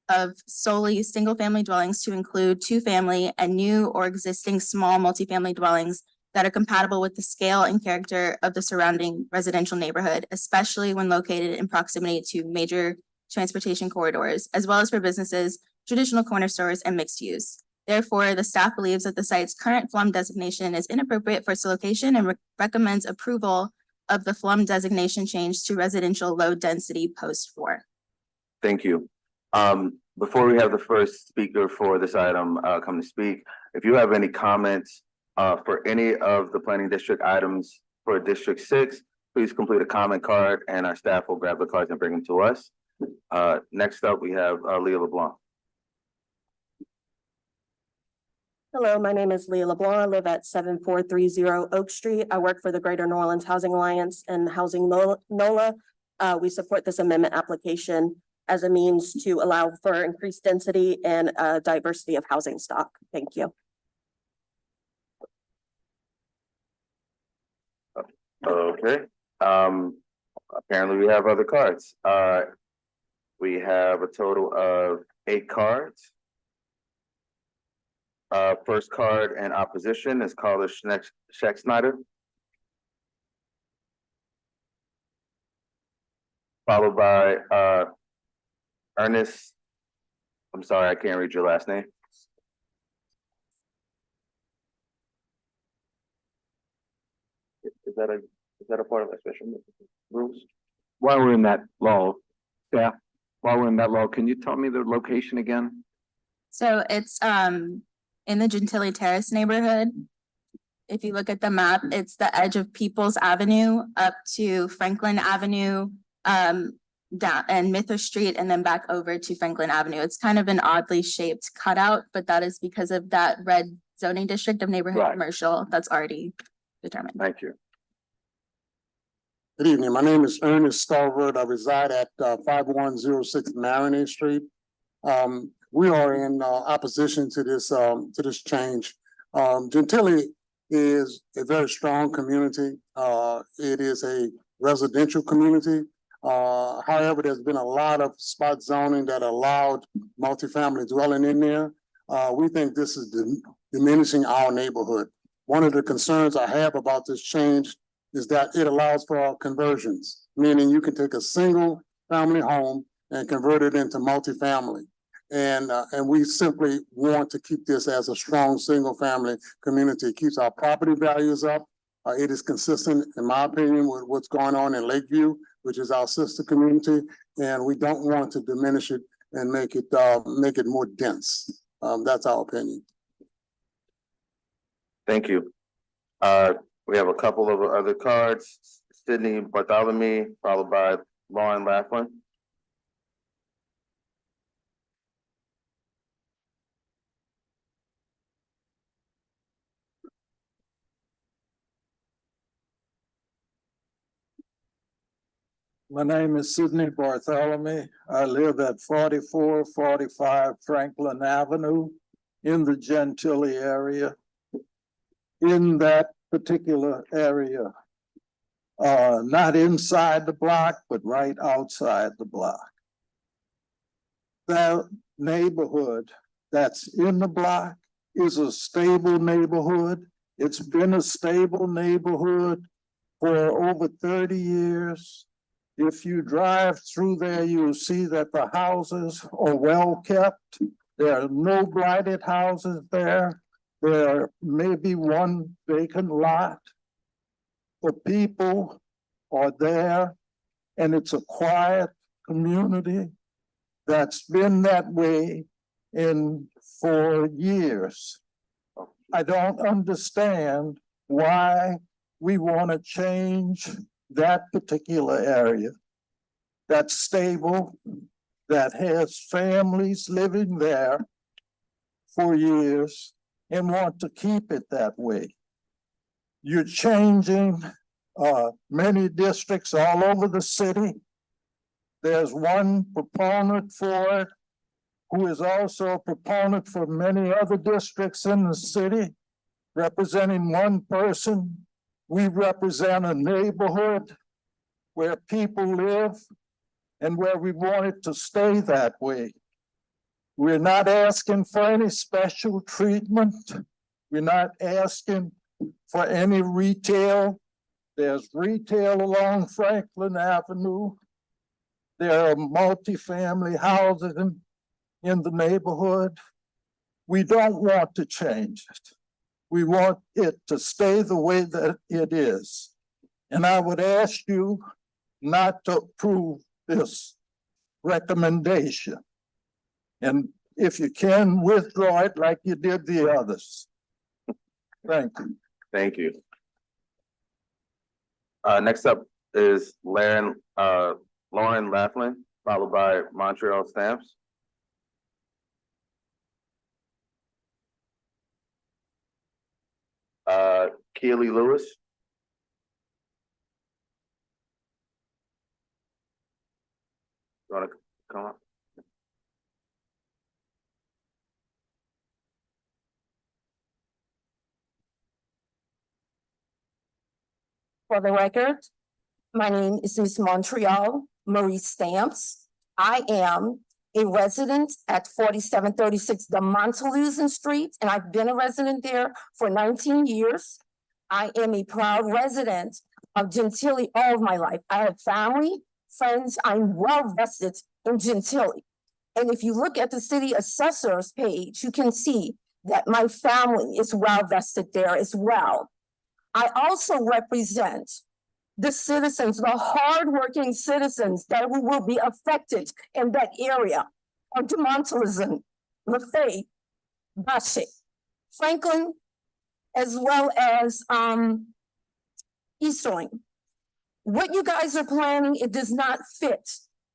of solely single-family dwellings to include two-family and new or existing small multifamily dwellings that are compatible with the scale and character of the surrounding residential neighborhood, especially when located in proximity to major transportation corridors, as well as for businesses, traditional corner stores, and mixed use. Therefore, the staff believes that the site's current FLUM designation is inappropriate for its location and recommends approval of the FLUM designation change to residential low density post 4. Thank you. Before we have the first speaker for this item come to speak, if you have any comments for any of the planning district items for District 6, please complete a comment card and our staff will grab the cards and bring them to us. Next up, we have Leah LeBlanc. Hello, my name is Leah LeBlanc. I live at 7430 Oak Street. I work for the Greater New Orleans Housing Alliance and Housing NOLA. We support this amendment application as a means to allow for increased density and diversity of housing stock. Thank you. Okay. Apparently we have other cards. We have a total of 8 cards. First card in opposition is caller Schexnayder. Followed by Ernest. I'm sorry, I can't read your last name. Is that a part of the special rules? While we're in that law, staff, while we're in that law, can you tell me the location again? So it's in the Gentilly Terrace neighborhood. If you look at the map, it's the edge of Peoples Avenue up to Franklin Avenue, down and Mithra Street, and then back over to Franklin Avenue. It's kind of an oddly shaped cutout, but that is because of that red zoning district of neighborhood commercial that's already determined. Thank you. Good evening. My name is Ernest Starverd. I reside at 5106 Marinade Street. We are in opposition to this change. Gentilly is a very strong community. It is a residential community. However, there's been a lot of spot zoning that allowed multifamily dwelling in there. We think this is diminishing our neighborhood. One of the concerns I have about this change is that it allows for conversions, meaning you can take a single family home and convert it into multifamily. And we simply want to keep this as a strong single family community. It keeps our property values up. It is consistent, in my opinion, with what's going on in Lakeview, which is our sister community. And we don't want to diminish it and make it more dense. That's our opinion. Thank you. We have a couple of other cards. Sydney Bartholomew, followed by Lauren Laughlin. My name is Sidney Bartholomew. I live at 4445 Franklin Avenue in the Gentilly area. In that particular area, not inside the block, but right outside the block. The neighborhood that's in the block is a stable neighborhood. It's been a stable neighborhood for over 30 years. If you drive through there, you'll see that the houses are well kept. There are no blighted houses there. There may be one vacant lot. The people are there, and it's a quiet community that's been that way for years. I don't understand why we want to change that particular area that's stable, that has families living there for years and want to keep it that way. You're changing many districts all over the city. There's one proponent for it, who is also a proponent for many other districts in the city, representing one person. We represent a neighborhood where people live and where we want it to stay that way. We're not asking for any special treatment. We're not asking for any retail. There's retail along Franklin Avenue. There are multifamily houses in the neighborhood. We don't want to change it. We want it to stay the way that it is. And I would ask you not to approve this recommendation. And if you can, withdraw it like you did the others. Thank you. Thank you. Next up is Lauren Laughlin, followed by Montreal Stamps. Keely Lewis. You wanna come up? For the record, my name is Miss Montreal Marie Stamps. I am a resident at 4736 de Monteluzin Street, and I've been a resident there for 19 years. I am a proud resident of Gentilly all of my life. I have family, friends. I'm well vested in Gentilly. And if you look at the city assessor's page, you can see that my family is well vested there as well. I also represent the citizens, the hardworking citizens that will be affected in that area of de Monteluzin, Lafayette, Bache, Franklin, as well as Easterling. What you guys are planning, it does not fit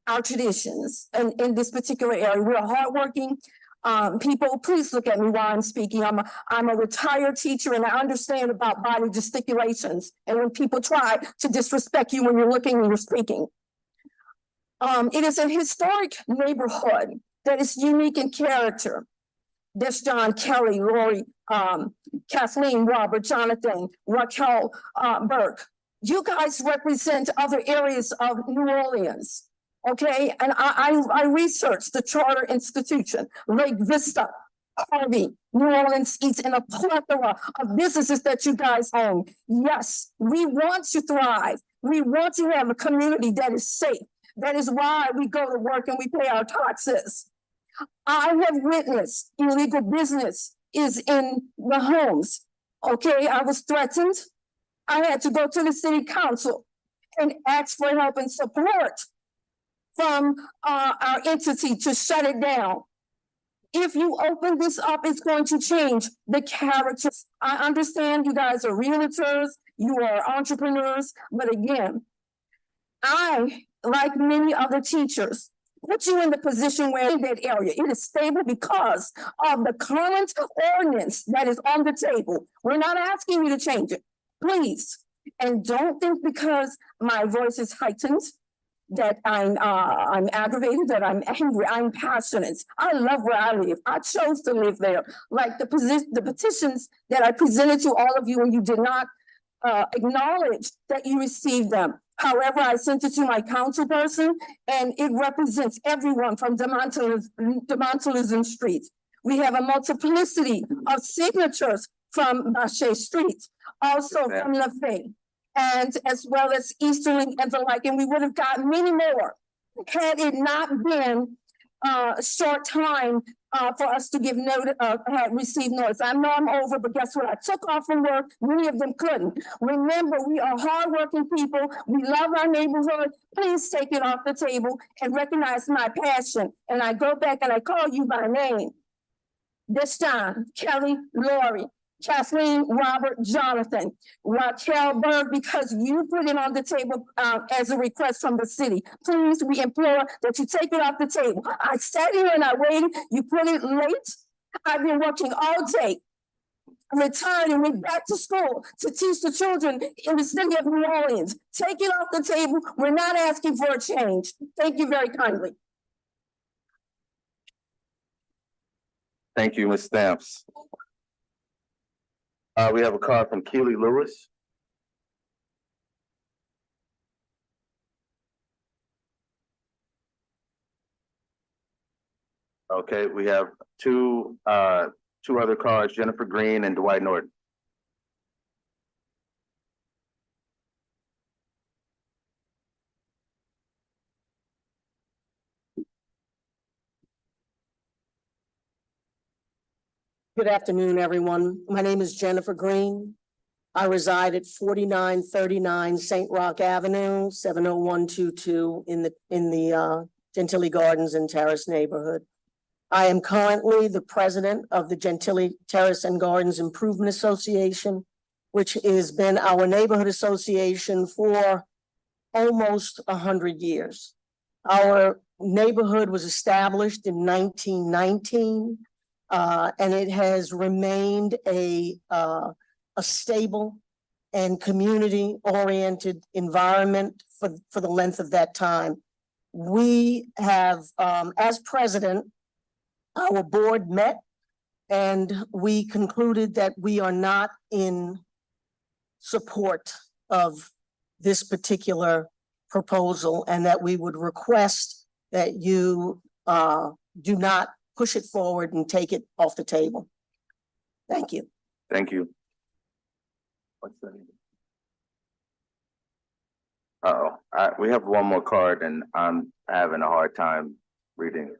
our traditions in this particular area. We're hardworking people. Please look at me while I'm speaking. I'm a retired teacher, and I understand about body gesticulations and when people try to disrespect you when you're looking and you're speaking. It is a historic neighborhood that is unique in character. There's John, Kelly, Lori, Kathleen, Robert, Jonathan, Raquel, Burke. You guys represent other areas of New Orleans. Okay, and I researched the Charter Institution, Lake Vista, Harvey, New Orleans East, and a plethora of businesses that you guys own. Yes, we want to thrive. We want to have a community that is safe. That is why we go to work and we pay our taxes. I have witnessed illegal business is in the homes. Okay, I was threatened. I had to go to the city council and ask for help and support from our entity to shut it down. If you open this up, it's going to change the characters. I understand you guys are realtors, you are entrepreneurs, but again, I, like many other teachers, put you in the position where in that area, it is stable because of the current ordinance that is on the table. We're not asking you to change it, please. And don't think because my voice is heightened that I'm aggravated, that I'm angry. I'm passionate. I love where I live. I chose to live there. Like the petitions that I presented to all of you and you did not acknowledge that you received them. However, I sent it to my council person and it represents everyone from de Monteluzin Street. We have a multiplicity of signatures from Bache Street, also from Lafayette, and as well as Easterling and the like, and we would have gotten many more had it not been a short time for us to give notice, had received notice. I know I'm over, but guess what? I took off from work. Many of them couldn't. Remember, we are hardworking people. We love our neighborhood. Please take it off the table and recognize my passion. And I go back and I call you by name. This time, Kelly, Lori, Kathleen, Robert, Jonathan, Raquel Berg, because you put it on the table as a request from the city. Please, we implore that you take it off the table. I sat here and I waited. You put it late. I've been working all day. returned and went back to school to teach the children in the city of New Orleans. Take it off the table. We're not asking for a change. Thank you very kindly. Thank you, Ms. Stamps. We have a card from Keely Lewis. Okay, we have two other cards, Jennifer Green and Dwight Norton. Good afternoon, everyone. My name is Jennifer Green. I reside at 4939 St. Rock Avenue, 70122 in the Gentilly Gardens and Terrace neighborhood. I am currently the president of the Gentilly Terrace and Gardens Improvement Association, which has been our neighborhood association for almost 100 years. Our neighborhood was established in 1919. And it has remained a stable and community-oriented environment for the length of that time. We have, as president, our board met and we concluded that we are not in support of this particular proposal and that we would request that you do not push it forward and take it off the table. Thank you. Thank you. What's that? Uh-oh, we have one more card and I'm having a hard time reading it.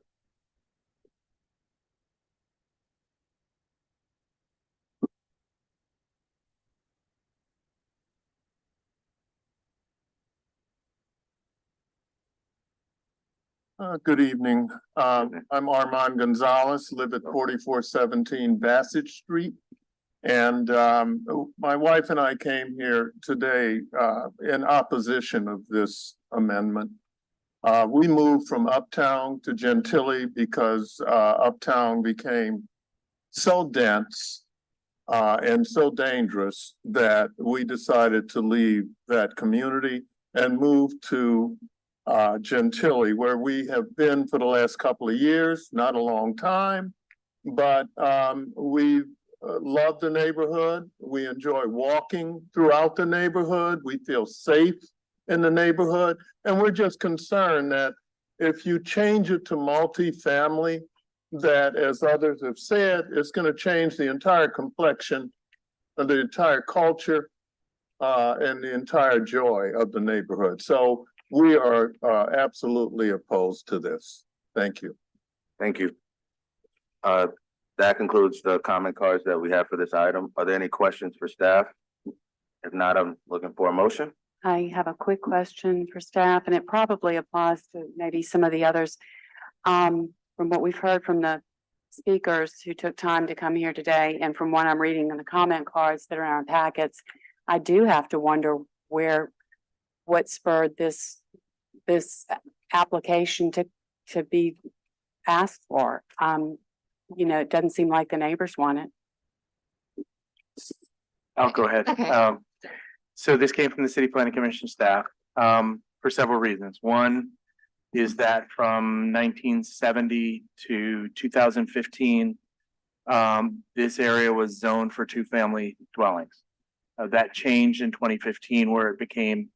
Good evening. I'm Armand Gonzalez, live at 4417 Bassett Street. And my wife and I came here today in opposition of this amendment. We moved from Uptown to Gentilly because Uptown became so dense and so dangerous that we decided to leave that community and move to Gentilly, where we have been for the last couple of years, not a long time, but we love the neighborhood. We enjoy walking throughout the neighborhood. We feel safe in the neighborhood. And we're just concerned that if you change it to multifamily, that as others have said, it's going to change the entire complexion of the entire culture and the entire joy of the neighborhood. So we are absolutely opposed to this. Thank you. Thank you. That concludes the comment cards that we have for this item. Are there any questions for staff? If not, I'm looking for a motion. I have a quick question for staff, and it probably applies to maybe some of the others. From what we've heard from the speakers who took time to come here today, and from what I'm reading in the comment cards that are in our packets, I do have to wonder what spurred this application to be asked for. You know, it doesn't seem like the neighbors want it. I'll go ahead. Okay. So this came from the City Planning Commission staff for several reasons. One is that from 1970 to 2015, this area was zoned for two-family dwellings. That changed in 2015 where it became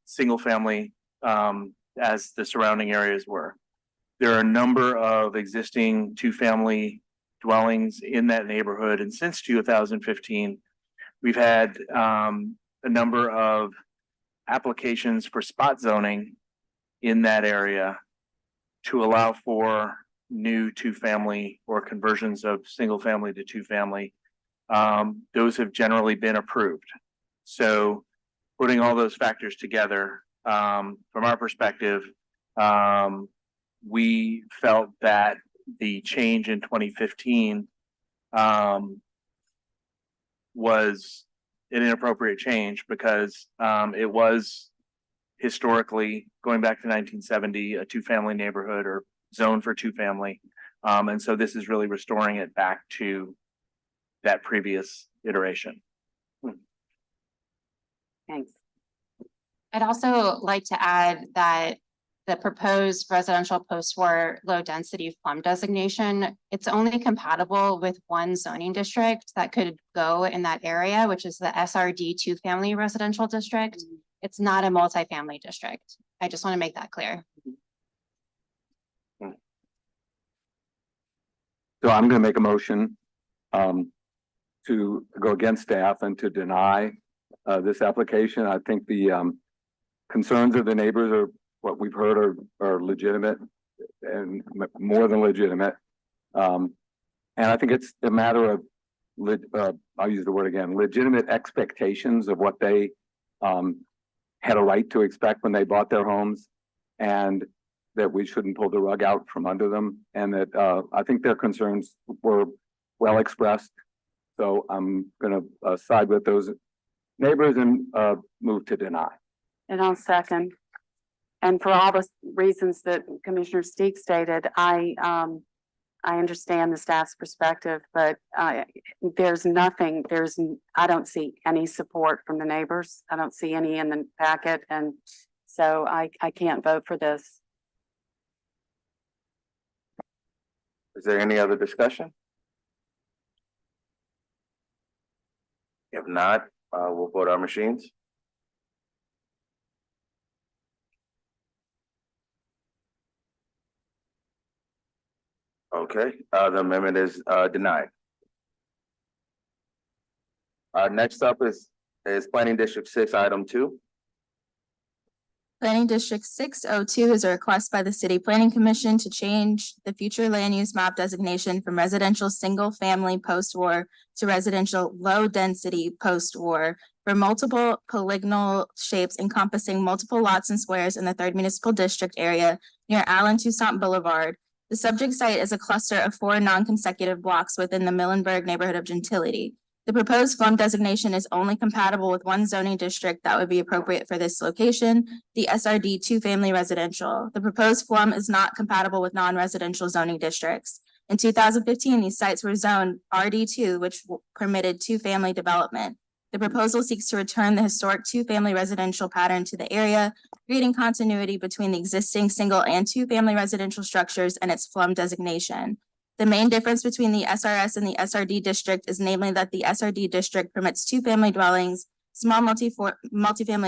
single-family as the surrounding areas were. There are a number of existing two-family dwellings in that neighborhood, and since 2015, we've had a number of applications for spot zoning in that area to allow for new two-family or conversions of single-family to two-family. Those have generally been approved. So putting all those factors together, from our perspective, we felt that the change in 2015 was an inappropriate change because it was historically, going back to 1970, a two-family neighborhood or zone for two-family. And so this is really restoring it back to that previous iteration. Thanks. I'd also like to add that the proposed residential post-war low-density FLUM designation, it's only compatible with one zoning district that could go in that area, which is the SRD two-family residential district. It's not a multifamily district. I just want to make that clear. So I'm gonna make a motion to go against staff and to deny this application. I think the concerns of the neighbors are what we've heard are legitimate and more than legitimate. And I think it's a matter of I'll use the word again, legitimate expectations of what they had a right to expect when they bought their homes, and that we shouldn't pull the rug out from under them, and that I think their concerns were well expressed. So I'm gonna side with those neighbors and move to deny. And I'll second. And for all the reasons that Commissioner Steek stated, I understand the staff's perspective, but I don't see any support from the neighbors. I don't see any in the packet, and so I can't vote for this. Is there any other discussion? If not, we'll vote our machines. Okay, the amendment is denied. Next up is Planning District 6, item 2. Planning District 602 is a request by the City Planning Commission to change the future land use map designation from residential single-family post-war to residential low-density post-war for multiple polygonal shapes encompassing multiple lots and squares in the 3rd Municipal District area near Allen Toussaint Boulevard. The subject site is a cluster of 4 non-consecutive blocks within the Millenburg neighborhood of Gentility. The proposed FLUM designation is only compatible with one zoning district that would be appropriate for this location, the SRD two-family residential. The proposed FLUM is not compatible with non-residential zoning districts. In 2015, these sites were zoned RD2, which permitted two-family development. The proposal seeks to return the historic two-family residential pattern to the area, creating continuity between the existing single and two-family residential structures and its FLUM designation. The main difference between the SRS and the SRD district is namely that the SRD district permits two-family dwellings, small multifamily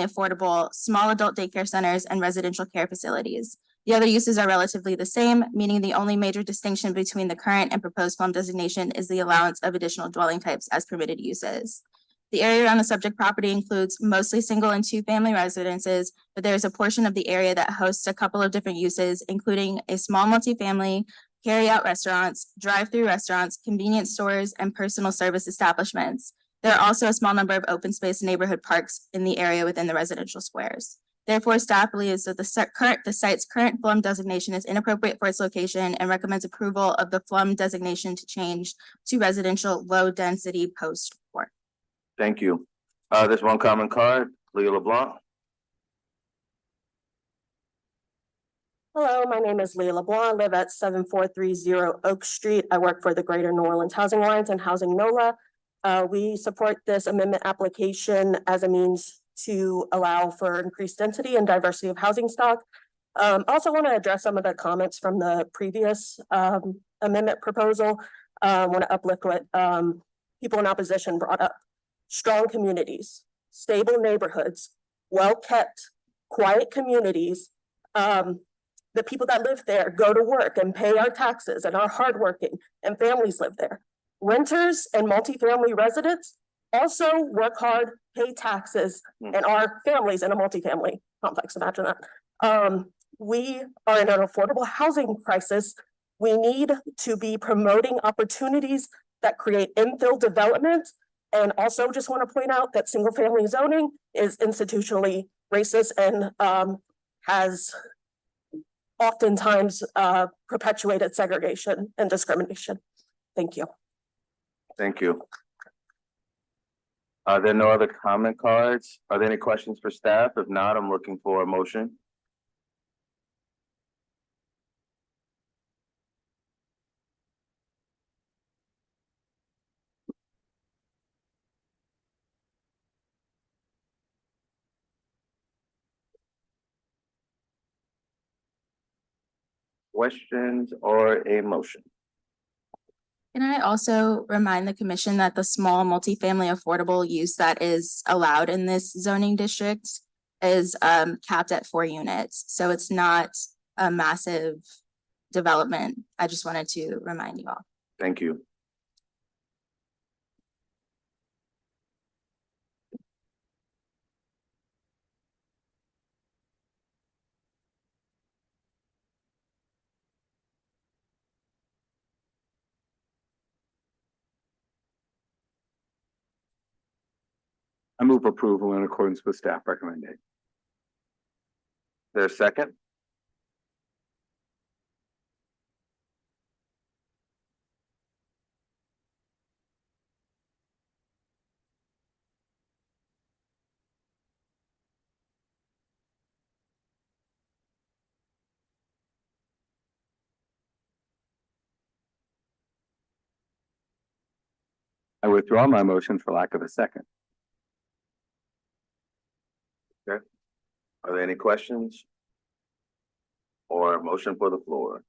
affordable, small adult daycare centers, and residential care facilities. The other uses are relatively the same, meaning the only major distinction between the current and proposed FLUM designation is the allowance of additional dwelling types as permitted uses. The area around the subject property includes mostly single and two-family residences, but there is a portion of the area that hosts a couple of different uses, including a small multifamily, carry-out restaurants, drive-through restaurants, convenience stores, and personal service establishments. There are also a small number of open space neighborhood parks in the area within the residential squares. Therefore, staff believes that the site's current FLUM designation is inappropriate for its location and recommends approval of the FLUM designation to change to residential low-density post-war. Thank you. There's one common card, Leah LeBlanc. Hello, my name is Leah LeBlanc. I live at 7430 Oak Street. I work for the Greater New Orleans Housing Alliance and Housing NOLA. We support this amendment application as a means to allow for increased density and diversity of housing stock. Also want to address some of the comments from the previous amendment proposal. Want to uplift what people in opposition brought up. Strong communities, stable neighborhoods, well-kept, quiet communities. The people that live there go to work and pay our taxes and are hardworking, and families live there. Renters and multifamily residents also work hard, pay taxes, and are families in a multifamily complex. Imagine that. We are in an affordable housing crisis. We need to be promoting opportunities that create infill development. And also just want to point out that single family zoning is institutionally racist and has oftentimes perpetuated segregation and discrimination. Thank you. Thank you. Are there no other comment cards? Are there any questions for staff? If not, I'm looking for a motion. questions or a motion? Can I also remind the commission that the small multifamily affordable use that is allowed in this zoning district is capped at 4 units, so it's not a massive development. I just wanted to remind you all. Thank you. I move approval in accordance with staff recommendation. There's a second? I withdraw my motion for lack of a second. Are there any questions? Or a motion for the floor?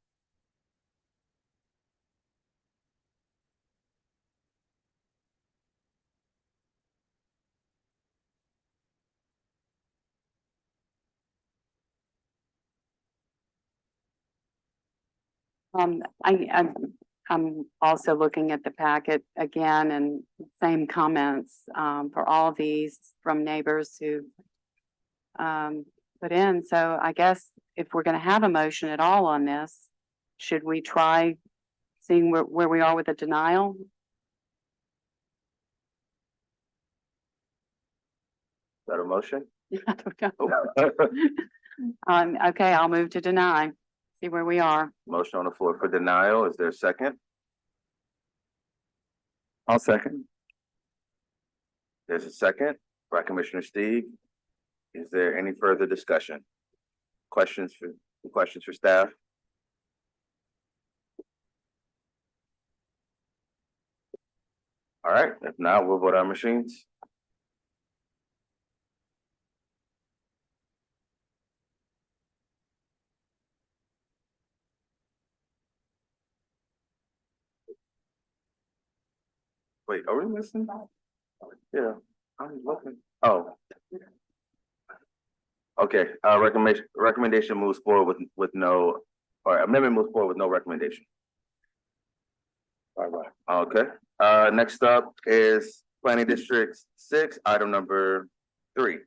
I'm also looking at the packet again and same comments, for all these from neighbors who put in. So I guess if we're gonna have a motion at all on this, should we try seeing where we are with the denial? Is that a motion? I don't know. Okay, I'll move to deny, see where we are. Motion on the floor for denial. Is there a second? I'll second. There's a second by Commissioner Steig. Is there any further discussion? Questions for staff? All right, if not, we'll vote our machines. Wait, are we missing? Yeah, I'm looking. Oh. Okay, recommendation moves forward with no, or amendment moves forward with no recommendation. All right. Okay, next up is Planning District 6, item number 3.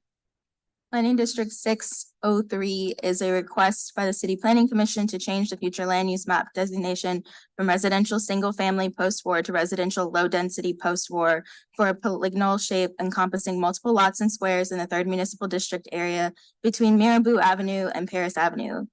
Planning District 603 is a request by the City Planning Commission to change the future land use map designation from residential single-family post-war to residential low-density post-war for a polygonal shape encompassing multiple lots and squares in the 3rd Municipal District area between Mirabeau Avenue and Paris Avenue.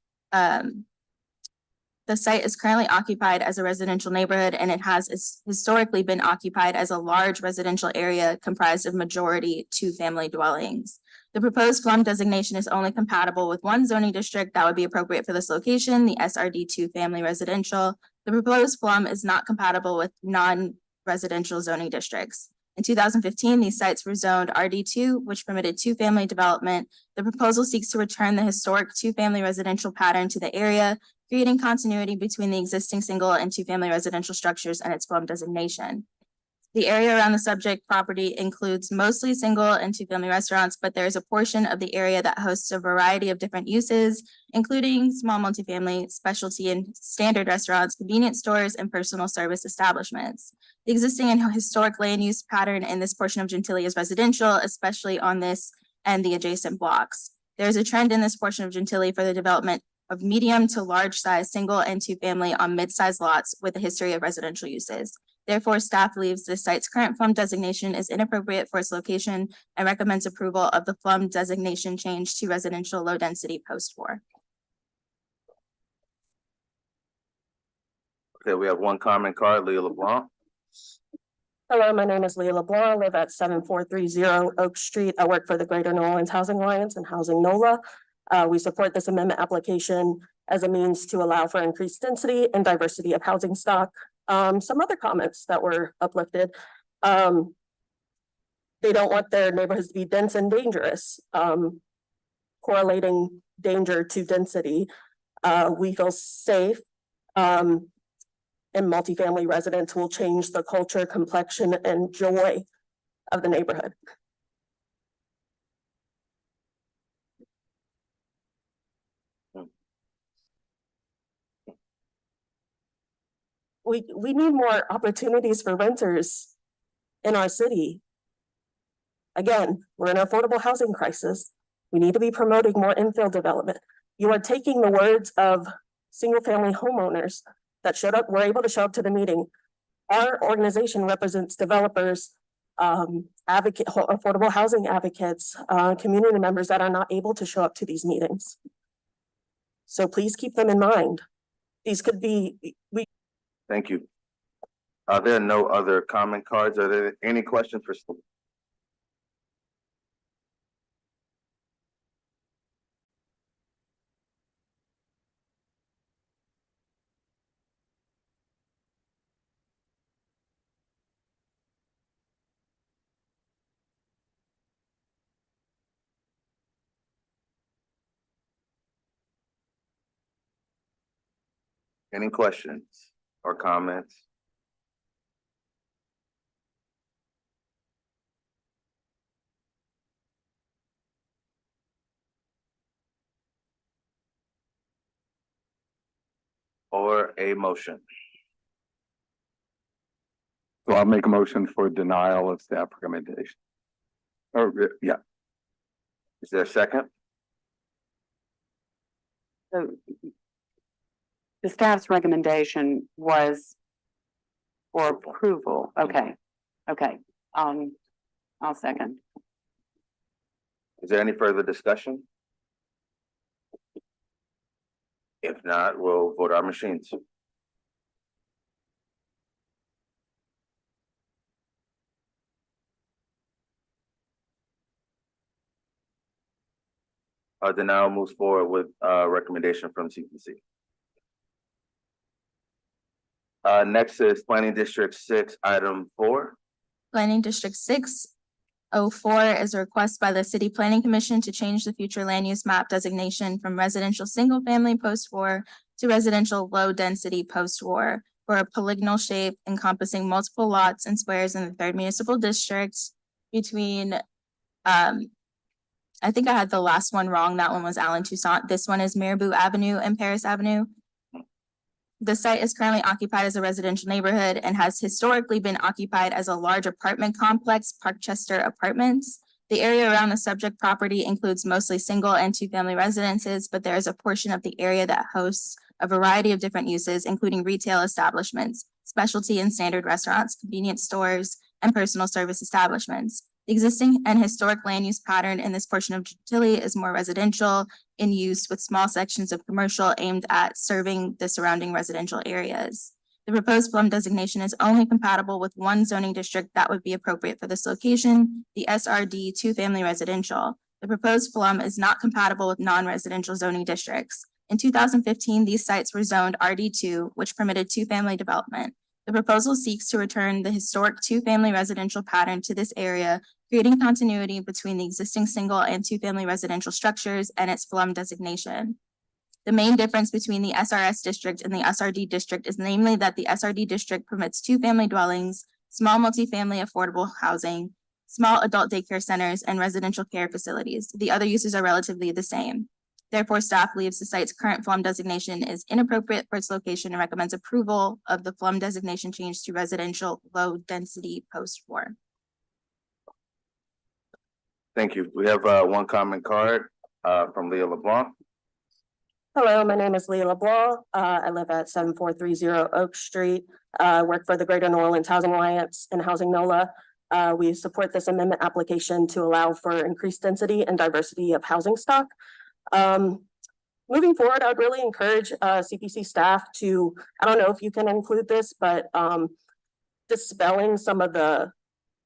The site is currently occupied as a residential neighborhood, and it has historically been occupied as a large residential area comprised of majority 2-family dwellings. The proposed FLUM designation is only compatible with one zoning district that would be appropriate for this location, the SRD 2-family residential. The proposed FLUM is not compatible with non-residential zoning districts. In 2015, these sites were zoned RD2, which permitted 2-family development. The proposal seeks to return the historic 2-family residential pattern to the area, creating continuity between the existing single and 2-family residential structures and its FLUM designation. The area around the subject property includes mostly single and 2-family restaurants, but there is a portion of the area that hosts a variety of different uses, including small multifamily, specialty and standard restaurants, convenience stores, and personal service establishments. The existing and historic land use pattern in this portion of Gentilly is residential, especially on this and the adjacent blocks. There is a trend in this portion of Gentilly for the development of medium to large size single and 2-family on mid-sized lots with a history of residential uses. Therefore, staff believes the site's current FLUM designation is inappropriate for its location and recommends approval of the FLUM designation change to residential low-density post-war. Okay, we have one comment card, Leah LeBlanc. Hello, my name is Leah LeBlanc. I live at 7430 Oak Street. I work for the Greater New Orleans Housing Alliance and Housing NOLA. We support this amendment application as a means to allow for increased density and diversity of housing stock. Some other comments that were uplifted. They don't want their neighborhoods to be dense and dangerous. Correlating danger to density. We feel safe. And multifamily residents will change the culture, complexion, and joy of the neighborhood. We need more opportunities for renters in our city. Again, we're in an affordable housing crisis. We need to be promoting more infill development. You are taking the words of single-family homeowners that were able to show up to the meeting. Our organization represents developers, affordable housing advocates, community members that are not able to show up to these meetings. So please keep them in mind. These could be, Thank you. Are there no other comment cards? Are there any questions for? Any questions or comments? Or a motion? So I'll make a motion for denial of staff recommendation. Or, yeah, Is there a second? So the staff's recommendation was for approval. Okay, okay. I'll second. Is there any further discussion? If not, we'll vote our machines. Denial moves forward with recommendation from CPC. Next is Planning District 6, item 4. Planning District 604 is a request by the City Planning Commission to change the future land use map designation from residential single-family post-war to residential low-density post-war for a polygonal shape encompassing multiple lots and squares in the 3rd Municipal District between, I think I had the last one wrong. That one was Allen Toussaint. This one is Mirabeau Avenue and Paris Avenue. The site is currently occupied as a residential neighborhood and has historically been occupied as a large apartment complex, Parkchester Apartments. The area around the subject property includes mostly single and two-family residences, but there is a portion of the area that hosts a variety of different uses, including retail establishments, specialty and standard restaurants, convenience stores, and personal service establishments. The existing and historic land use pattern in this portion of Gentilly is more residential in use with small sections of commercial aimed at serving the surrounding residential areas. The proposed plum designation is only compatible with one zoning district that would be appropriate for this location, the SRD two-family residential. The proposed plum is not compatible with non-residential zoning districts. In 2015, these sites were zoned RD2, which permitted two-family development. The proposal seeks to return the historic two-family residential pattern to this area, creating continuity between the existing single and two-family residential structures and its FLUM designation. The main difference between the SRS district and the SRD district is namely that the SRD district permits two-family dwellings, small multifamily affordable housing, small adult daycare centers, and residential care facilities. The other uses are relatively the same. Therefore, staff believes the site's current FLUM designation is inappropriate for its location and recommends approval of the FLUM designation change to residential low-density post-war. Thank you. We have one comment card from Leah LeBlanc. hello, my name is Leah LeBlanc. I live at 7430 Oak Street. Work for the Greater New Orleans Housing Alliance and Housing NOLA. We support this amendment application to allow for increased density and diversity of housing stock. Moving forward, I'd really encourage CPC staff to, I don't know if you can include this, but dispelling some of the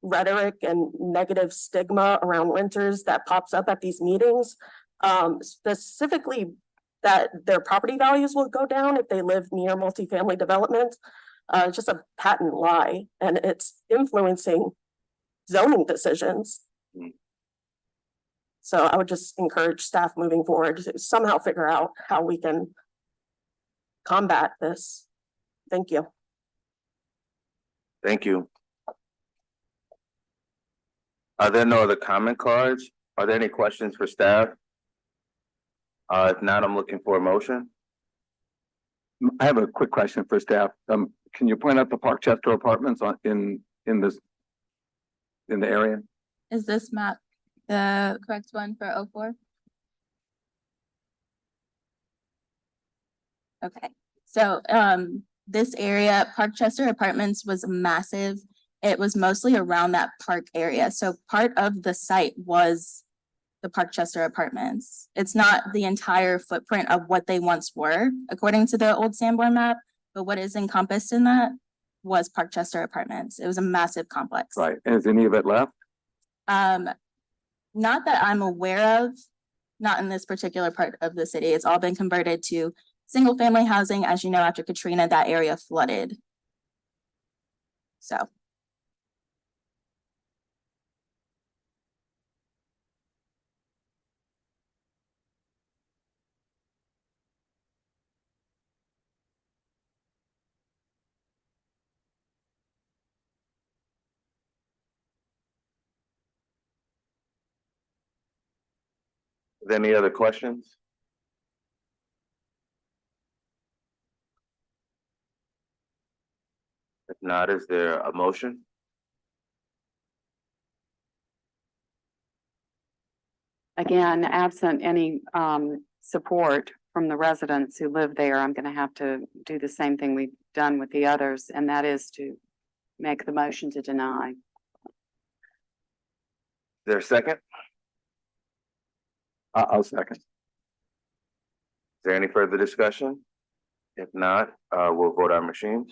rhetoric and negative stigma around renters that pops up at these meetings. Specifically that their property values will go down if they live near multifamily development. It's just a patent lie, and it's influencing zoning decisions. So I would just encourage staff moving forward to somehow figure out how we can combat this. Thank you. Thank you. Are there no other comment cards? Are there any questions for staff? If not, I'm looking for a motion. I have a quick question for staff. Can you point out the Parkchester Apartments in the area? Is this map the correct one for 04? Okay, so this area, Parkchester Apartments, was massive. It was mostly around that park area. So part of the site was the Parkchester Apartments. It's not the entire footprint of what they once were, according to the old Sanborn map, but what is encompassed in that was Parkchester Apartments. It was a massive complex. Right, and is any of it left? Not that I'm aware of, not in this particular part of the city. It's all been converted to single family housing. As you know, after Katrina, that area flooded. So. Any other questions? If not, is there a motion? Again, absent any support from the residents who live there, I'm gonna have to do the same thing we've done with the others, and that is to make the motion to deny. Is there a second? I'll second. Is there any further discussion? If not, we'll vote our machines.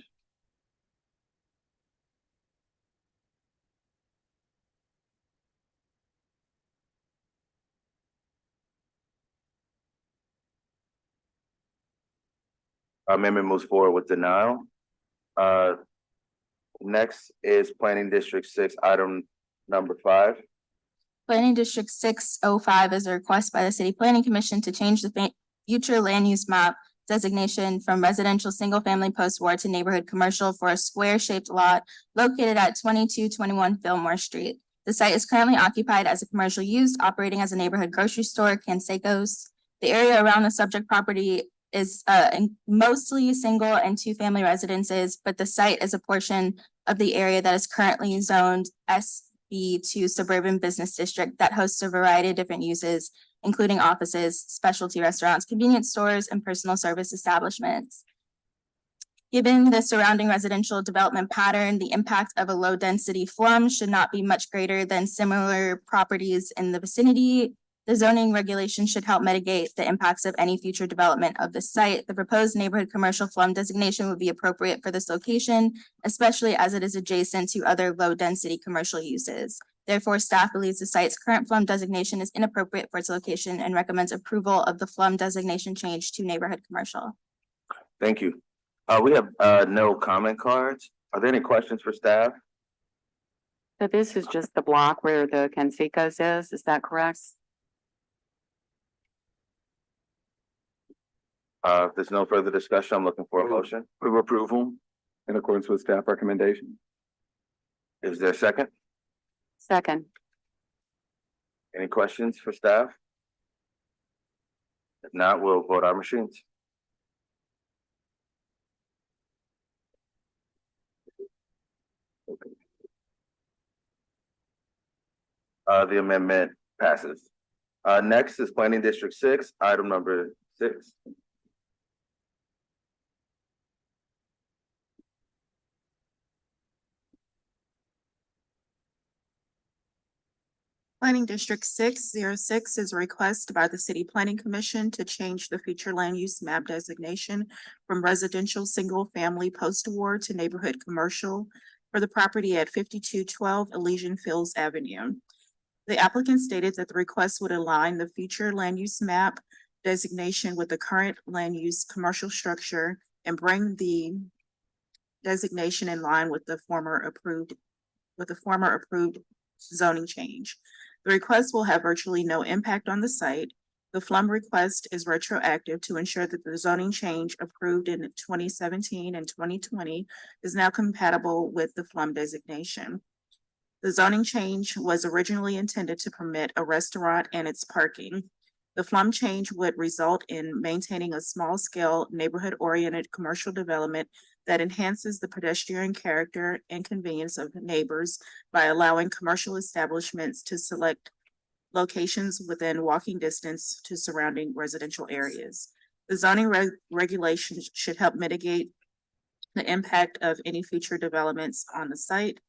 Amendment moves forward with denial. Next is Planning District 6, item number 5. Planning District 605 is a request by the City Planning Commission to change the future land use map designation from residential single-family post-war to neighborhood commercial for a square-shaped lot located at 2221 Fillmore Street. The site is currently occupied as a commercial use, operating as a neighborhood grocery store, Canseco's. The area around the subject property is mostly single and two-family residences, but the site is a portion of the area that is currently zoned SB2 Suburban Business District that hosts a variety of different uses, including offices, specialty restaurants, convenience stores, and personal service establishments. Given the surrounding residential development pattern, the impact of a low-density slum should not be much greater than similar properties in the vicinity. The zoning regulation should help mitigate the impacts of any future development of the site. The proposed neighborhood commercial slum designation would be appropriate for this location, especially as it is adjacent to other low-density commercial uses. Therefore, staff believes the site's current slum designation is inappropriate for its location and recommends approval of the slum designation change to neighborhood commercial. Thank you. We have no comment cards. Are there any questions for staff? So this is just the block where the Canseco's is that correct? If there's no further discussion, I'm looking for a motion. Move approval in accordance with staff recommendation. Is there a second? Second. Any questions for staff? If not, we'll vote our machines. The amendment passes. Next is Planning District 6, item number 6. Planning District 606 is a request by the City Planning Commission to change the future land use map designation from residential single-family post-war to neighborhood commercial for the property at 5212 Elysian Fields Avenue. The applicant stated that the request would align the future land use map designation with the current land use commercial structure and bring the designation in line with the former approved zoning change. The request will have virtually no impact on the site. The FLUM request is retroactive to ensure that the zoning change approved in 2017 and 2020 is now compatible with the FLUM designation. The zoning change was originally intended to permit a restaurant and its parking. The FLUM change would result in maintaining a small-scale, neighborhood-oriented commercial development that enhances the pedestrian character and convenience of neighbors by allowing commercial establishments to select locations within walking distance to surrounding residential areas. The zoning regulations should help mitigate the impact of any future developments on the site.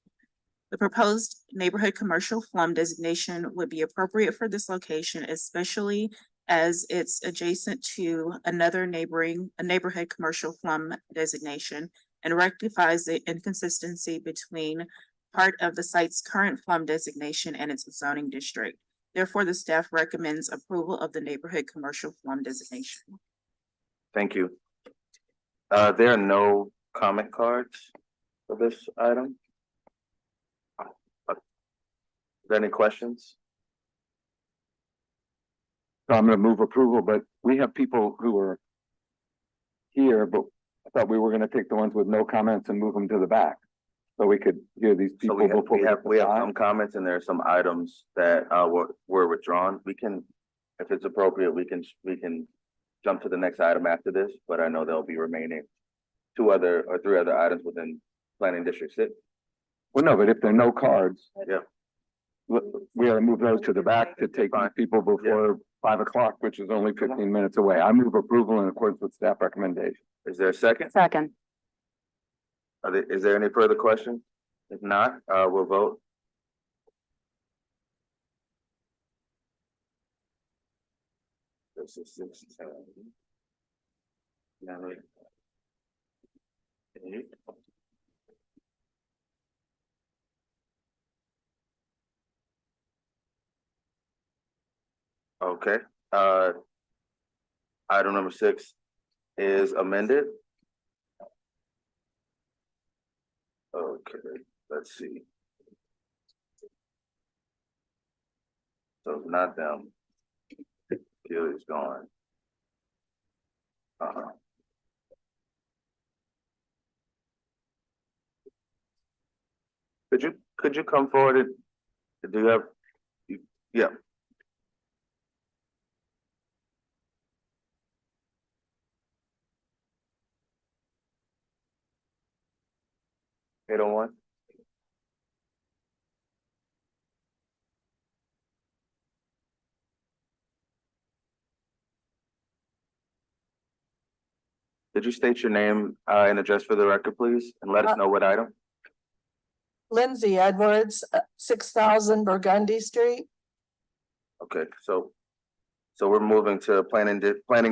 The proposed neighborhood commercial FLUM designation would be appropriate for this location, especially as it's adjacent to another neighborhood commercial FLUM designation, and rectifies the inconsistency between part of the site's current FLUM designation and its zoning district. Therefore, the staff recommends approval of the neighborhood commercial FLUM designation. Thank you. There are no comment cards for this item. Is there any questions? So I'm gonna move approval, but we have people who are here, but I thought we were gonna take the ones with no comments and move them to the back. So we could hear these So people we have, before. we have some comments and there are some items that were withdrawn. We can, if it's appropriate, we can jump to the next item after this, but I know there'll be remaining three other items within planning district 6. Well, no, but if there are no cards, Yeah. we gotta move those to the back to take on people before 5 o'clock, which is only 15 minutes away. I move approval in accordance with staff recommendation. Is there a second? Second. Is there any further questions? If not, we'll vote. This is 6, 9, 8. Okay, item number 6 is amended. Okay, let's see. So it's not them. Keely's gone. Could you come forward? Do you have? Yeah. Eight oh one. Could you state your name and address for the record, please, and let us know what item? Lindsay Edwards, 6,000 Burgundy Street. Okay, so we're moving to planning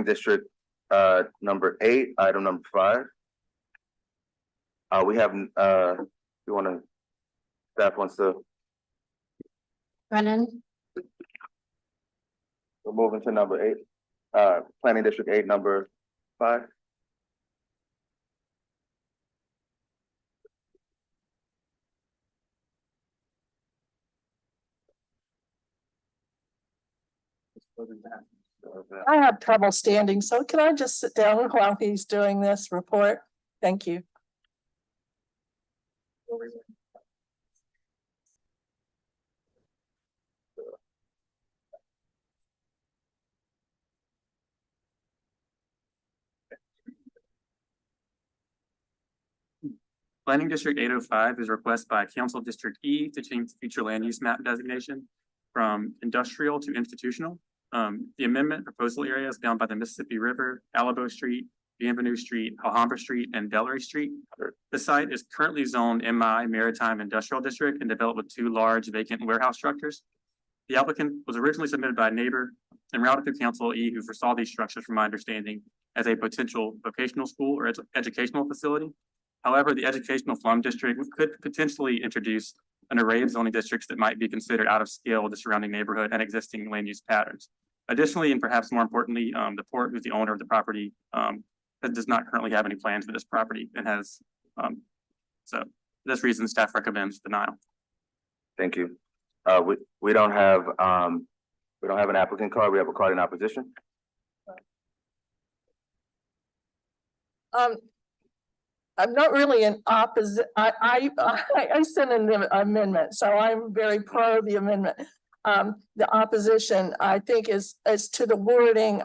district number 8, item number 5. We have staff wants to. Brennan, We're moving to number 8, planning district 8, number 5. I have trouble standing, so can I just sit down while he's doing this report? Thank you. Planning District 805 is a request by Council District E to change the future land use map designation from industrial to institutional. The amendment proposal area is bound by the Mississippi River, Alamo Street, Bienvenue Street, Alhambra Street, and Delray Street. The site is currently zoned MI Maritime Industrial District and developed with 2 large vacant warehouse structures. The applicant was originally submitted by a neighbor and routed through Council E, who foresaw these structures, from my understanding, as a potential vocational school or educational facility. However, the educational FLUM district could potentially introduce an array of zoning districts that might be considered out of scale with the surrounding neighborhood and existing land use patterns. Additionally, and perhaps more importantly, the port, who's the owner of the property, does not currently have any plans for this property and has, so for this reason, staff recommends denial. Thank you. We don't have We don't have an applicant card, we have a card in opposition. I'm not really in opposite, I sent an amendment, so I'm very pro the amendment. The opposition, I think, is to the wording,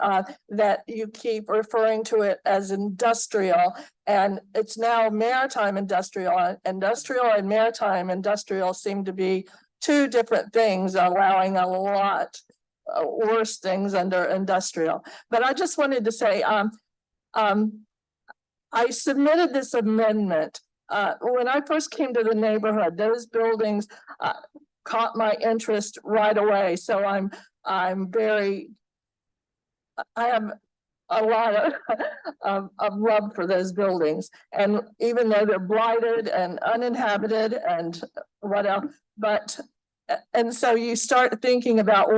that you keep referring to it as industrial. And it's now maritime industrial. Industrial and maritime industrial seem to be two different things, allowing a lot worse things under industrial. But I just wanted to say, I submitted this amendment. When I first came to the neighborhood, those buildings caught my interest right away. So I have a lot of love for those buildings. And even though they're blighted and uninhabited and what else, and so you start thinking about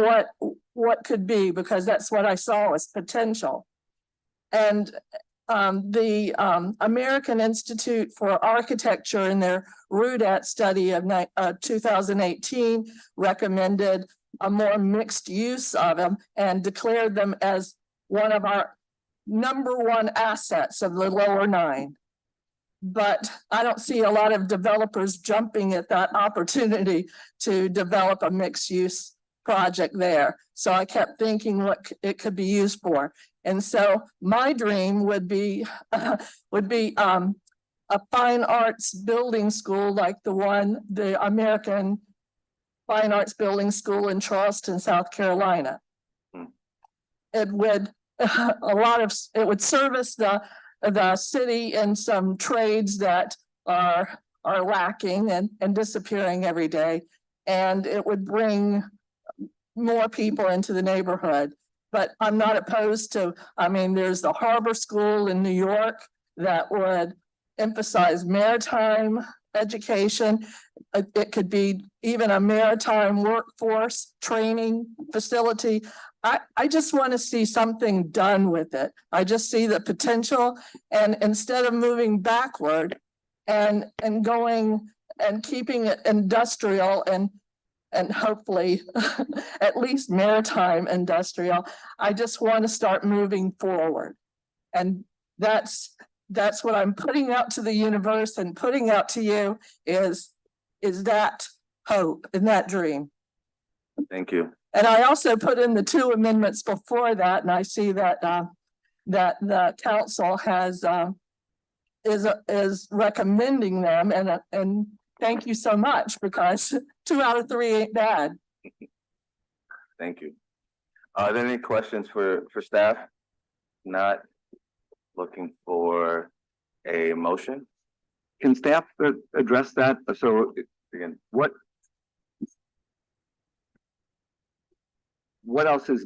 what could be, because that's what I saw as potential. And the American Institute for Architecture in their RUDAT study of 2018 recommended a more mixed use of them and declared them as one of our #1 assets of the lower 9. But I don't see a lot of developers jumping at that opportunity to develop a mixed use project there. So I kept thinking what it could be used for. And so my dream would be a fine arts building school like the American Fine Arts Building School in Charleston, South Carolina. It would it would service the city in some trades that are lacking and disappearing every day. And it would bring more people into the neighborhood. But I'm not opposed to, there's the Harbor School in New York that would emphasize maritime education. It could be even a maritime workforce training facility. I just want to see something done with it. I just see the potential, and instead of moving backward and going and keeping it industrial and hopefully at least maritime industrial, I just want to start moving forward. And that's what I'm putting out to the universe and putting out to you is that hope and that dream. Thank you. And I also put in the 2 amendments before that, and I see that that the council is recommending them, and thank you so much, because 2 out of 3 ain't bad. Thank you. Are there any questions for staff? Not looking for a motion. Can staff address that? So Again, what else is,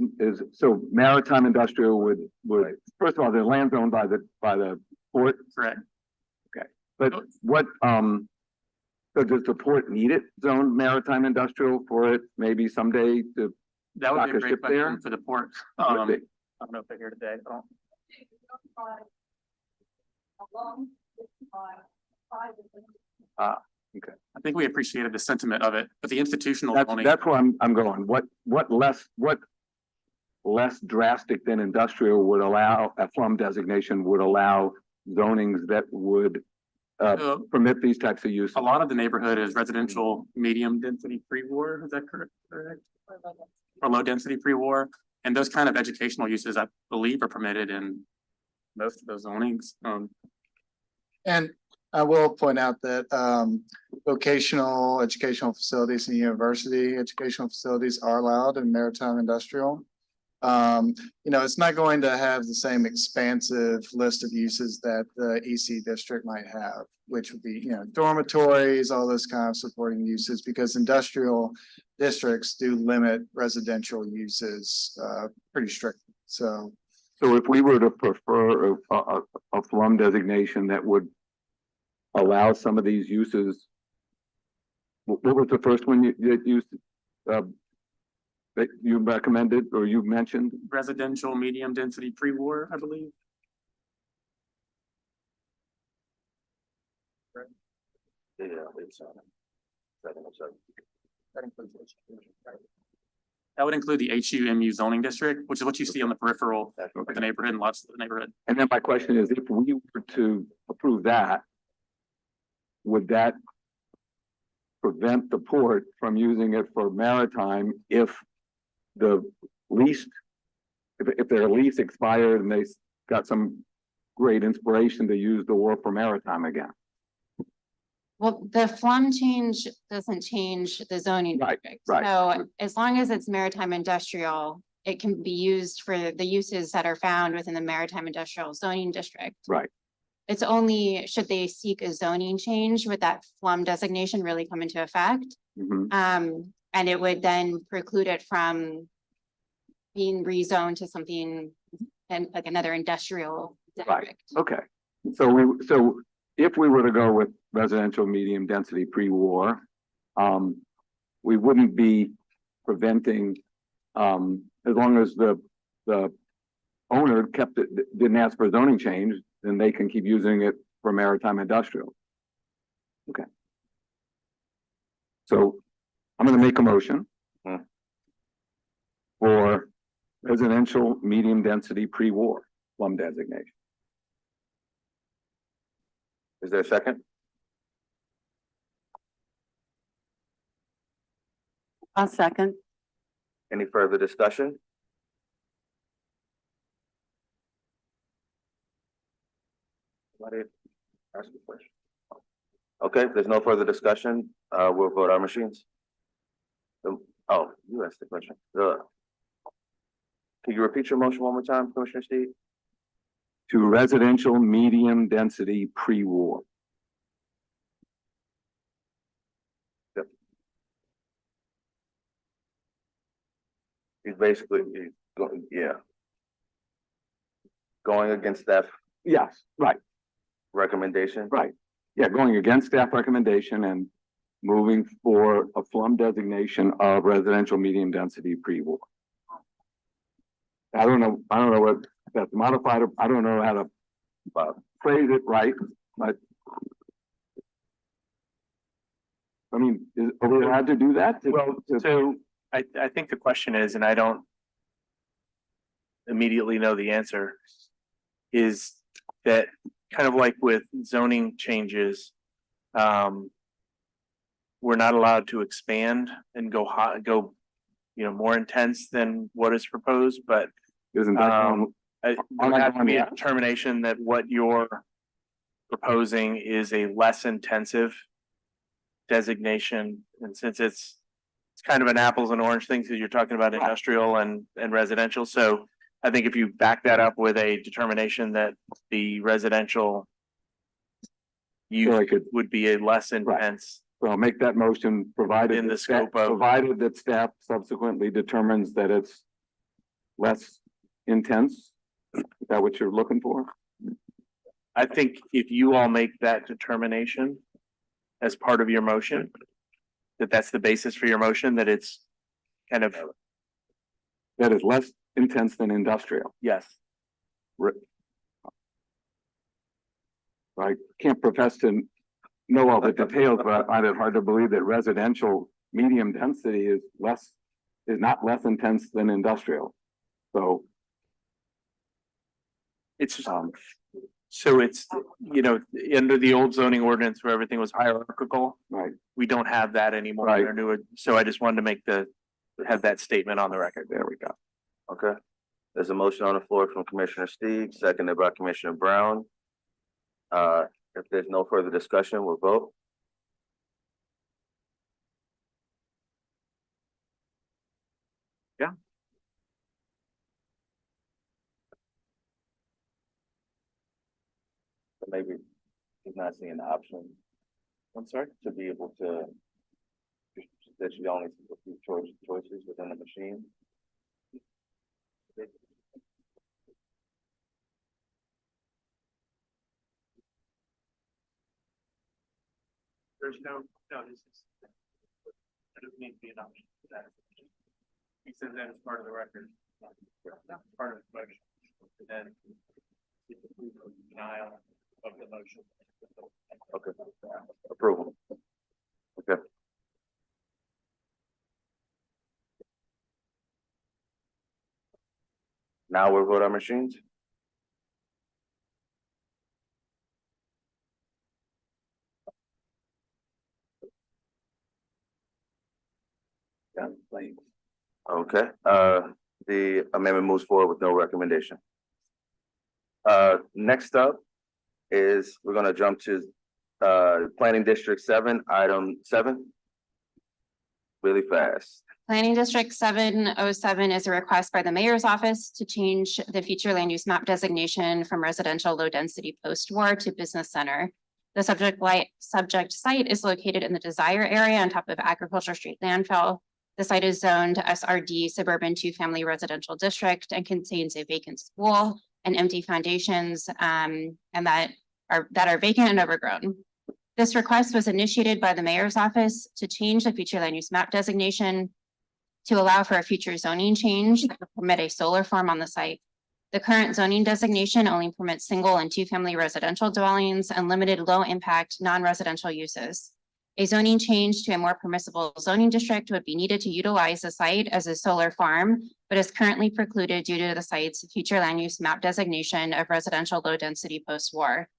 so maritime industrial would, first of all, the land's owned by the port. Correct. Okay, but what, so does the port need it zoned maritime industrial for it maybe someday to That would dock be a a great ship question there? for the port. Would I be. don't know if they're here today. I don't. Okay. I think we appreciated the sentiment of it, but the institutional zoning. That's where I'm going. What less drastic than industrial would allow, a FLUM designation would allow zonings that would permit these types of use? A lot of the neighborhood is residential, medium density pre-war, is that correct? Or low density pre-war, and those kind of educational uses, I believe, are permitted in most of those zonings. And I will point out that vocational educational facilities and university educational facilities are allowed in maritime industrial. It's not going to have the same expansive list of uses that the EC district might have, which would be, dormitories, all those kind of supporting uses, because industrial districts do limit residential uses pretty strictly. So if we were to prefer a FLUM designation that would allow some of these uses, what was the first one that you recommended or you mentioned? Residential, medium density pre-war, I believe. yeah, it's 707. That includes education, right? That would include the HUMU zoning district, which is what you see on the peripheral of the neighborhood and lots of the neighborhood. And then my question is, if we were to approve that, would that prevent the port from using it for maritime if the lease, if their lease expired and they got some great inspiration to use the wharf for maritime again? Well, the FLUM change doesn't change the zoning district. right. So as long as it's maritime industrial, it can be used for the uses that are found within the maritime industrial zoning district. Right. It's only should they seek a zoning change would that FLUM designation really come into effect? And it would then preclude it from being rezoned to something and like another industrial district. Okay, so if we were to go with residential medium density pre-war, we wouldn't be preventing, as long as the owner kept it, didn't ask for a zoning change, then they can keep using it for maritime industrial. Okay. So I'm gonna make a motion for residential medium density pre-war FLUM designation. Is there a second? I'll second. Any further discussion? Somebody ask a question. Okay, if there's no further discussion, we'll vote our machines. Oh, you asked the question. Can you repeat your motion one more time, Commissioner Steve? To residential medium density pre-war. He's basically, going against staff Yes, right, recommendation. right. Yeah, going against staff recommendation and moving for a FLUM designation of residential medium density pre-war. I don't know what that's modified, I don't know how to phrase it right, but I mean, are we allowed to do that? Well, so I think the question is, and I don't immediately know the answer, is that kind of like with zoning changes, we're not allowed to expand and go hot, more intense than what is proposed, but isn't that there would have to be a determination that what you're proposing is a less intensive designation, and since it's kind of an apples and orange thing, because you're talking about industrial and residential, so I think if you back that up with a determination that the residential use would be a less intense. So I'll make that motion provided in the that scope of provided that staff subsequently determines that it's less intense. Is that what you're looking for? I think if you all make that determination as part of your motion, that's the basis for your motion, that it's kind of that is less intense than industrial. Yes. I can't profess to know all the details, but I find it hard to believe that residential medium density is not less intense than industrial. So it's so it's, under the old zoning ordinance where everything was hierarchical. Right. We don't have that anymore. Right. in our new, so I just wanted to have that statement on the record. There we go. Okay. There's a motion on the floor from Commissioner Steve, seconded by Commissioner Brown. If there's no further discussion, we'll vote. Yeah. But maybe he's not seeing the option. I'm sorry? To be able to, that you only see a few choices within the machine. There's no, this is, there doesn't need to be an option for that. He says that as part of the record, not part of the motion, and then it's a denial of the motion. Okay. Approval. Okay. Now we'll vote our machines. Okay, the amendment moves forward with no recommendation. Next up is, we're gonna jump to, Planning District 7, item 7. Really fast. Planning District 707 is a request by the mayor's office to change the future land use map designation from residential low-density post-war to business center. The subject site is located in the Desire area on top of Agriculture Street landfill. The site is zoned SRD Suburban Two-Family Residential District and contains a vacant school and empty foundations and that are vacant and overgrown. This request was initiated by the mayor's office to change the future land use map designation to allow for a future zoning change that would permit a solar farm on the site. The current zoning designation only permits single and two-family residential dwellings and limited low-impact non-residential uses. A zoning change to a more permissible zoning district would be needed to utilize the site as a solar farm, but is currently precluded due to the site's future land use map designation of residential low-density post-war.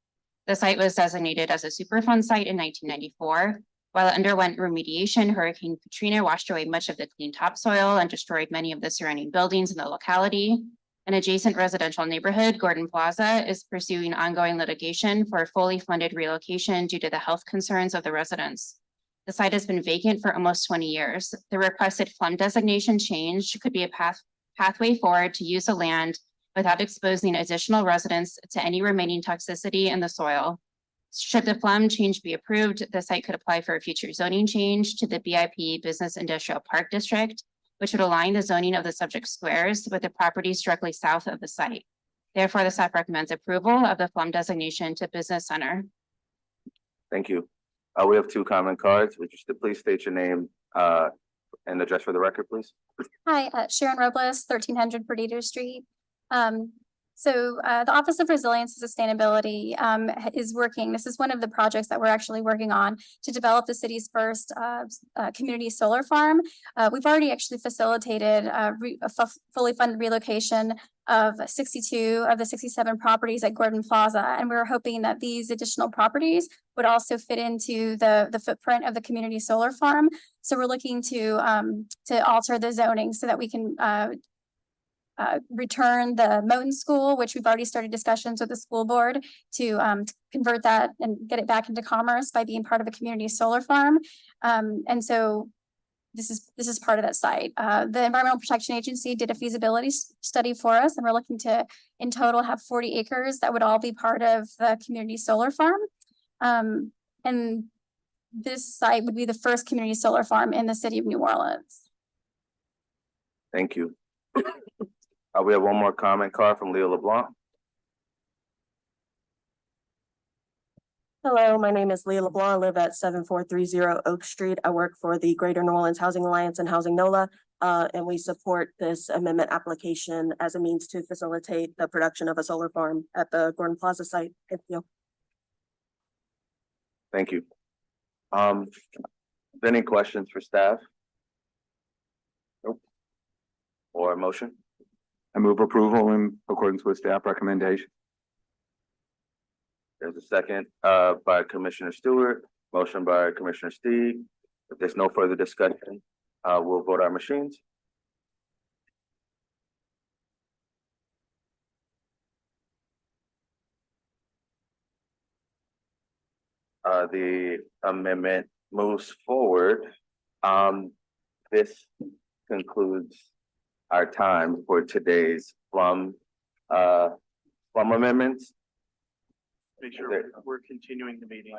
The site was designated as a Superfund site in 1994. While it underwent remediation, Hurricane Katrina washed away much of the clean topsoil and destroyed many of the surrounding buildings in the locality. An adjacent residential neighborhood, Gordon Plaza, is pursuing ongoing litigation for a fully funded relocation due to the health concerns of the residents. The site has been vacant for almost 20 years. The requested FLUM designation change could be a pathway forward to use the land without exposing additional residents to any remaining toxicity in the soil. Should the FLUM change be approved, the site could apply for a future zoning change to the BIP Business Industrial Park District, which would align the zoning of the subject squares with the properties directly south of the site. Therefore, the staff recommends approval of the FLUM designation to Business Center. Thank you. We have 2 comment cards. Would you please state your name and address for the record, please? Hi, Sharon Robles, 1300 Perdido Street. The Office of Resilience and Sustainability is working. This is one of the projects that we're actually working on to develop the city's first community solar farm. We've already actually facilitated a fully funded relocation of 62 of the 67 properties at Gordon Plaza. And we were hoping that these additional properties would also fit into the footprint of the community solar farm. So we're looking to alter the zoning so that we can return the Moton School, which we've already started discussions with the school board to convert that and get it back into commerce by being part of a community solar farm. And so this is part of that site. The Environmental Protection Agency did a feasibility study for us, and we're looking to in total have 40 acres that would all be part of the community solar farm. And this site would be the first community solar farm in the city of New Orleans. Thank you. We have one more comment card from Leah LeBlanc. Hello, my name is Leah LeBlanc. I live at 7430 Oak Street. I work for the Greater New Orleans Housing Alliance and Housing NOLA. And we support this amendment application as a means to facilitate the production of a solar farm at the Gordon Plaza site. Thank you. Thank you. Any questions for staff? Nope. Or a motion? I move approval in accordance with staff recommendation. There's a second by Commissioner Stewart, motion by Commissioner Steig. If there's no further discussion, we'll vote our machines. The amendment moves forward. This concludes our time for today's FLUM amendments. Make sure we're continuing the meeting.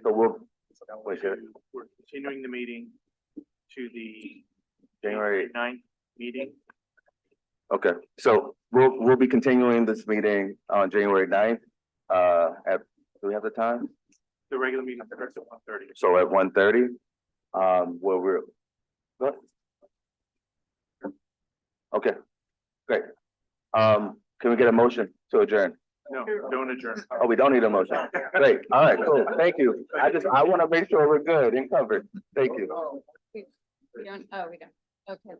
So we're continuing the meeting to the January 9th meeting. Okay, so we'll be continuing this meeting on January 9th. Do we have the time? The regular meeting starts at 1:30. So at 1:30, where we're. Okay, great. Can we get a motion to adjourn? No, don't adjourn. Oh, we don't need a motion. Great. All right, cool. Thank you. I want to make sure we're good and covered. Thank you. We don't, we don't. Okay.